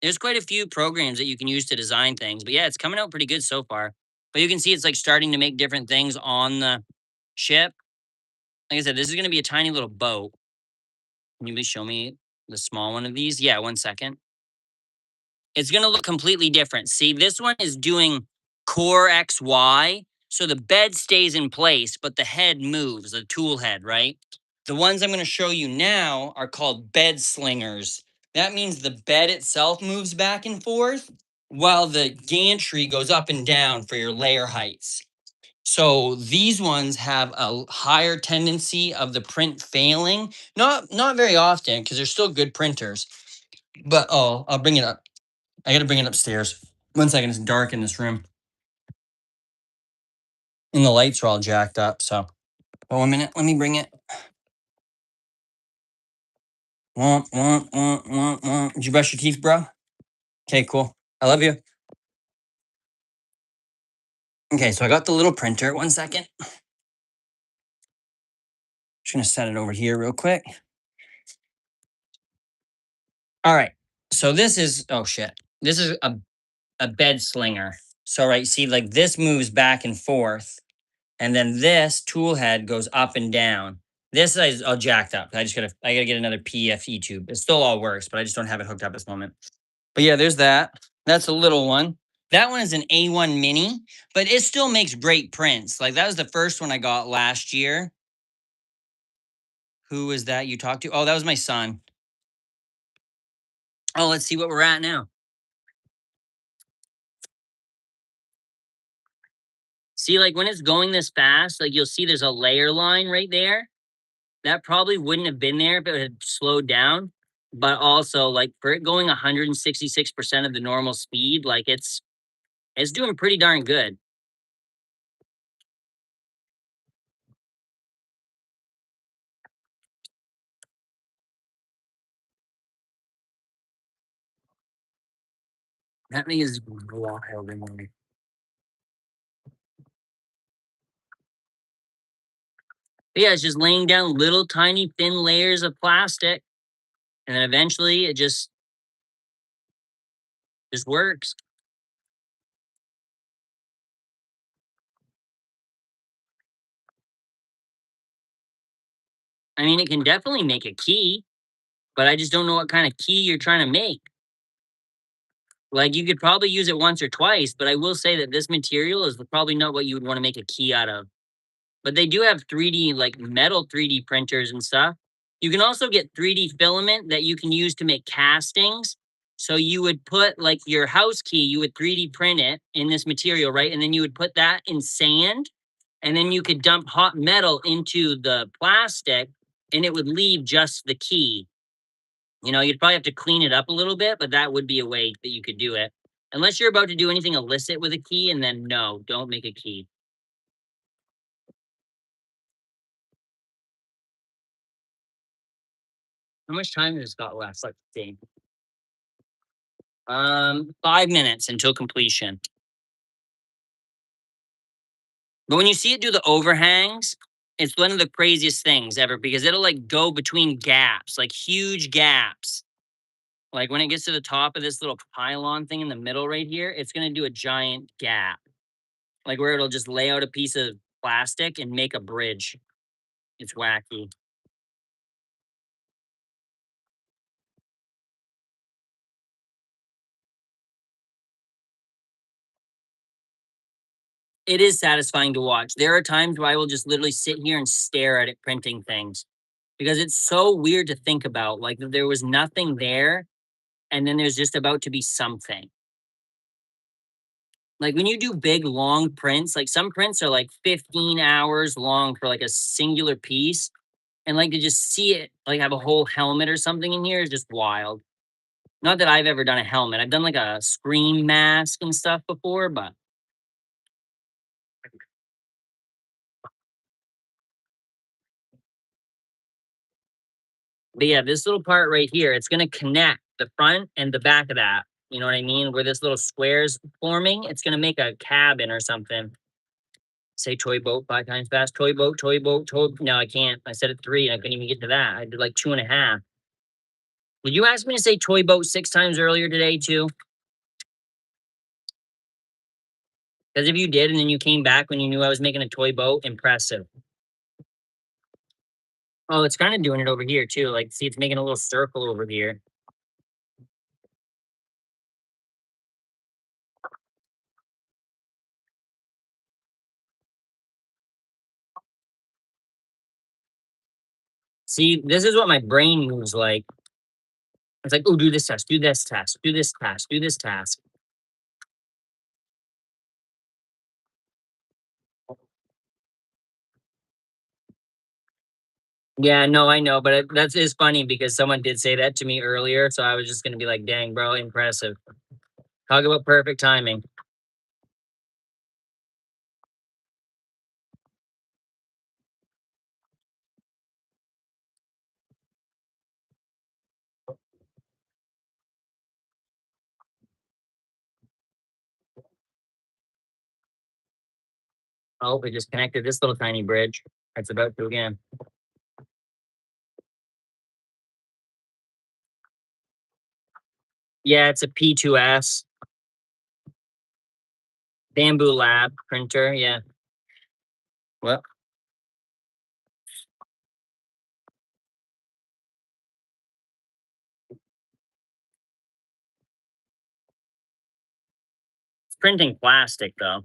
A: There's quite a few programs that you can use to design things. But yeah, it's coming out pretty good so far. But you can see it's like starting to make different things on the ship. Like I said, this is going to be a tiny little boat. Can you please show me the small one of these? Yeah, 1 second. It's going to look completely different. See, this one is doing core XY. So the bed stays in place, but the head moves, the tool head, right? The ones I'm going to show you now are called bed slingers. That means the bed itself moves back and forth while the gantry goes up and down for your layer heights. So these ones have a higher tendency of the print failing. Not very often because they're still good printers. But I'll bring it up. I got to bring it upstairs. 1 second, it's dark in this room. And the lights are all jacked up, so. Oh, 1 minute, let me bring it. Womp, womp, womp, womp, womp. Did you brush your teeth, bro? Okay, cool. I love you. Okay, so I got the little printer. 1 second. Just gonna set it over here real quick. All right, so this is, oh shit. This is a bed slinger. So, right, see, like this moves back and forth. And then this tool head goes up and down. This is all jacked up. I gotta get another PFE tube. It still all works, but I just don't have it hooked up at this moment. But yeah, there's that. That's a little one. That one is an A1 mini, but it still makes great prints. Like that was the first one I got last year. Who was that you talked to? Oh, that was my son. Oh, let's see what we're at now. See, like when it's going this fast, like you'll see there's a layer line right there. That probably wouldn't have been there if it had slowed down. But also, like for it going 166% of the normal speed, like it's doing pretty darn good. That thing is wild in there. But yeah, it's just laying down little tiny thin layers of plastic. And then eventually it just works. I mean, it can definitely make a key, but I just don't know what kind of key you're trying to make. Like you could probably use it once or twice, but I will say that this material is probably not what you would want to make a key out of. But they do have 3D, like metal 3D printers and stuff. You can also get 3D filament that you can use to make castings. So you would put like your house key, you would 3D print it in this material, right? And then you would put that in sand. And then you could dump hot metal into the plastic and it would leave just the key. You know, you'd probably have to clean it up a little bit, but that would be a way that you could do it. Unless you're about to do anything illicit with a key, and then no, don't make a key. How much time has got left? Let's see. 5 minutes until completion. But when you see it do the overhangs, it's one of the craziest things ever because it'll like go between gaps, like huge gaps. Like when it gets to the top of this little pylon thing in the middle right here, it's going to do a giant gap. Like where it'll just lay out a piece of plastic and make a bridge. It's wacky. it is satisfying to watch. There are times where I will just literally sit here and stare at it printing things because it's so weird to think about. Like there was nothing there, and then there's just about to be something. Like when you do big long prints, like some prints are like 15 hours long for like a singular piece. And like to just see it like have a whole helmet or something in here is just wild. Not that I've ever done a helmet. I've done like a scream mask and stuff before, but yeah, this little part right here, it's gonna connect the front and the back of that. You know what I mean? Where this little square's forming, it's gonna make a cabin or something. Say toy boat 5 times fast. Toy boat, toy boat, toy. No, I can't. I said it 3 and I couldn't even get to that. I did like 2.5. Would you ask me to say toy boat 6 times earlier today too? Because if you did and then you came back when you knew I was making a toy boat, impressive. Oh, it's kind of doing it over here too. Like, see, it's making a little circle over here. See, this is what my brain moves like. It's like, oh, do this task, do this task, do this task, do this task. Yeah, no, I know, but that's is funny because someone did say that to me earlier, so I was just gonna be like, dang, bro, impressive. Talk about perfect timing. Oh, we just connected this little tiny bridge. It's about to again. Yeah, it's a P2S. Bamboo Lab printer, yeah. Well, it's printing plastic though.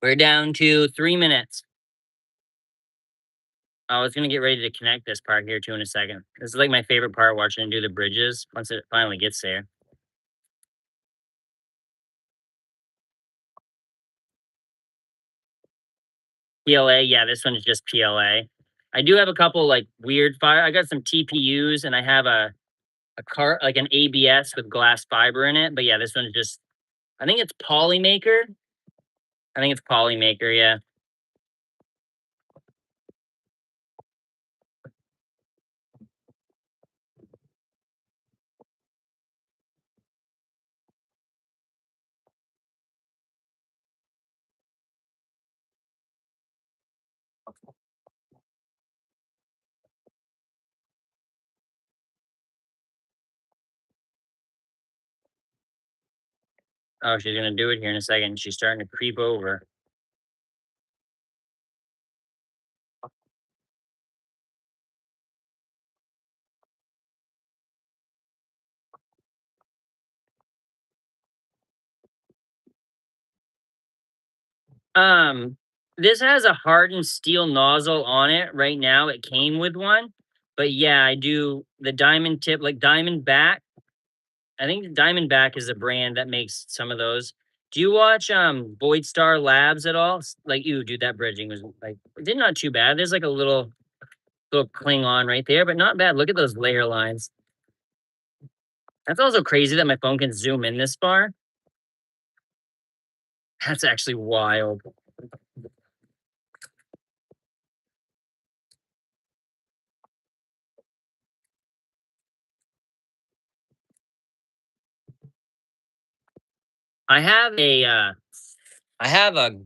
A: We're down to 3 minutes. I was gonna get ready to connect this part here too in a second. This is like my favorite part, watching it do the bridges once it finally gets there. PLA, yeah, this one is just PLA. I do have a couple like weird fire. I got some TPUs and I have a car like an ABS with glass fiber in it. But yeah, this one's just I think it's Polymaker. I think it's Polymaker, yeah. Oh, she's gonna do it here in a second. She's starting to creep over. This has a hardened steel nozzle on it right now. It came with one, but yeah, I do the diamond tip, like Diamondback. I think Diamondback is a brand that makes some of those. Do you watch Void Star Labs at all? Like, you dude, that bridging was like it did not too bad. There's like a little Klingon right there, but not bad. Look at those layer lines. That's also crazy that my phone can zoom in this far. That's actually wild. I have a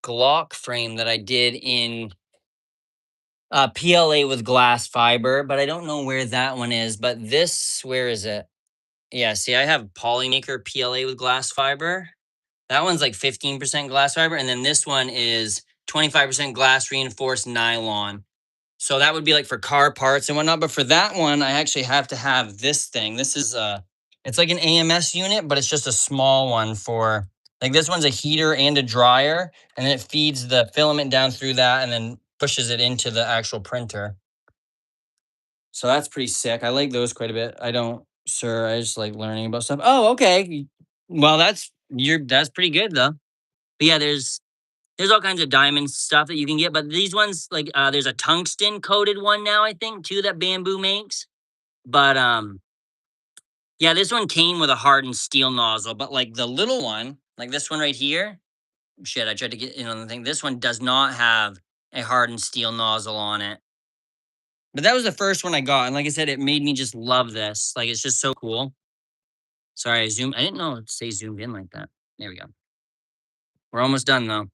A: Glock frame that I did in PLA with glass fiber, but I don't know where that one is. But this, where is it? Yeah, see, I have Polymaker PLA with glass fiber. That one's like 15% glass fiber, and then this one is 25% glass reinforced nylon. So that would be like for car parts and whatnot. But for that one, I actually have to have this thing. This is it's like an AMS unit, but it's just a small one for like this one's a heater and a dryer, and then it feeds the filament down through that and then pushes it into the actual printer. So that's pretty sick. I like those quite a bit. I don't, sir. I just like learning about stuff. Oh, okay. Well, that's pretty good though. But yeah, there's all kinds of diamond stuff that you can get, but these ones like there's a tungsten coated one now, I think, too, that Bamboo makes. But yeah, this one came with a hardened steel nozzle, but like the little one, like this one right here, shit, I tried to get in on the thing. This one does not have a hardened steel nozzle on it. But that was the first one I got, and like I said, it made me just love this. Like it's just so cool. Sorry, I didn't know it say zoomed in like that. There we go. We're almost done though.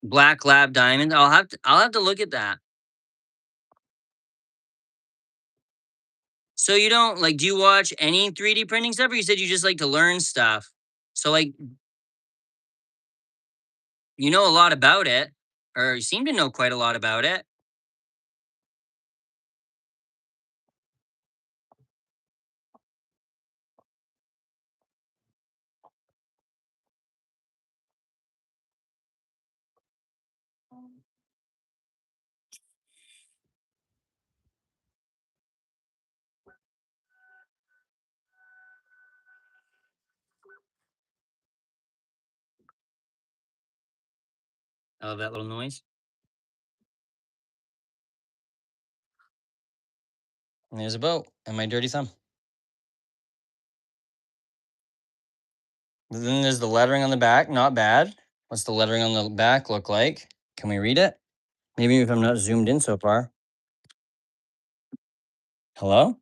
A: Black lab diamond. I'll have to look at that. So you don't like, do you watch any 3D printing stuff, or you said you just like to learn stuff? So like, you know a lot about it, or you seem to know quite a lot about it. I love that little noise. And there's a boat and my dirty thumb. Then there's the lettering on the back, not bad. What's the lettering on the back look like? Can we read it? Maybe if I'm not zoomed in so far. Hello?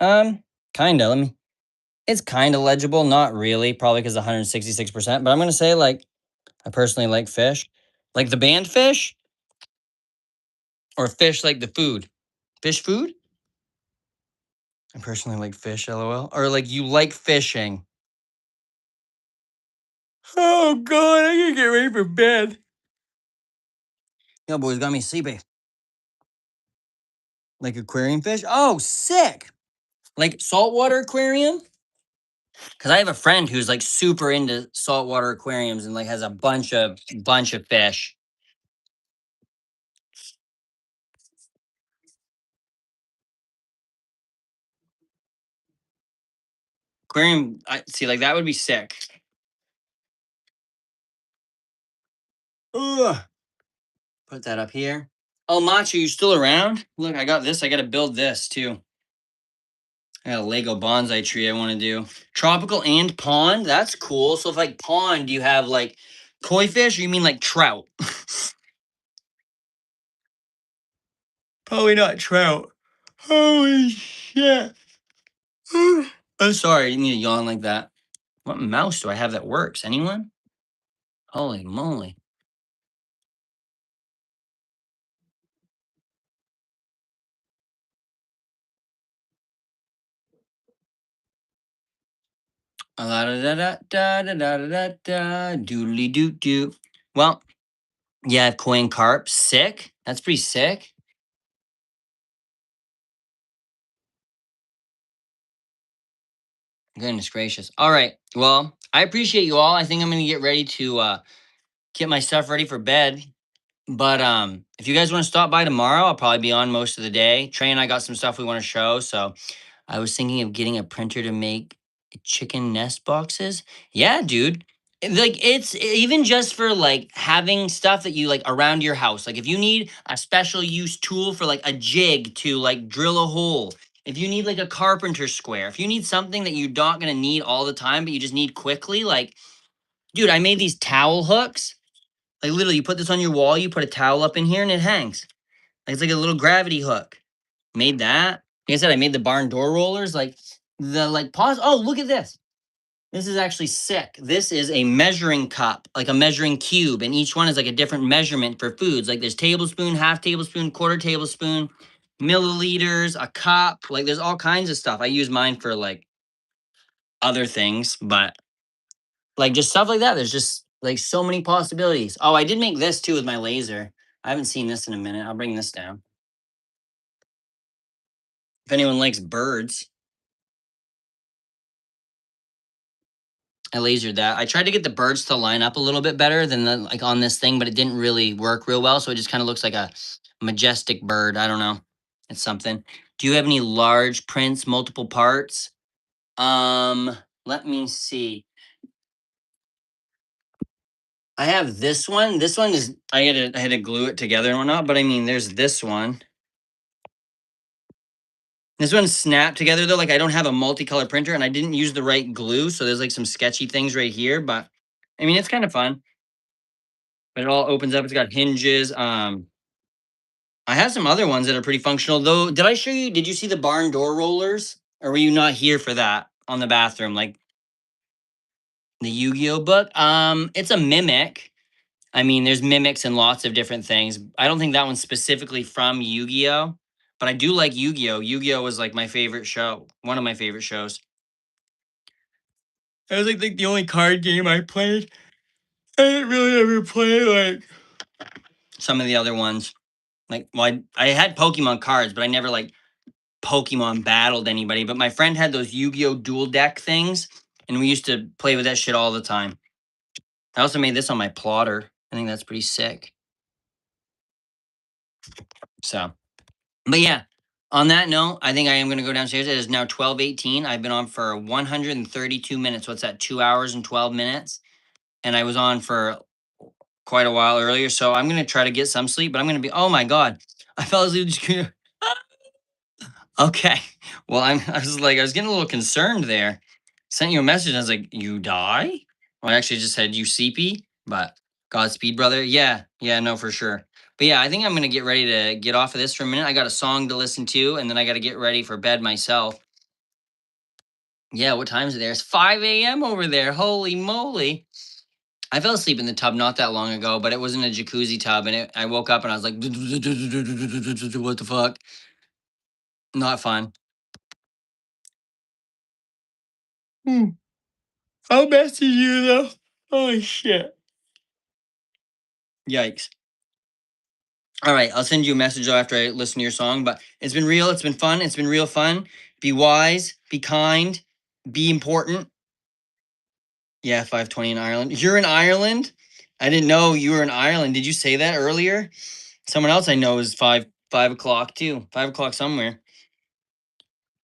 A: Kinda. Let me. It's kind of legible, not really, probably because 166%. But I'm gonna say like I personally like fish, like the band Fish, or fish like the food, fish food. I personally like fish, lol. Or like you like fishing. Oh god, I gotta get ready for bed. Yo, boys, got me sleepy. Like aquarium fish? Oh, sick. Like saltwater aquarium? Because I have a friend who's like super into saltwater aquariums and like has a bunch of fish. Aquarium, I see, like that would be sick. Ugh. Put that up here. Oh, Macho, you still around? Look, I got this. I got to build this too. I got a Lego bonsai tree I want to do. Tropical and pond. That's cool. So if like pond, you have like koi fish, or you mean like trout? Probably not trout. Holy shit. I'm sorry. I didn't mean to yawn like that. What mouse do I have that works? Anyone? Holy moly. Da da da da da da da da da doodly doo doo. Well, yeah, koi and carp. Sick. That's pretty sick. Goodness gracious. All right. Well, I appreciate you all. I think I'm gonna get ready to get my stuff ready for bed. But if you guys want to stop by tomorrow, I'll probably be on most of the day. Trey and I got some stuff we want to show. So I was thinking of getting a printer to make chicken nest boxes. Yeah, dude. Like it's even just for like having stuff that you like around your house. Like if you need a special use tool for like a jig to like drill a hole, if you need like a carpenter square, if you need something that you're not gonna need all the time, but you just need quickly, like, dude, I made these towel hooks. Like literally, you put this on your wall, you put a towel up in here, and it hangs. Like, it's like a little gravity hook. Made that. Like I said, I made the barn door rollers. Like the like pause. Oh, look at this. This is actually sick. This is a measuring cup, like a measuring cube, and each one is like a different measurement for foods. Like there's tablespoon, half tablespoon, quarter tablespoon, milliliters, a cup. Like there's all kinds of stuff. I use mine for like other things, but like just stuff like that. There's just like so many possibilities. Oh, I did make this too with my laser. I haven't seen this in a minute. I'll bring this down. If anyone likes birds. I lasered that. I tried to get the birds to line up a little bit better than the, like on this thing, but it didn't really work real well. So it just kind of looks like a majestic bird. I don't know. It's something. Do you have any large prints, multiple parts? Let me see. I have this one. This one is I had to glue it together and whatnot, but I mean there's this one. This one's snapped together though. Like I don't have a multicolor printer and I didn't use the right glue. So there's like some sketchy things right here, but I mean it's kind of fun. But it all opens up. It's got hinges. I have some other ones that are pretty functional though. Did I show you? Did you see the barn door rollers? Or were you not here for that on the bathroom? Like the Yu-Gi-Oh book? It's a mimic. I mean, there's mimics and lots of different things. I don't think that one's specifically from Yu-Gi-Oh, but I do like Yu-Gi-Oh. Yu-Gi-Oh was like my favorite show. One of my favorite shows. It was like the only card game I played. I didn't really ever play like some of the other ones. Like, well, I had Pokemon cards, but I never like Pokemon battled anybody. But my friend had those Yu-Gi-Oh dual deck things, and we used to play with that shit all the time. I also made this on my plotter. I think that's pretty sick. So, but yeah, on that note, I think I am going to go downstairs. It is now 12:18. I've been on for 132 minutes. What's that? 2 hours and 12 minutes. And I was on for quite a while earlier. So I'm going to try to get some sleep, but I'm going to be, oh my God, I fell asleep. Okay. Well, I was getting a little concerned there. Sent you a message. I was like, you die? Well, I actually just said you CP, but Godspeed, brother. Yeah. Yeah, no, for sure. But yeah, I think I'm going to get ready to get off of this for a minute. I got a song to listen to, and then I got to get ready for bed myself. Yeah, what time is it there? It's 5 a.m. over there. Holy moly. I fell asleep in the tub not that long ago, but it wasn't a jacuzzi tub. And I woke up and I was like, what the fuck? Not fun. I'll message you though. Holy shit. Yikes. All right, I'll send you a message though after I listen to your song. But it's been real. It's been fun. It's been real fun. Be wise. Be kind. Be important. Yeah, 5:20 in Ireland. You're in Ireland? I didn't know you were in Ireland. Did you say that earlier? Someone else I know is 5 o'clock too. 5 o'clock somewhere.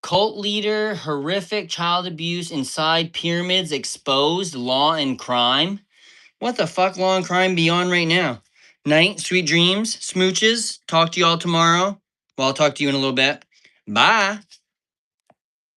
A: Cult leader, horrific child abuse inside pyramids exposed, law and crime. What the fuck, law and crime beyond right now? Night, sweet dreams, smooches. Talk to you all tomorrow. Well, I'll talk to you in a little bit. Bye.